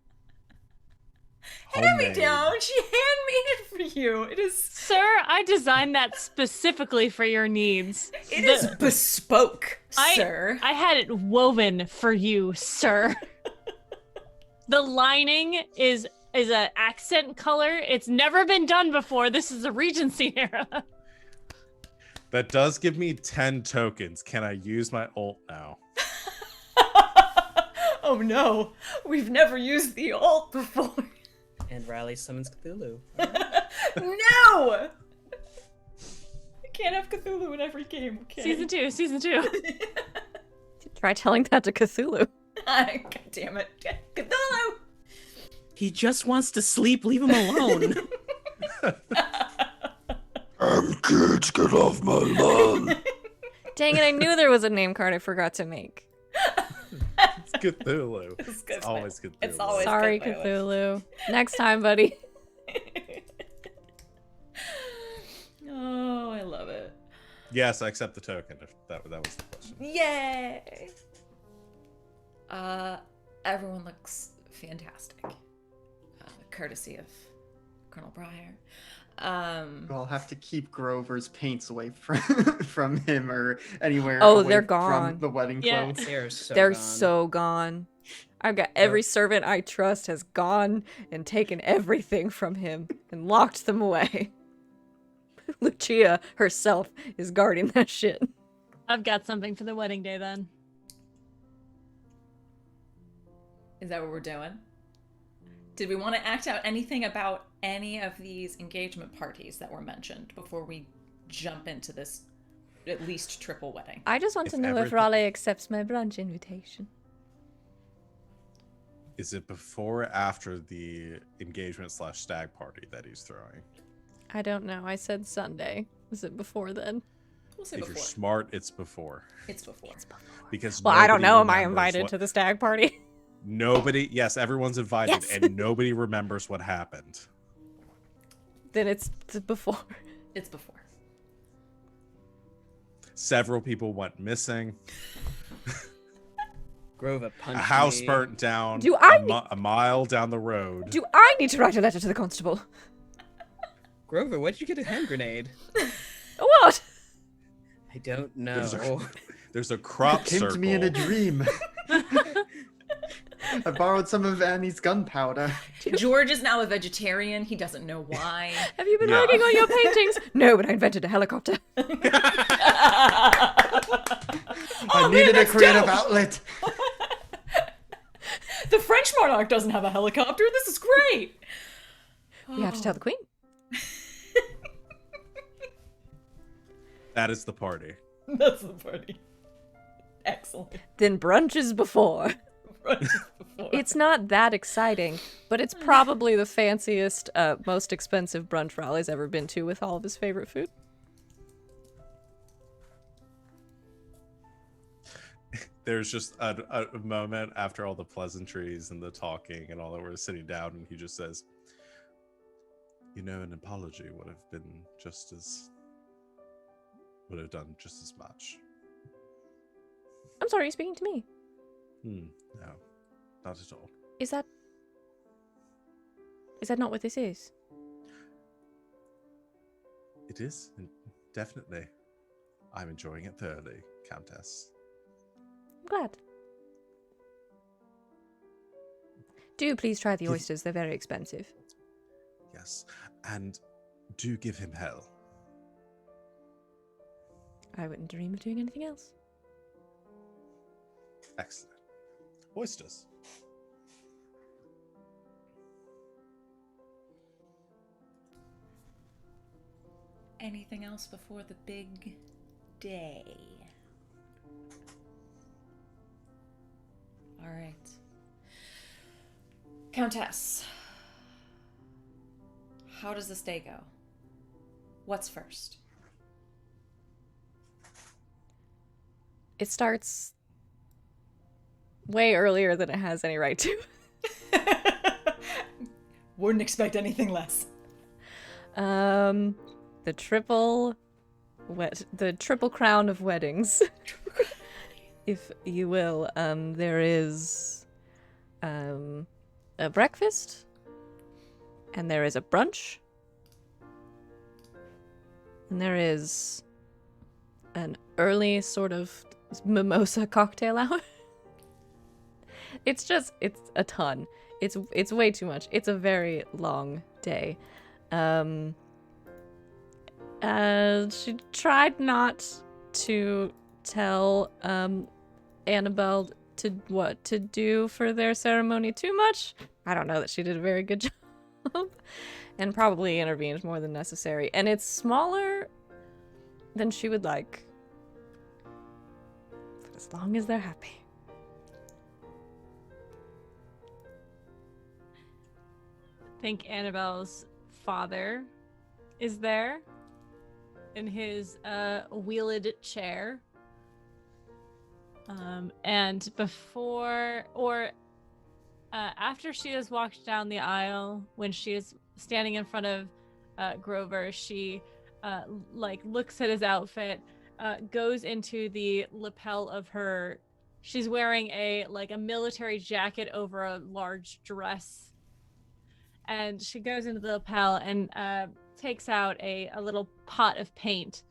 Hand-me-down? She hand-made it for you. It is... Sir, I designed that specifically for your needs. It is bespoke, sir. I had it woven for you, sir. The lining is an accent color. It's never been done before. This is a Regency era. That does give me 10 tokens. Can I use my ult now? Oh no, we've never used the ult before. And Raleigh summons Cthulhu. No! I can't have Cthulhu in every game, okay? Season 2. Try telling that to Cthulhu. God damn it. Cthulhu! He just wants to sleep. Leave him alone. Kids, get off my lawn. Dang it, I knew there was a name card I forgot to make. It's Cthulhu. It's always Cthulhu. It's always Sorry, good, Cthulhu. Next time, buddy. Oh, I love it. Yes, I accept the token. If that was the question. Yay! Everyone looks fantastic. Courtesy of Colonel Briar. I'll have to keep Grover's paints away from him or anywhere. Oh, away they're gone. From the wedding Yeah. clothes. They're so gone. I've got every servant I trust has gone and taken everything from him and locked them away. Lucia herself is guarding that shit. I've got something for the wedding day then. Is that what we're doing? Did we want to act out anything about any of these engagement parties that were mentioned before we jump into this at least triple wedding? I just want If to know if everything- Raleigh accepts my brunch invitation. Is it before or after the engagement / stag party that he's throwing? I don't know. I said Sunday. Was it before then? We'll say If before. you're smart, it's before. It's before. Because Well, I don't nobody know. Am I remembers invited what- to the stag party? Nobody. Yes, everyone's invited, Yes. and nobody remembers what happened. Then it's before. It's before. Several people went missing. Grover A punched house me. burnt down. Do I a mile down the road. Do I need to write a letter to the constable? Grover, where'd you get a hand granade? What? I don't know. There's a crop Came circle. to me in a dream. I borrowed some of Annie's gunpowder. George is now a vegetarian. He doesn't know why. Have you been Yeah. working on your paintings? No, but I invented a helicopter. I needed a creative outlet. The French monarch doesn't have a helicopter. This is great. You have to tell the queen. That is the party. That's the party. Excellent. Then brunch is before. It's not that exciting, but it's probably the fanciest, most expensive brunch Raleigh's ever been to with all of his favorite food. There's just a moment after all the pleasantries and the talking and all that, we're sitting down, and he just says, an apology would have been would have done just as much. I'm sorry, you're speaking to me. No, not at all. Is that not what this is? It is, definitely. I'm enjoying it thoroughly, Countess. I'm glad. Do please try the Yes. oysters, they're very expensive. Yes, and do give him hell. I wouldn't dream of doing anything else. Excellent. Oysters. Anything else before the big day? All right. Countess, how does this day go? What's first? It starts way earlier than it has any right to. Wouldn't expect anything less. The triple crown of weddings, if you will. There is a breakfast, and there is a brunch, and there is an early sort of mimosa cocktail hour. It's a ton. It's way too much. It's a very long day. She tried not to tell Annabelle what to do for their ceremony too much. I don't know that she did a very good job. And probably intervened more than necessary. And it's smaller than she would like. For as long as they're happy. I think Annabelle's father is there in his wheeled chair. And before or after she has walked down the aisle, when she is standing in front of Grover, she looks at his outfit, goes into the lapel of her. She's wearing a military jacket over a large dress. And she goes into the lapel and takes out a little pot of paint,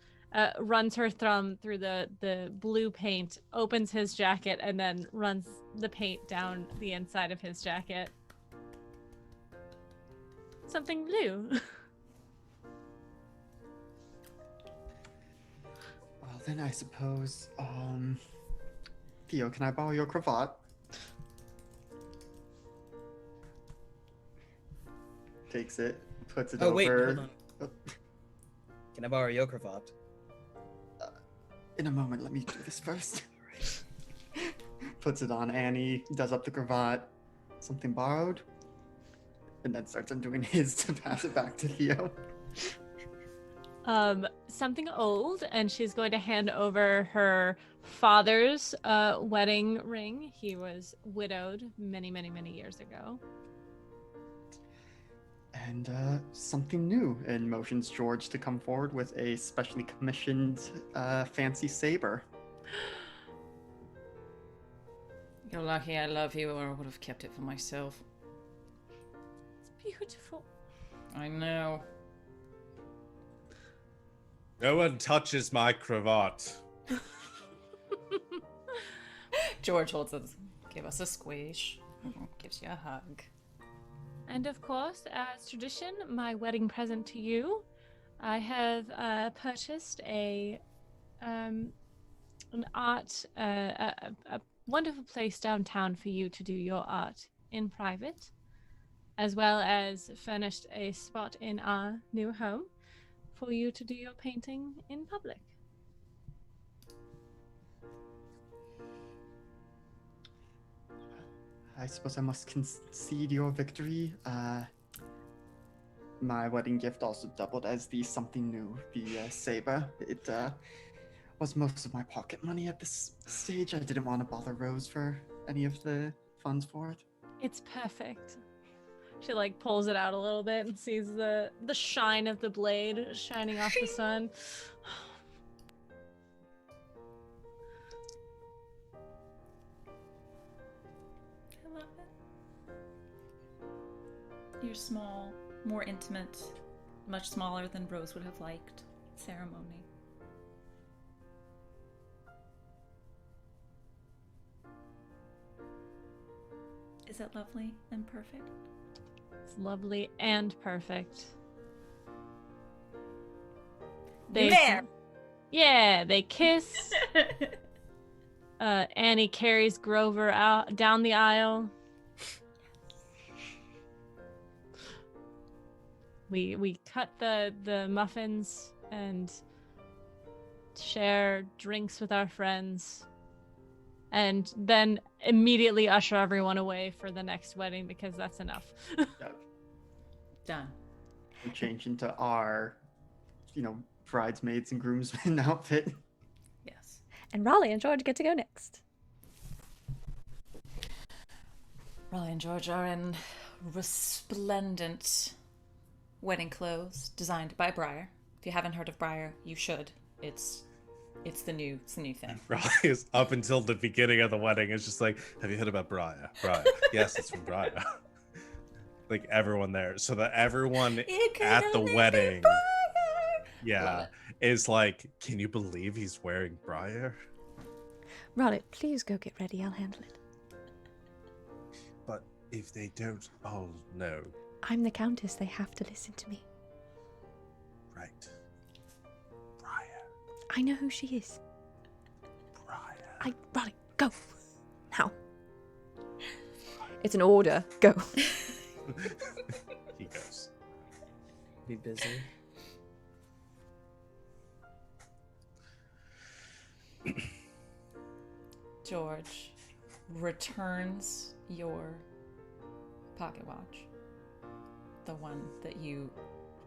runs her thumb through the blue paint, opens his jacket, and then runs the paint down the inside of his jacket. Something blue. Well, then I suppose, Theo, can I borrow your cravat? Takes it, puts it over. Wait, hold on. Can I borrow your cravat? In a moment, let me do this first. Puts it on Annie, does up the cravat. Something borrowed? And then starts undoing his to pass it back to Theo. Something old, and she's going to hand over her father's wedding ring. He was widowed many, many, many years ago. And something new, and motions George to come forward with a specially commissioned fancy saber. You're lucky I love you, or I would have kept it for myself. It's beautiful. I know. No one touches my cravat. George holds us, give us a squish, gives you a hug. And of course, as tradition, my wedding present to you, I have purchased an art, a wonderful place downtown for you to do your art in private, as well as furnished a spot in our new home for you to do your painting in public. I suppose I must concede your victory. My wedding gift also doubled as the something new, the saber. It was most of my pocket money at this stage. I didn't want to bother Rose for any of the funds for it. It's perfect. She like pulls it out a little bit and sees the shine of the blade shining off the sun. I love it. Your small, more intimate, much smaller than Rose would have liked ceremony. Is it lovely and perfect? It's lovely and perfect. There! Yeah, they kiss. Annie carries Grover out down the aisle. We cut the muffins and share drinks with our friends, and then immediately usher everyone away for the next wedding because that's enough. Done. We change into our, bridesmaids and groomsmen outfit. Yes. And Raleigh and George get to go next. Raleigh and George are in resplendent wedding clothes designed by Briar. If you haven't heard of Briar, you should. It's the new thing. Raleigh is up until the beginning of the wedding. It's just like, have you heard about Briar? Briar. Yes, it's from Briar. Like everyone there, so that everyone at the wedding, is like, can you believe he's wearing Briar? Raleigh, please go get ready. I'll handle it. But if they don't, oh no. I'm the Countess. They have to listen to me. Right. Briar. I know who she is. Briar. Raleigh, go. Now. It's an order. Go. He goes. Be busy. George returns your pocket watch. The one that you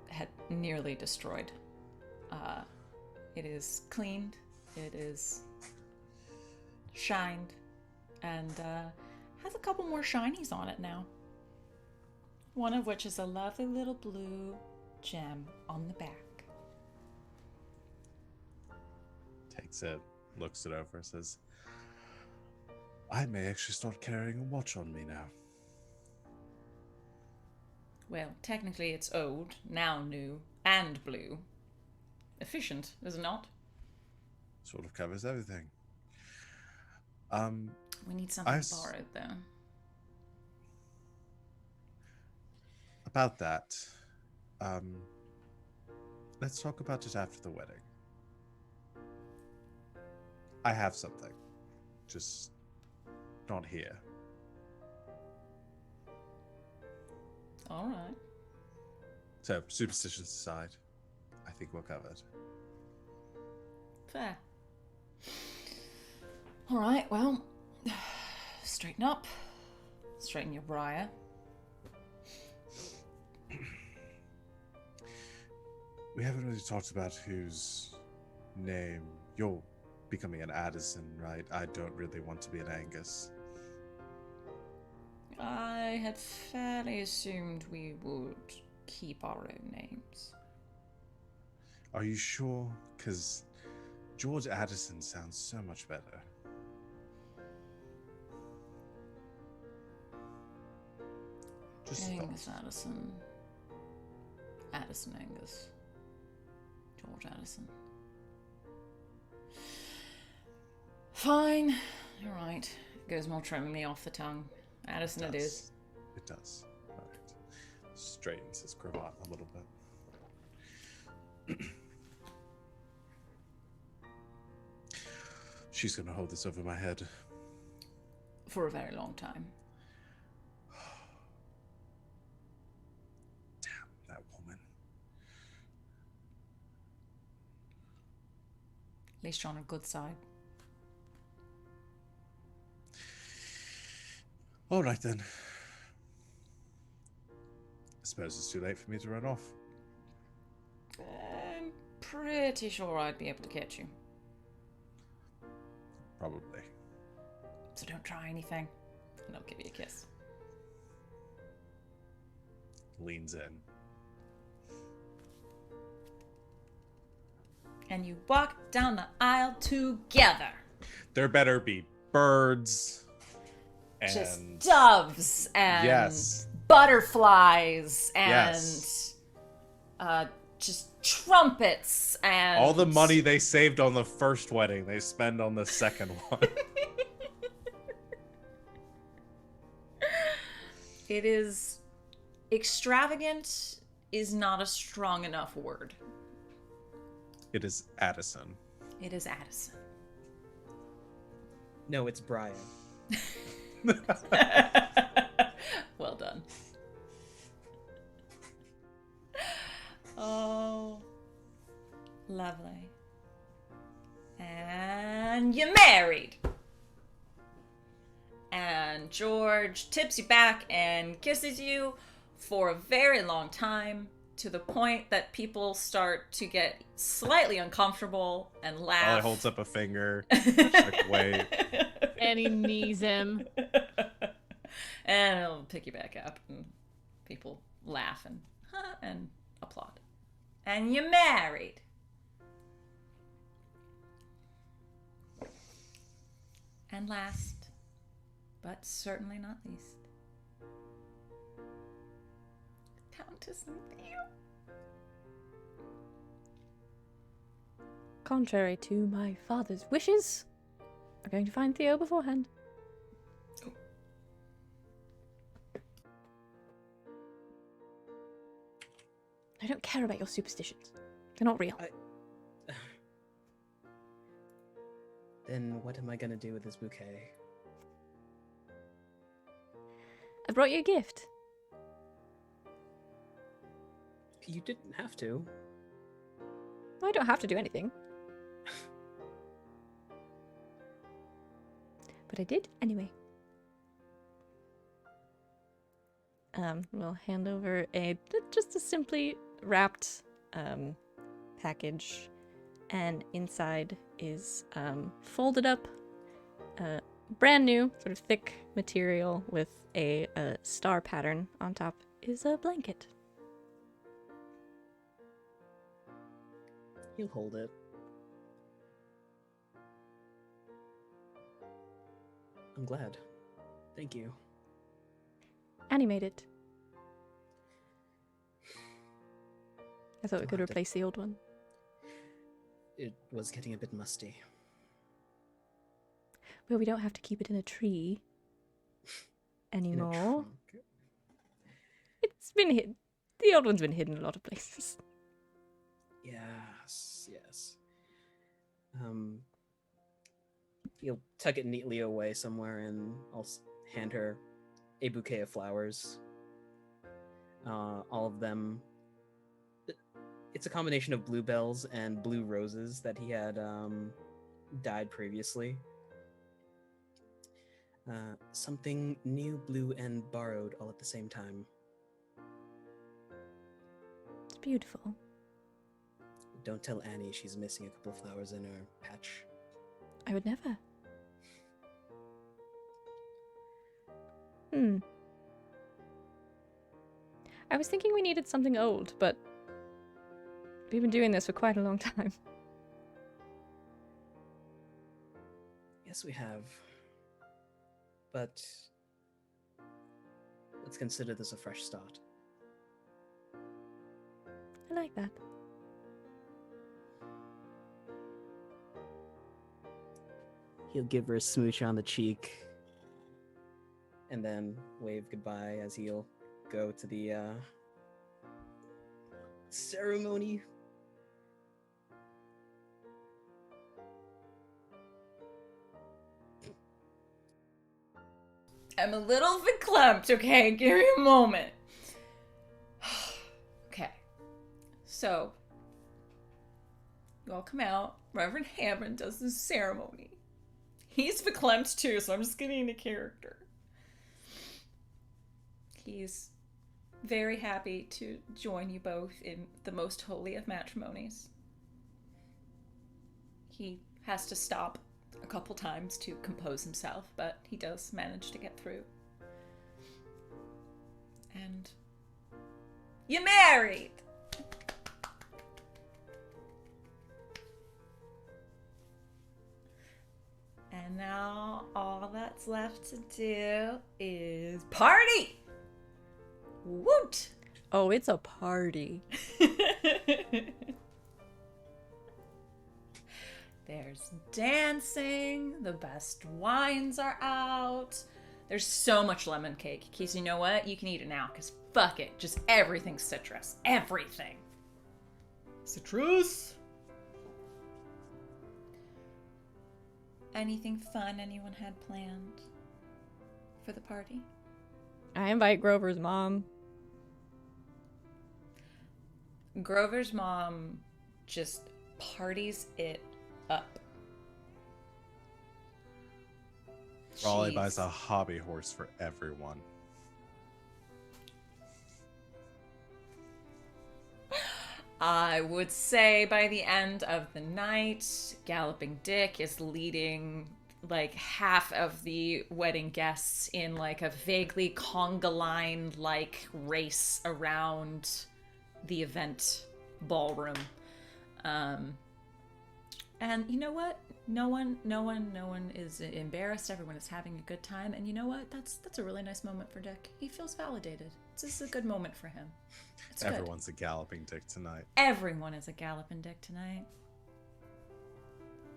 had nearly destroyed. It is cleaned, it is shined, and has a couple more shinies on it now. One of which is a lovely little blue gem on the back. Takes it, looks it over, says, I may actually start carrying a watch on me now. Well, technically it's old, now new, and blue. Efficient, is it not? Sort of covers everything. We need something borrowed, though. About that, let's talk about it after the wedding. I have something, just not here. All right. So, superstitions aside, I think we're covered. Fair. All right, well, straighten up. Straighten your briar. We haven't really talked about whose name. You're becoming an Addison, right? I don't really want to be an Angus. I had fairly assumed we would keep our own names. Are you sure? Because George Addison sounds so much better. Just a Angus thought. Addison. Addison Angus. George Addison. Fine. You're right. Goes more trimmingly off the tongue. Addison it is. It does. All right. Straightens his cravat a little bit. She's gonna hold this over my head. For a very long time. Damn, that woman. At least you're on a good side. All right then. I suppose it's too late for me to run off. I'm pretty sure I'd be able to catch you. Probably. So don't try anything, and I'll give you a kiss. Leans in. And you walk down the aisle together. There better be birds and Just doves and yes, butterflies and yes, just trumpets and all the money they saved on the first wedding they spend on the second one. It is extravagant is not a strong enough word. It is Addison. It is Addison. No, it's Brian. Well done. Oh, lovely. And you're married. And George tips you back and kisses you for a very long time, to the point that people start to get slightly uncomfortable and laugh. Ollie holds up a finger. Like, wait. And he knees him. And he'll pick you back up, and people laugh and applaud. And you're married. And last, but certainly not least, Countess and Theo. Contrary to my father's wishes, we're going to find Theo beforehand. I don't care about your superstitions. They're not real. Then what am I gonna do with this bouquet? I brought you a gift. You didn't have to. I don't have to do anything. But I did anyway. We'll hand over just a simply wrapped package, and inside is folded up, brand new, sort of thick material with a star pattern on top, is a blanket. He'll hold it. I'm glad. Thank you. Animated. I thought we Don't could have to- replace the old one. It was getting a bit musty. Well, we don't have to keep it in a tree In a anymore. trunk. It's been hidden. The old one's been hidden a lot of places. Yes. He'll tuck it neatly away somewhere, and I'll hand her a bouquet of flowers. All of them. It's a combination of bluebells and blue roses that he had dyed previously. Something new, blue, and borrowed all at the same time. It's beautiful. Don't tell Annie she's missing a couple of flowers in her patch. I would never. I was thinking we needed something old, but we've been doing this for quite a long time. Yes, we have. But let's consider this a fresh start. I like that. He'll give her a smooch on the cheek and then wave goodbye as he'll go to the ceremony. I'm a little verklempt, okay? Give me a moment. Okay. So, you all come out. Reverend Hammond does the ceremony. He's verklempt too, so I'm just getting into character. He's very happy to join you both in the most holy of matrimonies. He has to stop a couple times to compose himself, but he does manage to get through. And you're married! And now all that's left to do is party! Woot! Oh, it's a party. There's dancing, the best wines are out. There's so much lemon cake. Keith, you know what? You can eat it now, because fuck it. Just everything's citrus. Everything. Citrus! Anything fun anyone had planned for the party? I invite Grover's mom. Grover's mom just parties it up. Raleigh She's- buys a hobby horse for everyone. I would say by the end of the night, Galloping Dick is leading like half of the wedding guests in like a vaguely conga line like race around the event ballroom. And you know what? No one is embarrassed. Everyone is having a good time. And you know what? That's a really nice moment for Dick. He feels validated. This is a good moment for him. It's good. Everyone's a galloping dick tonight. Everyone is a Galloping Dick tonight.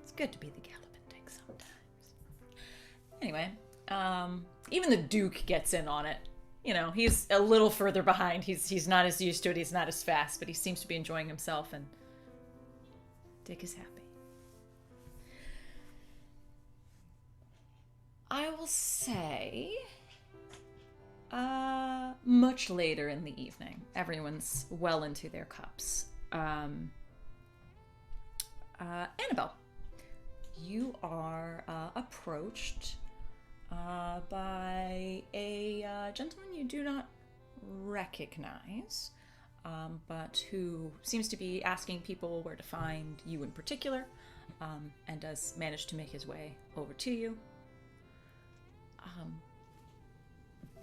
It's good to be the Galloping Dick sometimes. Anyway, even the Duke gets in on it. You know, he's a little further behind. He's not as used to it. He's not as fast, but he seems to be enjoying himself, and Dick is happy. I will say, much later in the evening, everyone's well into their cups. Annabelle, you are approached by a gentleman you do not recognize, but who seems to be asking people where to find you in particular, and does manage to make his way over to you.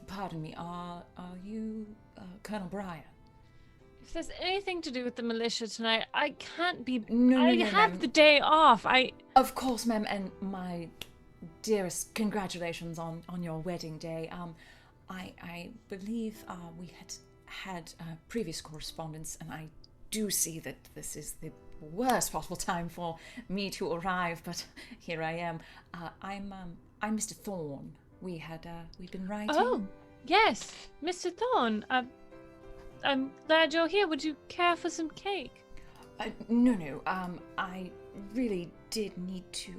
Pardon me, are you Colonel Briar? If there's anything to do with the militia tonight, I can't be. No, I no, have ma'am. the day off. Of course, ma'am, and my dearest congratulations on your wedding day. I believe we had previous correspondence, and I do see that this is the worst possible time for me to arrive, but here I am. I'm Mr. Thorne. We'd been writing. Oh, yes, Mr. Thorne. I'm glad you're here. Would you care for some cake? No. I really did need to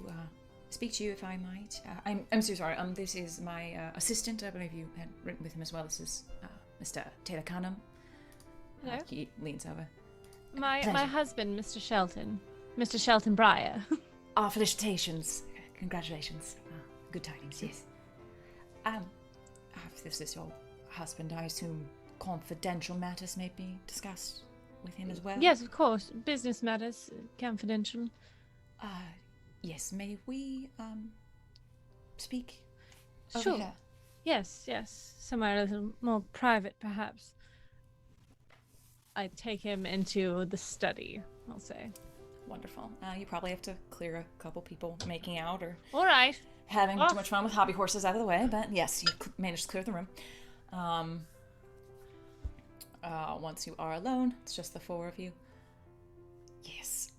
speak to you, if I might. I'm so sorry. This is my assistant. I believe you had written with him as well. This is Mr. Taylor Cunham. Hello. He leans over. My Pleasure. husband, Mr. Shelton Briar. Felicitations. Congratulations. Good tidings, yes. If this is your husband, I assume confidential matters may be discussed with him as well? Yes, of course. Business matters, confidential. Yes, may we, speak over Sure. here? Yes. Somewhere a little more private, perhaps. I take him into the study, I'll say. Wonderful. You probably have to clear a couple people making out or All right. having Off. too much fun with hobby horses out of the way, but yes, you managed to clear the room. Once you are alone, it's just the four of you. Yes,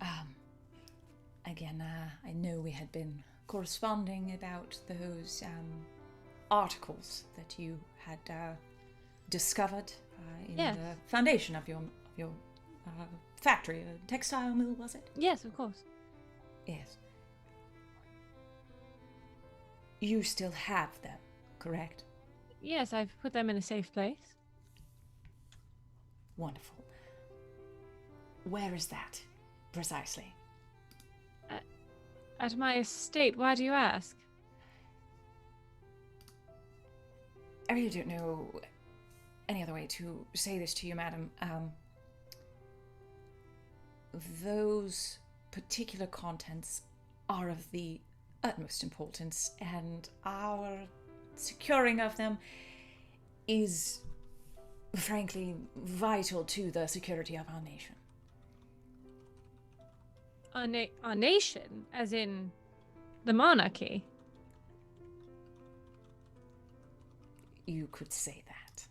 again, I know we had been corresponding about those, articles that you had, discovered, in Yes. the foundation of your factory, a textile mill, was it? Yes, of course. Yes. You still have them, correct? Yes, I've put them in a safe place. Wonderful. Where is that, precisely? At my estate, why do you ask? I really don't know any other way to say this to you, madam. Those particular contents are of the utmost importance, and our securing of them is, frankly, vital to the security of our nation. Our nation, as in the monarchy. You could say that.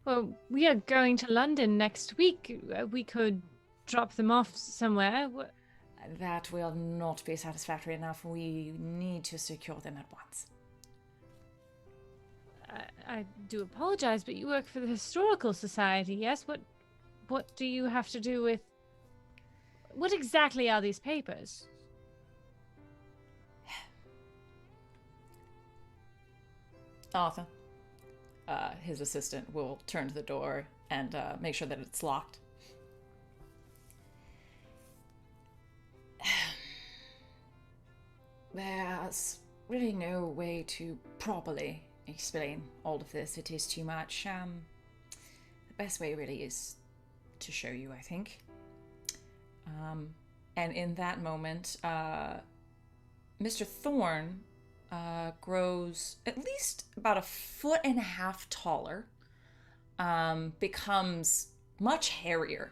Well, we are going to London next week. We could drop them off somewhere. That will not be satisfactory enough. We need to secure them at once. I do apologize, but you work for the Historical Society, yes? What do you have to do with... What exactly are these papers? Arthur, his assistant, will turn to the door and make sure that it's locked. There's really no way to properly explain all of this. It is too much. The best way really is to show you, I think. And in that moment, Mr. Thorne grows at least about 1.5 feet taller, becomes much hairier,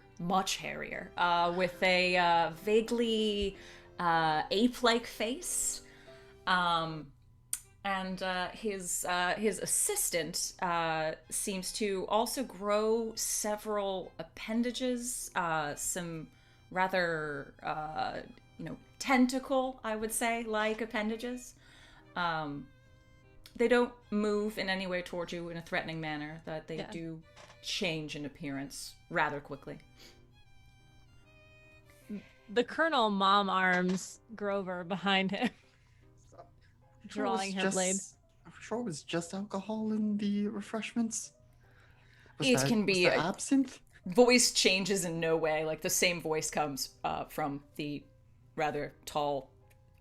with a vaguely ape-like face, and his assistant seems to also grow several appendages, some rather tentacle, I would say, like appendages. They don't move in any way towards you in a threatening manner, that they do change in appearance rather quickly. The Colonel mom arms Grover behind him, drawing her blade. I'm sure it was just alcohol in the refreshments. It can be was absinthe. Voice changes in no way. Like, the same voice comes from the rather tall,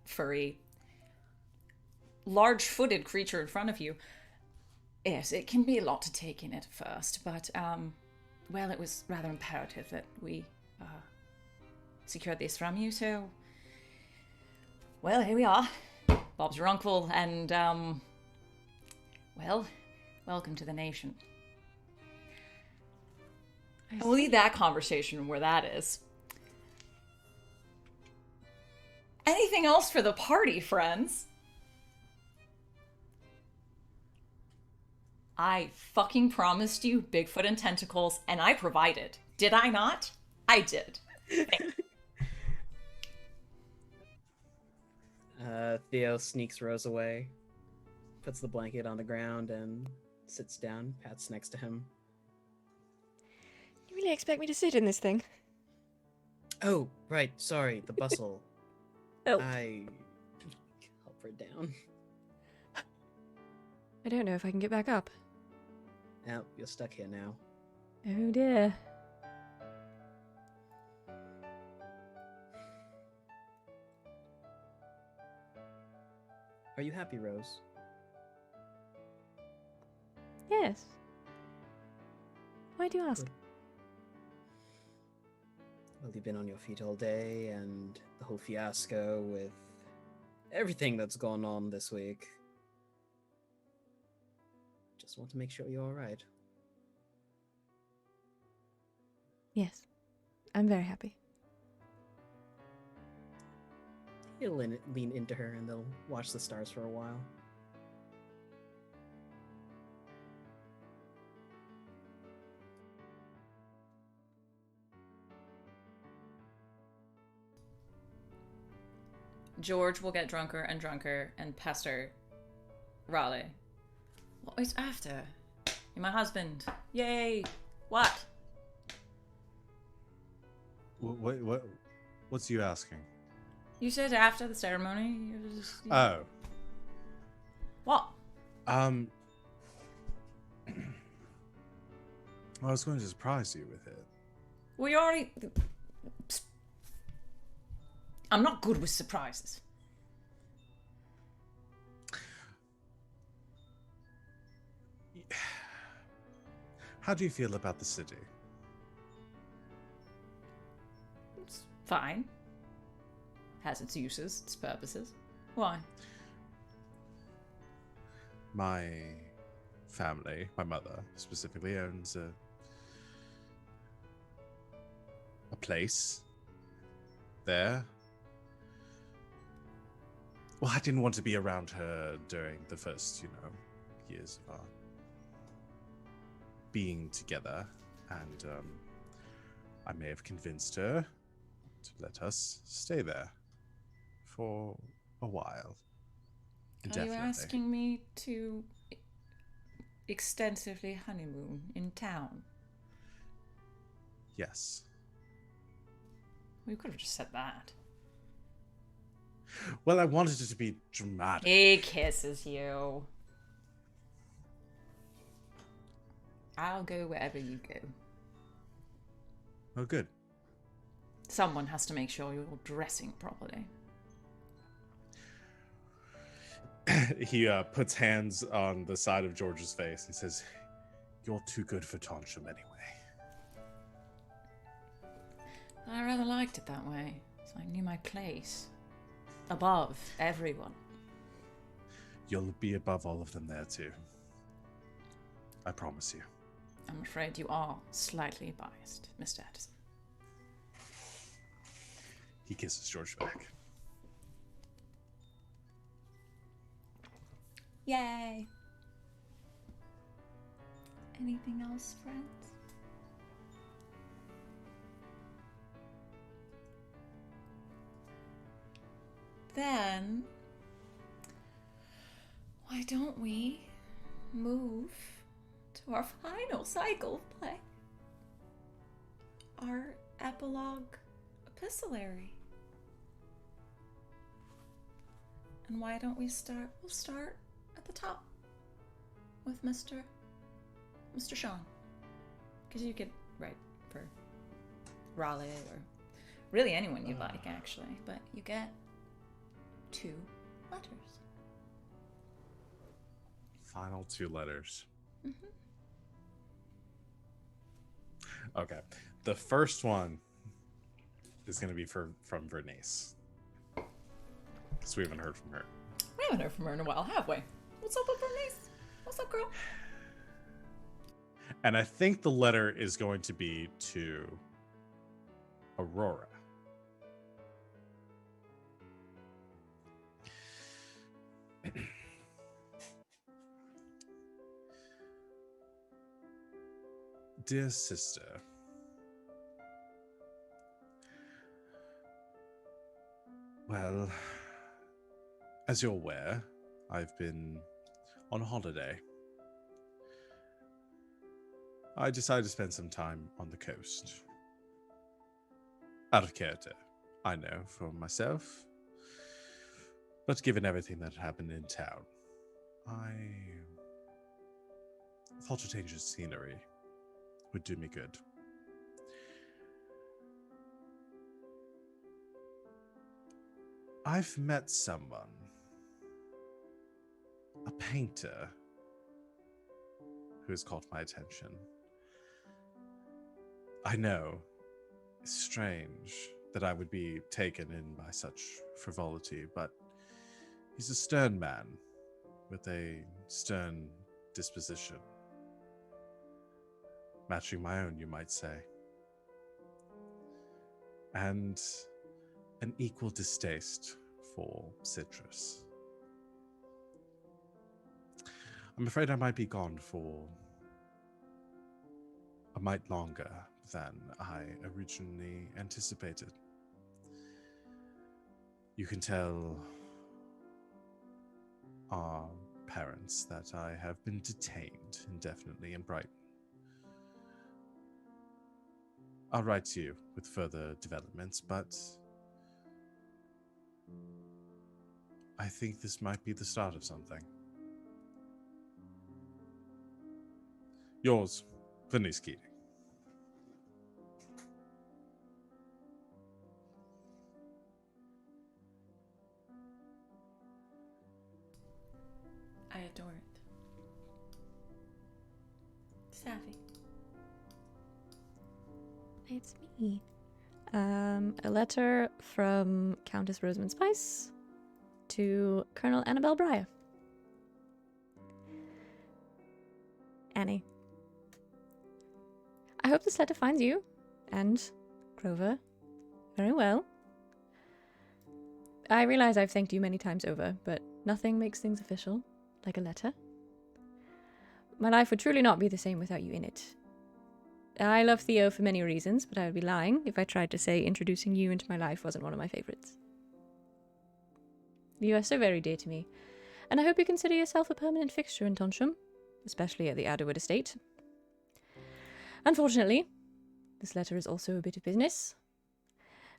furry, large-footed creature in front of you. Yes, it can be a lot to take in at first, but, well, it was rather imperative that we secured this from you, so... Well, here we are. Bob's your uncle, and, well, welcome to the nation. We'll leave that conversation where that is. Anything else for the party, friends? I fucking promised you Bigfoot and tentacles, and I provided. Did I not? I did. Theo sneaks Rose away, puts the blanket on the ground, and sits down, pats next to him. You really expect me to sit in this thing? Oh, right, sorry, the bustle. Oh. I help her down. I don't know if I can get back up. Now, you're stuck here now. Oh dear. Are you happy, Rose? Yes. Why do you ask? Good. Well, you've been on your feet all day, and the whole fiasco with everything that's gone on this week. Just want to make sure you're alright. Yes. I'm very happy. He'll lean into her and they'll watch the stars for a while. George will get drunker and drunker and pester Raleigh. What is after? You're my husband. Yay! What? What's you asking? You said after the ceremony. Oh. What? I was going to surprise you with it. We already... I'm not good with surprises. How do you feel about the city? It's fine. Has its uses, its purposes. Why? My family, my mother specifically, owns a place there. Well, I didn't want to be around her during the first, years of our being together, and I may have convinced her to let us stay there for a while. Are you asking me to extensively honeymoon in town? Yes. We could have just said that. Well, I wanted it to be dramatic. He kisses you. I'll go wherever you go. Oh, good. Someone has to make sure you're dressing properly. He puts hands on the side of George's face and says, "You're too good for Tonsham anyway." I rather liked it that way, so I knew my place. Above everyone. You'll be above all of them there too. I promise you. I'm afraid you are slightly biased, Mr. Edison. He kisses George back. Yay! Anything else, friends? Then, why don't we move to our final cycle of play? Our epilogue epistolary. And why don't we start? We'll start at the top with Mr. Sean. Because you could write for Raleigh or really anyone you like, actually. But you get 2 letters. Final 2 letters. Mm-hmm. Okay. The first one is going to be from Vernice. Because we haven't heard from her. We haven't heard from her in a while, have we? What's up with Bernice? What's up, girl? And I think the letter is going to be to Aurora. Dear sister, well, as you're aware, I've been on holiday. I decided to spend some time on the coast. Out of character, I know, for myself. But given everything that happened in town, I thought a change of scenery would do me good. I've met someone, a painter, who has caught my attention. I know, it's strange that I would be taken in by such frivolity, but he's a stern man with a stern disposition. Matching my own, you might say. And an equal distaste for citrus. I'm afraid I might be gone for a mite longer than I originally anticipated. You can tell our parents that I have been detained indefinitely in Brighton. I'll write to you with further developments, but I think this might be the start of something. Yours, Vernice Keating. I adore it. Savvy. It's me. A letter from Countess Rosamund Spice to Colonel Annabelle Breyer. Annie. I hope this letter finds you and Grover very well. I realize I've thanked you many times over, but nothing makes things official like a letter. My life would truly not be the same without you in it. I love Theo for many reasons, but I would be lying if I tried to say introducing you into my life wasn't one of my favorites. You are so very dear to me, and I hope you consider yourself a permanent fixture in Tonsham, especially at the Adderwood estate. Unfortunately, this letter is also a bit of business.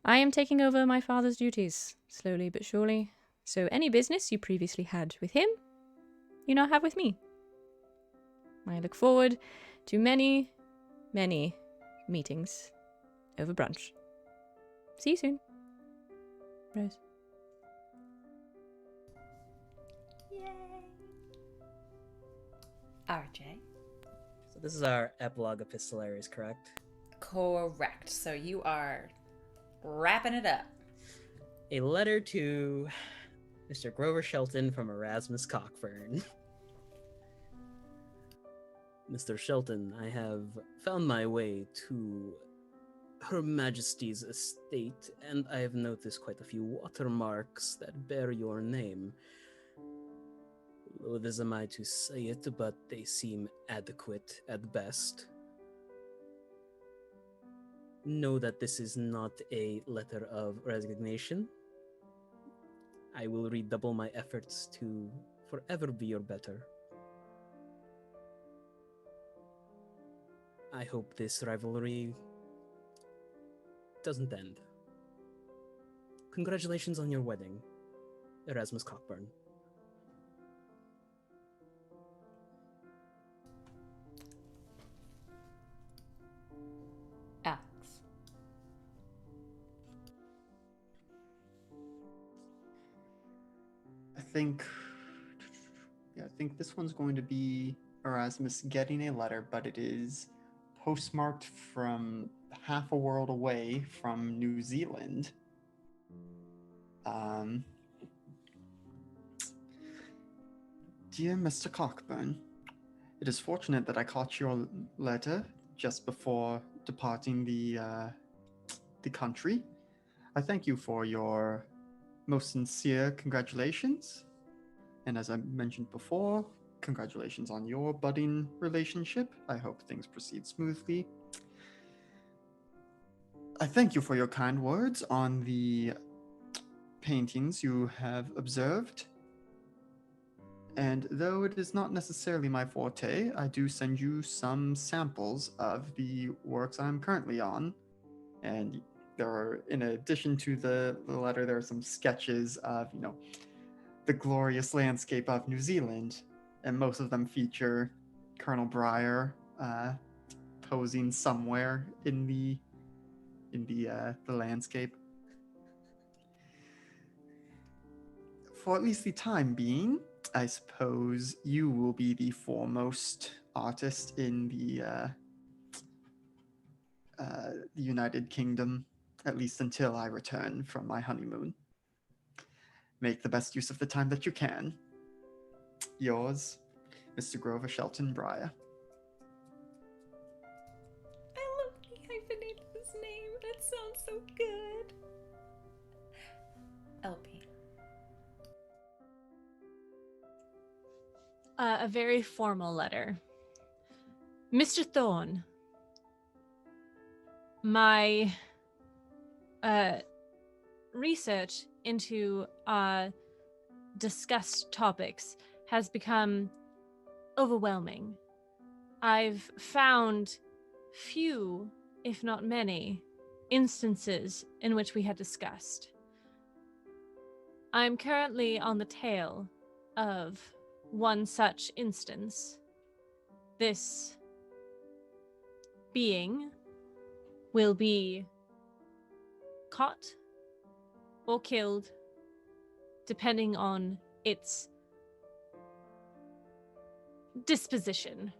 I am taking over my father's duties, slowly but surely, so any business you previously had with him, you now have with me. I look forward to many meetings over brunch. See you soon. Rose. Yay. RJ. So this is our epilogue epistolaries, correct? Correct. So you are wrapping it up. A letter to Mr. Grover Shelton from Erasmus Cockburn. Mr. Shelton, I have found my way to Her Majesty's estate, and I have noticed quite a few watermarks that bear your name. Loath am I to say it, but they seem adequate at best. Know that this is not a letter of resignation. I will redouble my efforts to forever be your better. I hope this rivalry doesn't end. Congratulations on your wedding, Erasmus Cockburn. Alex. I think this one's going to be Erasmus getting a letter, but it is postmarked from half a world away from New Zealand. Dear Mr. Cockburn, it is fortunate that I caught your letter just before departing the country. I thank you for your most sincere congratulations. And as I mentioned before, congratulations on your budding relationship. I hope things proceed smoothly. I thank you for your kind words on the paintings you have observed. And though it is not necessarily my forte, I do send you some samples of the works I'm currently on. And there are, in addition to the letter, there are some sketches of, the glorious landscape of New Zealand. And most of them feature Colonel Breyer posing somewhere in the landscape. For at least the time being, I suppose you will be the foremost artist in the United Kingdom, at least until I return from my honeymoon. Make the best use of the time that you can. Yours, Mr. Grover Shelton Breyer. I love he hyphenated his name. That sounds so good. LP. A very formal letter. Mr. Thorne, my research into discussed topics has become overwhelming. I've found few, if not many, instances in which we had discussed. I'm currently on the tail of one such instance. This being will be caught or killed depending on its disposition.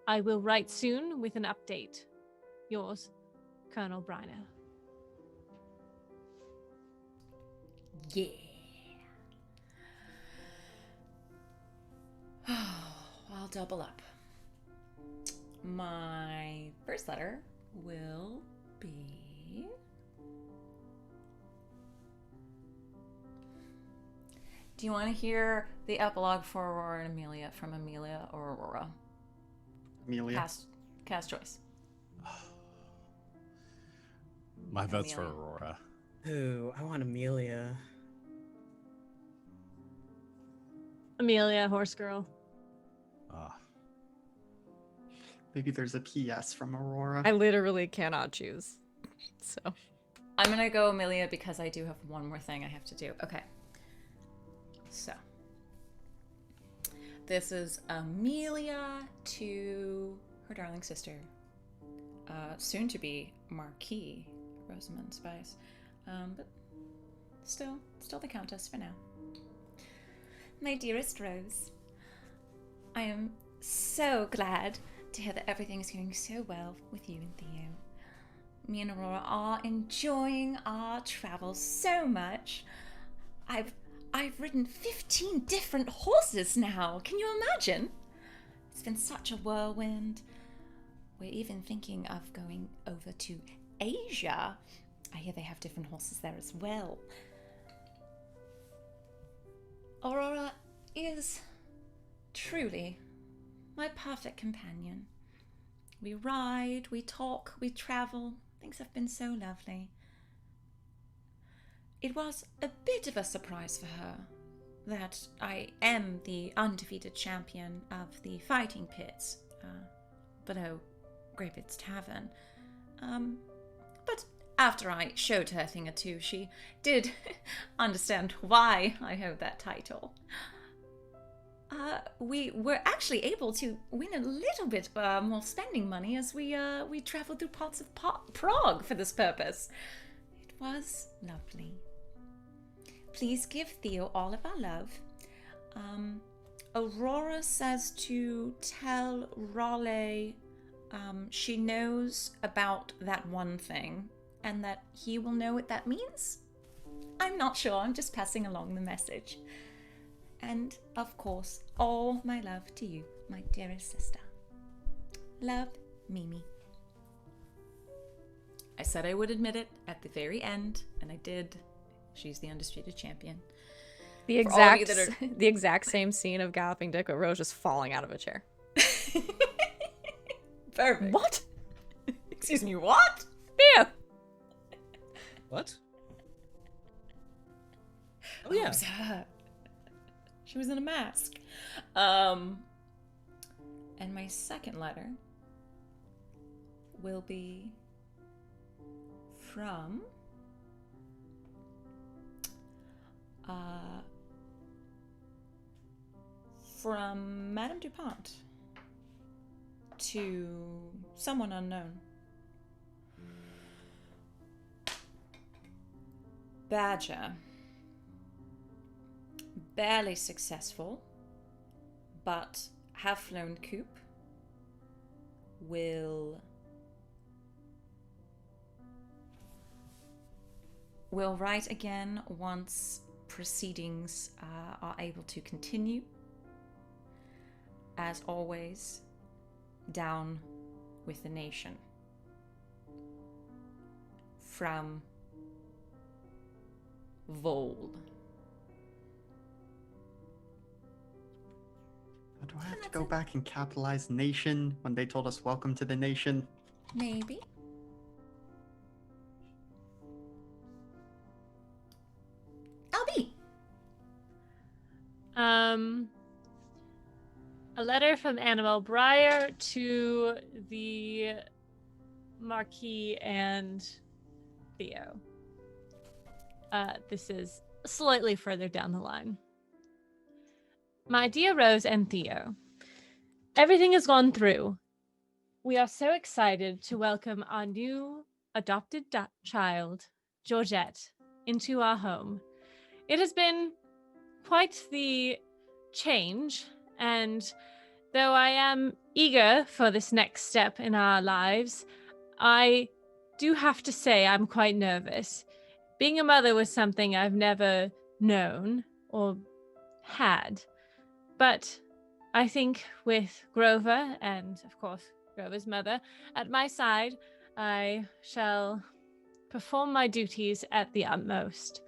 I will write soon with an update yours, Colonel Briner. Yeah. I'll double up. My first letter will be... Do you want to hear the epilogue for Aurora and Amelia from Amelia or Aurora? Amelia. Cast choice. My vote's for Amelia. Aurora. Ooh, I want Amelia. Amelia, horse girl. Ah, Maybe there's a PS from Aurora. I literally cannot choose. So I'm going to go Amelia because I do have one more thing I have to do. Okay. So. This is Amelia to her darling sister. Soon to be Marquis Rosamund Spice. But still the Countess for now. My dearest Rose, I am so glad to hear that everything is going so well with you and Theo. Me and Aurora are enjoying our travels so much. I've ridden 15 different horses now. Can you imagine? It's been such a whirlwind. We're even thinking of going over to Asia. I hear they have different horses there as well. Aurora is truly my perfect companion. We ride, we talk, we travel. Things have been so lovely. It was a bit of a surprise for her that I am the undefeated champion of the fighting pits below Greybeard's Tavern. But after I showed her a thing or two, she did understand why I hold that title. We were actually able to win a little bit more spending money as we traveled through parts of Prague for this purpose. It was lovely. Please give Theo all of our love. Aurora says to tell Raleigh she knows about that one thing and that he will know what that means. I'm not sure, I'm just passing along the message. And, of course, all my love to you, my dearest sister. Love, Mimi. I said I would admit it at the very end, and I did. She's the undisputed champion. the For all of you exact that the exact same scene of Galloping Dick with Rose just falling out of a chair. Perfect. What? Excuse me, what? Yeah. What? Oh yeah. It was her. She was in a mask. And my second letter will be from Madame Dupont to someone unknown. Badger. Barely successful, but have flown coop. Will write again once proceedings are able to continue. As always, down with the nation. From Vol. Do I have to go back and capitalize nation when they told us welcome to the nation? Maybe. LB. A letter from Annabelle Breyer to the Marquis and Theo. This is slightly further down the line. My dear Rose and Theo, everything has gone through. We are so excited to welcome our new adopted child, Georgette, into our home. It has been quite the change, and though I am eager for this next step in our lives, I do have to say I'm quite nervous. Being a mother was something I've never known or had. But I think with Grover and, of course, Grover's mother at my side, I shall perform my duties at the utmost.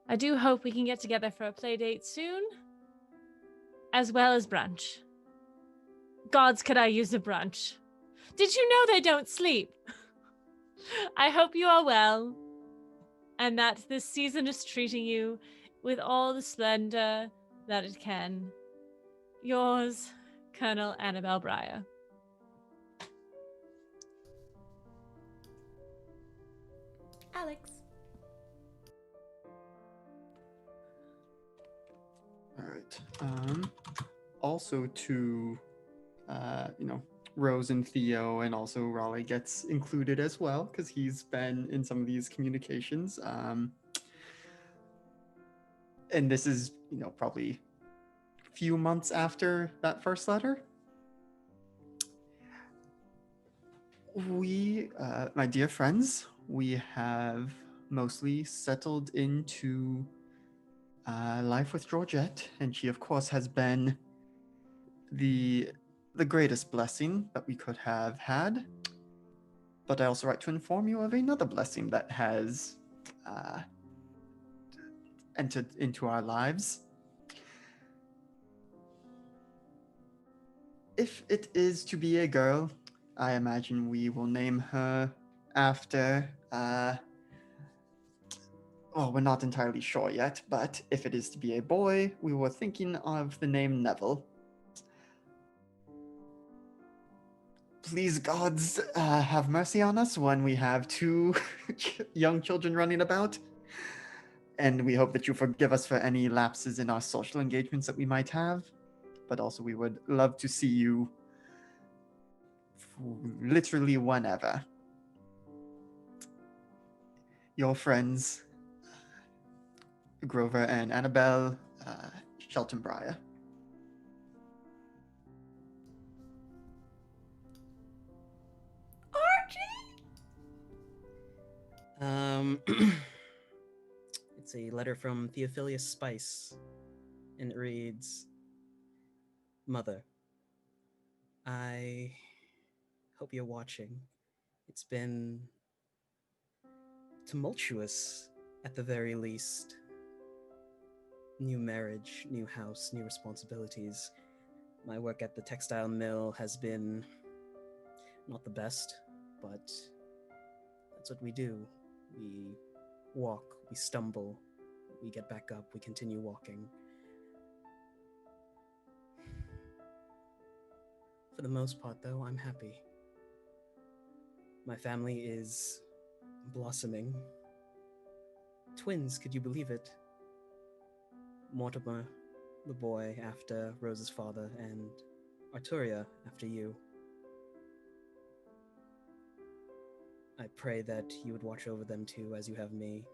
I do hope we can get together for a play date soon, as well as brunch. Gods, could I use a brunch? Did you know they don't sleep? I hope you are well, and that this season is treating you with all the splendor that it can. Yours, Colonel Annabelle Breyer. Alex. All right. Also to, Rose and Theo, and also Raleigh gets included as well because he's been in some of these communications. And this is, probably a few months after that first letter. We, my dear friends, we have mostly settled into life with Georgette, and she, of course, has been the greatest blessing that we could have had. But I also write to inform you of another blessing that has entered into our lives. If it is to be a girl, I imagine we will name her after, we're not entirely sure yet, but if it is to be a boy, we were thinking of the name Neville. Please, gods, have mercy on us when we have two young children running about. And we hope that you forgive us for any lapses in our social engagements that we might have. But also, we would love to see you literally whenever. Your friends, Grover and Annabelle, Shelton Breyer. It's a letter from Theophilus Spice, and it reads, Mother, I hope you're watching. It's been tumultuous, at the very least. New marriage, new house, new responsibilities. My work at the textile mill has been not the best, but that's what we do. We walk, we stumble, we get back up, we continue walking. For the most part, though, I'm happy. My family is blossoming. Twins, could you believe it? Mortimer, the boy, after Rose's father, and Arturia, after you. I pray that you would watch over them too, as you have me,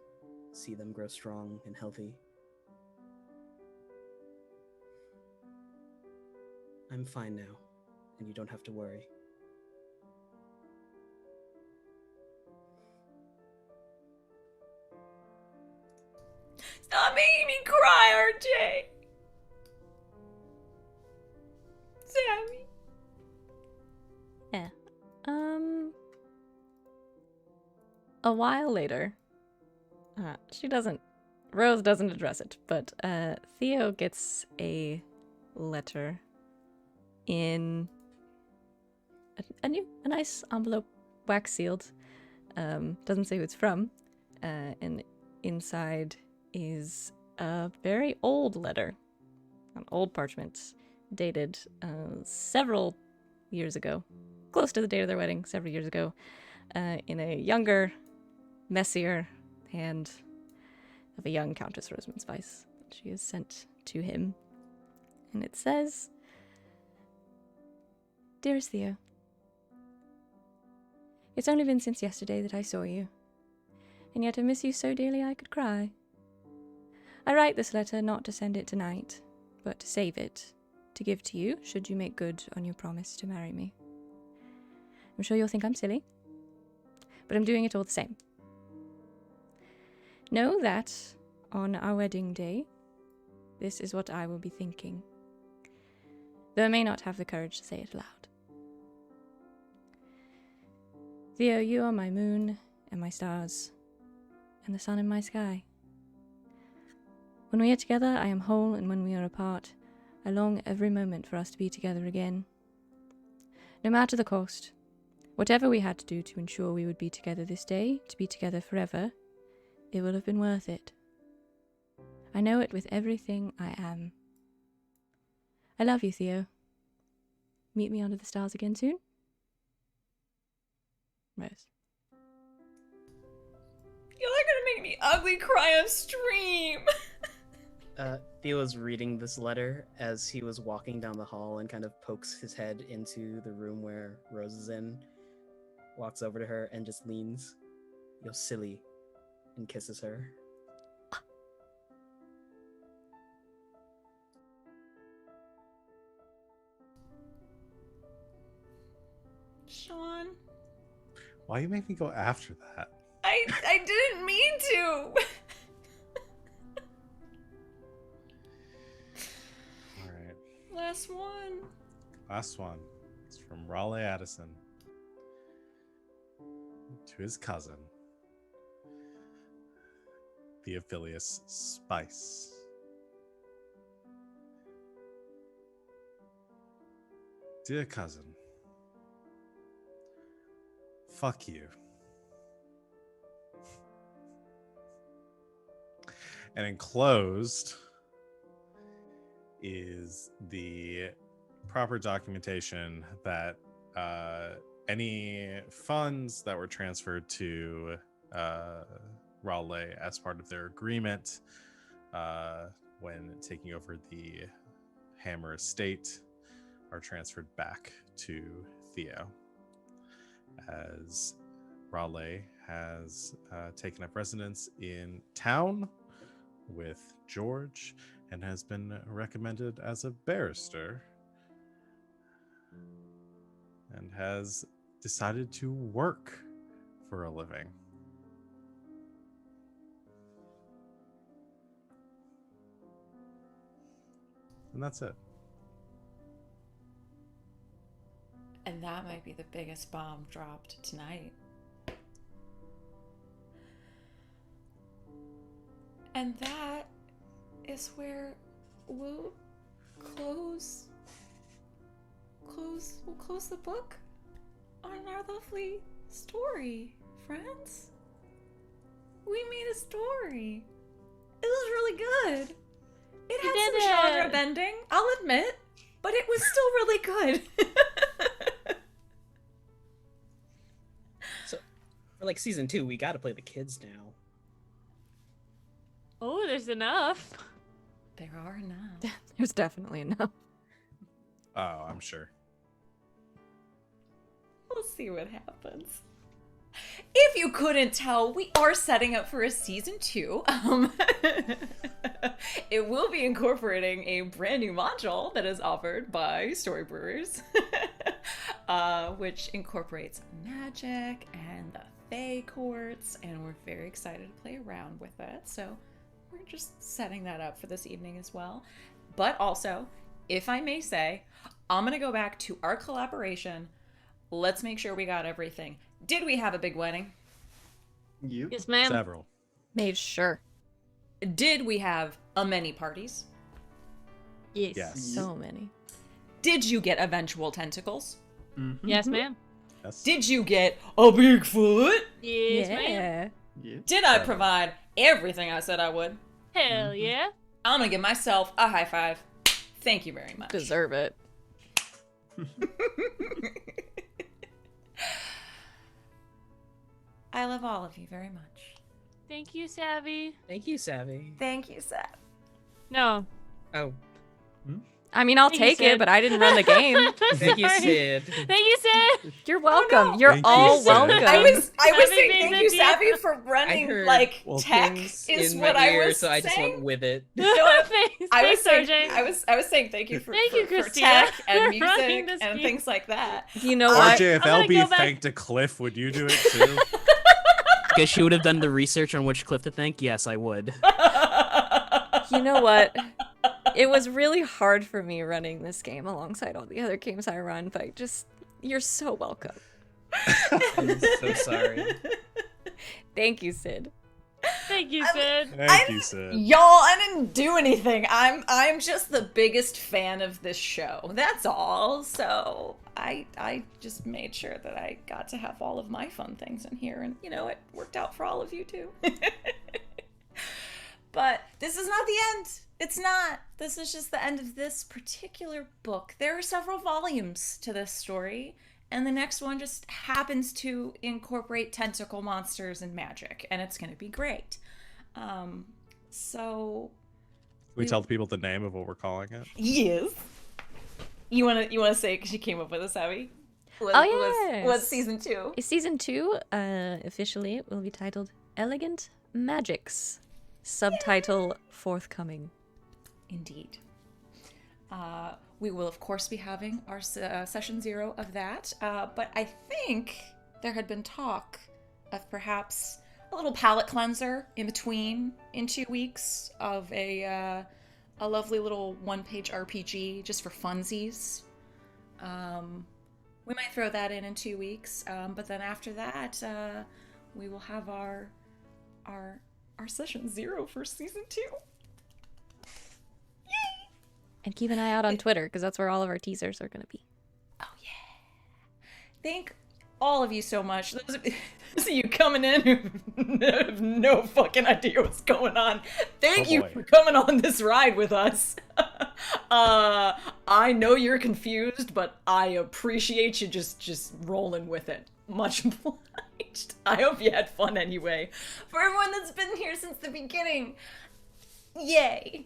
see them grow strong and healthy. I'm fine now, and you don't have to worry. Stop making me cry, RJ. Sammy. Yeah. A while later, Rose doesn't address it, but Theo gets a letter in a nice envelope, wax sealed. Doesn't say who it's from, and inside is a very old letter, an old parchment, dated several years ago, close to the date of their wedding, several years ago, in a younger, messier hand of a young Countess Rosamund Spice. She is sent to him, and it says, Dearest Theo, it's only been since yesterday that I saw you, and yet I miss you so dearly I could cry. I write this letter not to send it tonight, but to save it, to give to you should you make good on your promise to marry me. I'm sure you'll think I'm silly, but I'm doing it all the same. Know that on our wedding day, this is what I will be thinking, though I may not have the courage to say it aloud. Theo, you are my moon and my stars, and the sun in my sky. When we are together, I am whole, and when we are apart, I long every moment for us to be together again. No matter the cost, whatever we had to do to ensure we would be together this day, to be together forever, it will have been worth it. I know it with everything I am. I love you, Theo. Meet me under the stars again soon? Rose. You're gonna make me ugly cry on stream. Theo was reading this letter as he was walking down the hall and kind of pokes his head into the room where Rose is in, walks over to her and just leans, "You're silly," and kisses her. Sean, Why you make me go after that? I didn't mean to. All right. Last one. Last one. It's from Raleigh Addison to his cousin, Theophilus Spice. Dear cousin, fuck you. And enclosed is the proper documentation that any funds that were transferred to Raleigh as part of their agreement when taking over the Hammer estate are transferred back to Theo, as Raleigh has taken up residence in town with George and has been recommended as a barrister and has decided to work for a living. And that's it. And that might be the biggest bomb dropped tonight. And that is where we'll close the book on our lovely story, friends. We made a story. It was really good. It had some genre bending, I'll admit, but it was still really good. So, for like season 2, we gotta play the kids now. Oh, there's enough. There are enough. There's definitely enough. Oh, I'm sure. We'll see what happens. If you couldn't tell, we are setting up for a season 2. It will be incorporating a brand new module that is offered by Story Brewers, which incorporates magic and the Fae courts, and we're very excited to play around with it. So we're just setting that up for this evening as well. But also, if I may say, I'm going to go back to our collaboration. Let's make sure we got everything. Did we have a big wedding? You? Yes, ma'am. Several. Made sure. Did we have a many parties? Yes. Yes. So many. Did you get eventual tentacles? Mm-hmm. Yes, ma'am. Yes. Did you get a Bigfoot? Yes, ma'am. Yeah. Yeah. Did I provide everything I said I would? Hell yeah. I'm gonna give myself a high five. Thank you very much. Deserve it. I love all of you very much. Thank you, Savvy. Thank you, Savvy. Thank you, Seth. No. Oh, I mean, I'll Thank you, take it, Sid. but I didn't run the game. thank you, Sorry. Sid. Thank you, Sid. You're welcome. no. You're Thank you, all Sid. welcome. I was Savvy saying being thank the you, DM. Savvy, for I running heard like well, tech things is in what my I ear, was so I just saying. went with it. Face. Thanks, RJ. I was saying thank you for Thank you, for Christina, tech and for running music this and game. things like that. You know what? RJ, if I'm gonna LB go back- thanked a cliff, would you do it too? Guess she would have done the research on which cliff to thank. Yes, I would. You know what? It was really hard for me running this game alongside all the other games I run, but you're so welcome. I'm so sorry. Thank you, Sid. Thank you, Sid. Thank you, Sid. Y'all, I didn't do anything. I'm just the biggest fan of this show. That's all. So I just made sure that I got to have all of my fun things in here, and you know, it worked out for all of you too. But this is not the end. It's not. This is just the end of this particular book. There are several volumes to this story, and the next one just happens to incorporate tentacle monsters and magic, and it's going to be great. So Can we tell the people the name of what we're calling it? yes, you wanna say because you came up with this, Abby? Yes. What's season 2? Season 2, officially, will be titled Elegant Magics. Subtitle forthcoming. Indeed. We will, of course, be having our session 0 of that. But I think there had been talk of perhaps a little palate cleanser in between in 2 weeks of a lovely little one-page RPG just for funsies. We might throw that in 2 weeks. But then after that, we will have our session 0 for season 2. And keep an eye out on Twitter, because that's where all of our teasers are going to be. Oh, yeah. Thank all of you so much. Those of you coming in who have no fucking idea what's going on. Thank you boy. for coming on this ride with us. I know you're confused, but I appreciate you just rolling with it. Much obliged. I hope you had fun anyway. For everyone that's been here since the beginning, yay.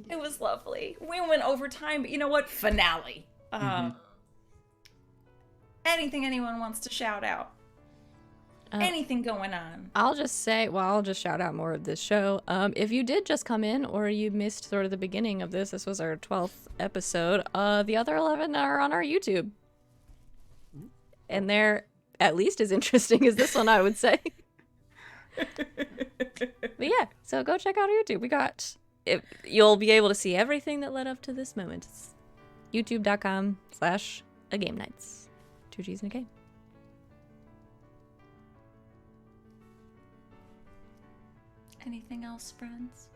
It was lovely. We went over time, but you know what? Finale. Anything anyone wants to shout out? Anything going on? I'll just shout out more of this show. If you did just come in or you missed sort of the beginning of this was our 12th episode, the other 11 are on our YouTube. And they're at least as interesting as this one, I would say. But yeah, so go check out our YouTube. You'll be able to see everything that led up to this moment. It's youtube.com/Ggameknights. 2 G's and a K. Anything else, friends?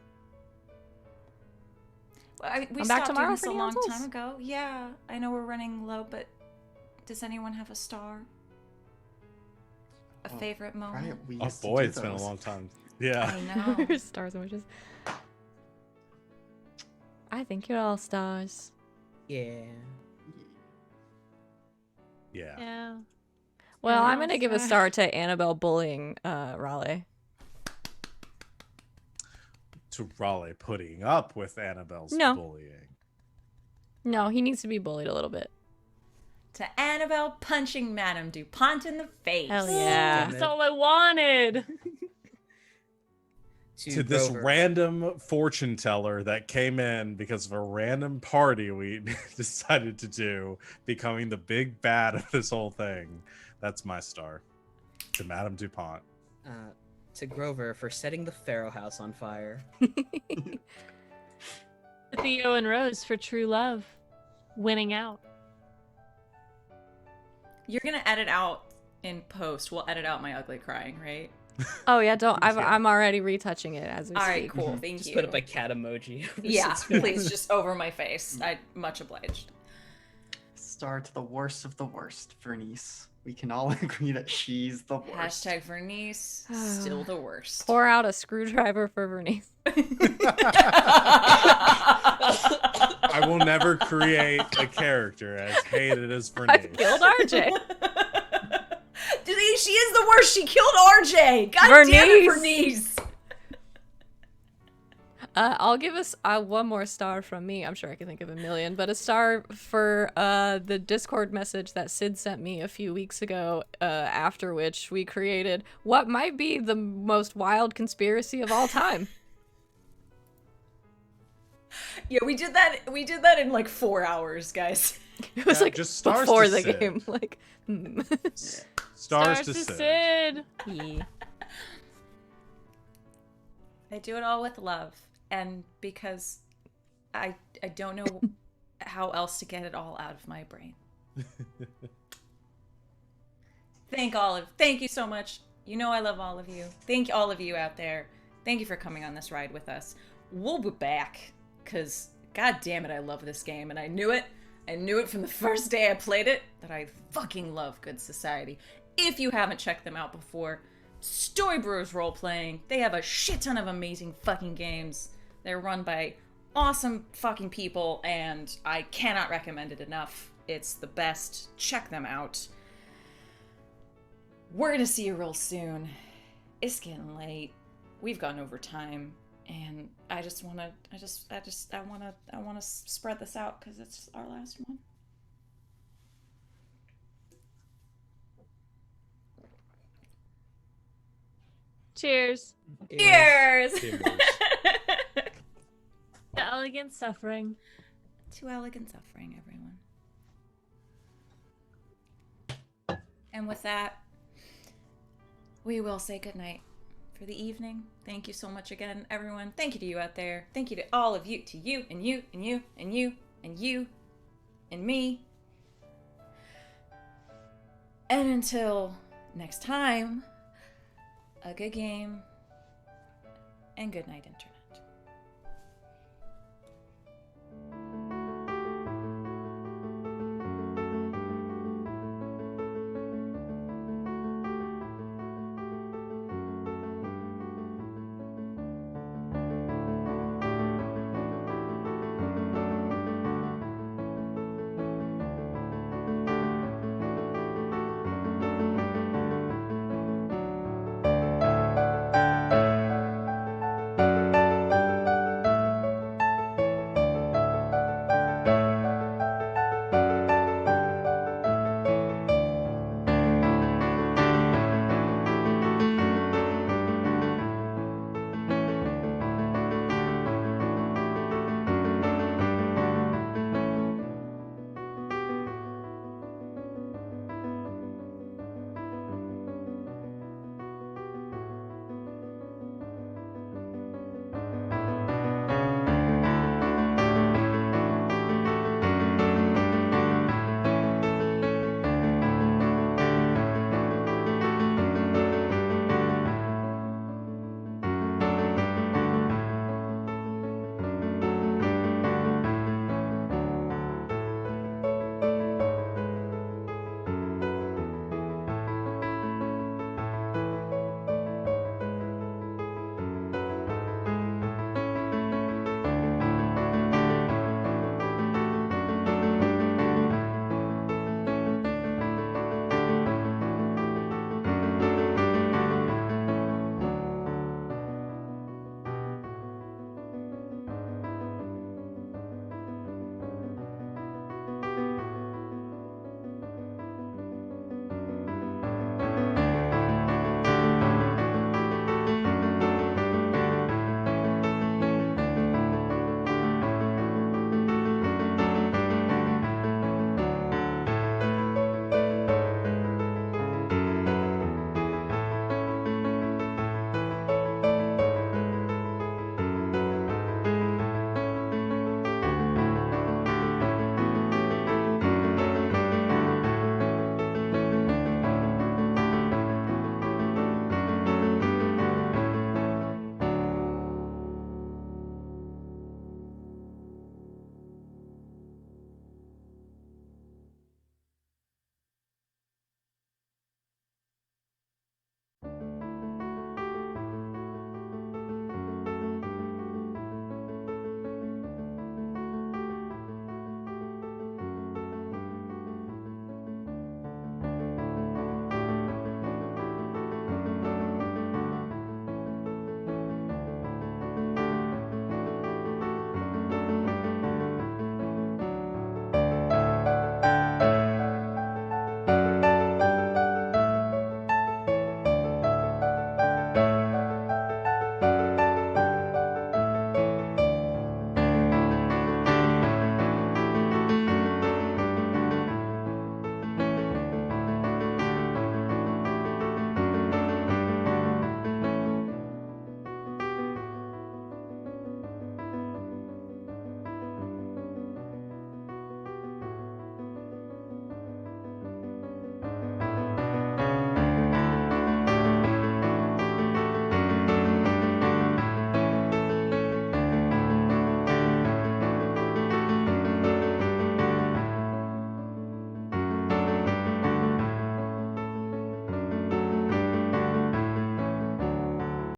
Well, we I'm back stopped tomorrow doing this for a Neon long Souls. time ago. Yeah, I know we're running low, but does anyone have a star? A favorite moment? Right, we Oh used to boy, do it's been a those. long time. Yeah. I know. Stars and wishes. I think you're all stars. Yeah. Yeah. Yeah. Well, Yeah, I'm gonna give a sorry. star to Annabelle bullying Raleigh. To Raleigh putting up with Annabelle's No. bullying. No, he needs to be bullied a little bit. To Annabelle punching Madame DuPont in the face. Hell yeah. That's all I wanted. To this Grover. random fortune teller that came in because of a random party we decided to do, becoming the big bad of this whole thing. That's my star. To Madame DuPont. To Grover for setting the Pharaoh house on fire. Theo and Rose for true love. Winning out. You're gonna edit out in post. We'll edit out my ugly crying, right? Oh yeah, don't. Yeah. I'm already retouching it as we All speak. right, cool. Thank Just you. put up a cat emoji. Yeah, please, just over my face. I much obliged. Star to the worst of the worst, Vernice. We can all agree that she's the worst. Hashtag Vernice, still the worst. Pour out a screwdriver for Vernice. I will never create a character as hated as I Bernice. killed RJ. She is the worst. She killed RJ. God damn it, Vernice. I'll give us one more star from me. I'm sure I can think of a million, but a star for the Discord message that Sid sent me a few weeks ago, after which we created what might be the most wild conspiracy of all time. Yeah, we did that in like 4 hours, guys. It was Yeah, like just stars before to the Sid. game. Like, Stars to Sid. Sid. yeah. I do it all with love, and because I don't know how else to get it all out of my brain. Thank you so much. You know I love all of you. Thank all of you out there. Thank you for coming on this ride with us. We'll be back, because god damn it, I love this game, and I knew it. I knew it from the first day I played it, that I fucking love Good Society. If you haven't checked them out before, Storybrewers Role-Playing, they have a shit ton of amazing fucking games. They're run by awesome fucking people, and I cannot recommend it enough. It's the best. Check them out. We're gonna see you real soon. It's getting late. We've gone over time, and I wanna spread this out because it's our last one. Cheers. Cheers! Cheers. The elegant suffering. To elegant suffering, everyone. And with that, we will say goodnight for the evening. Thank you so much again, everyone. Thank you to you out there. Thank you to all of you, to you, and you, and you, and you, and you, and me. And until next time, a good game, and good night, Internet.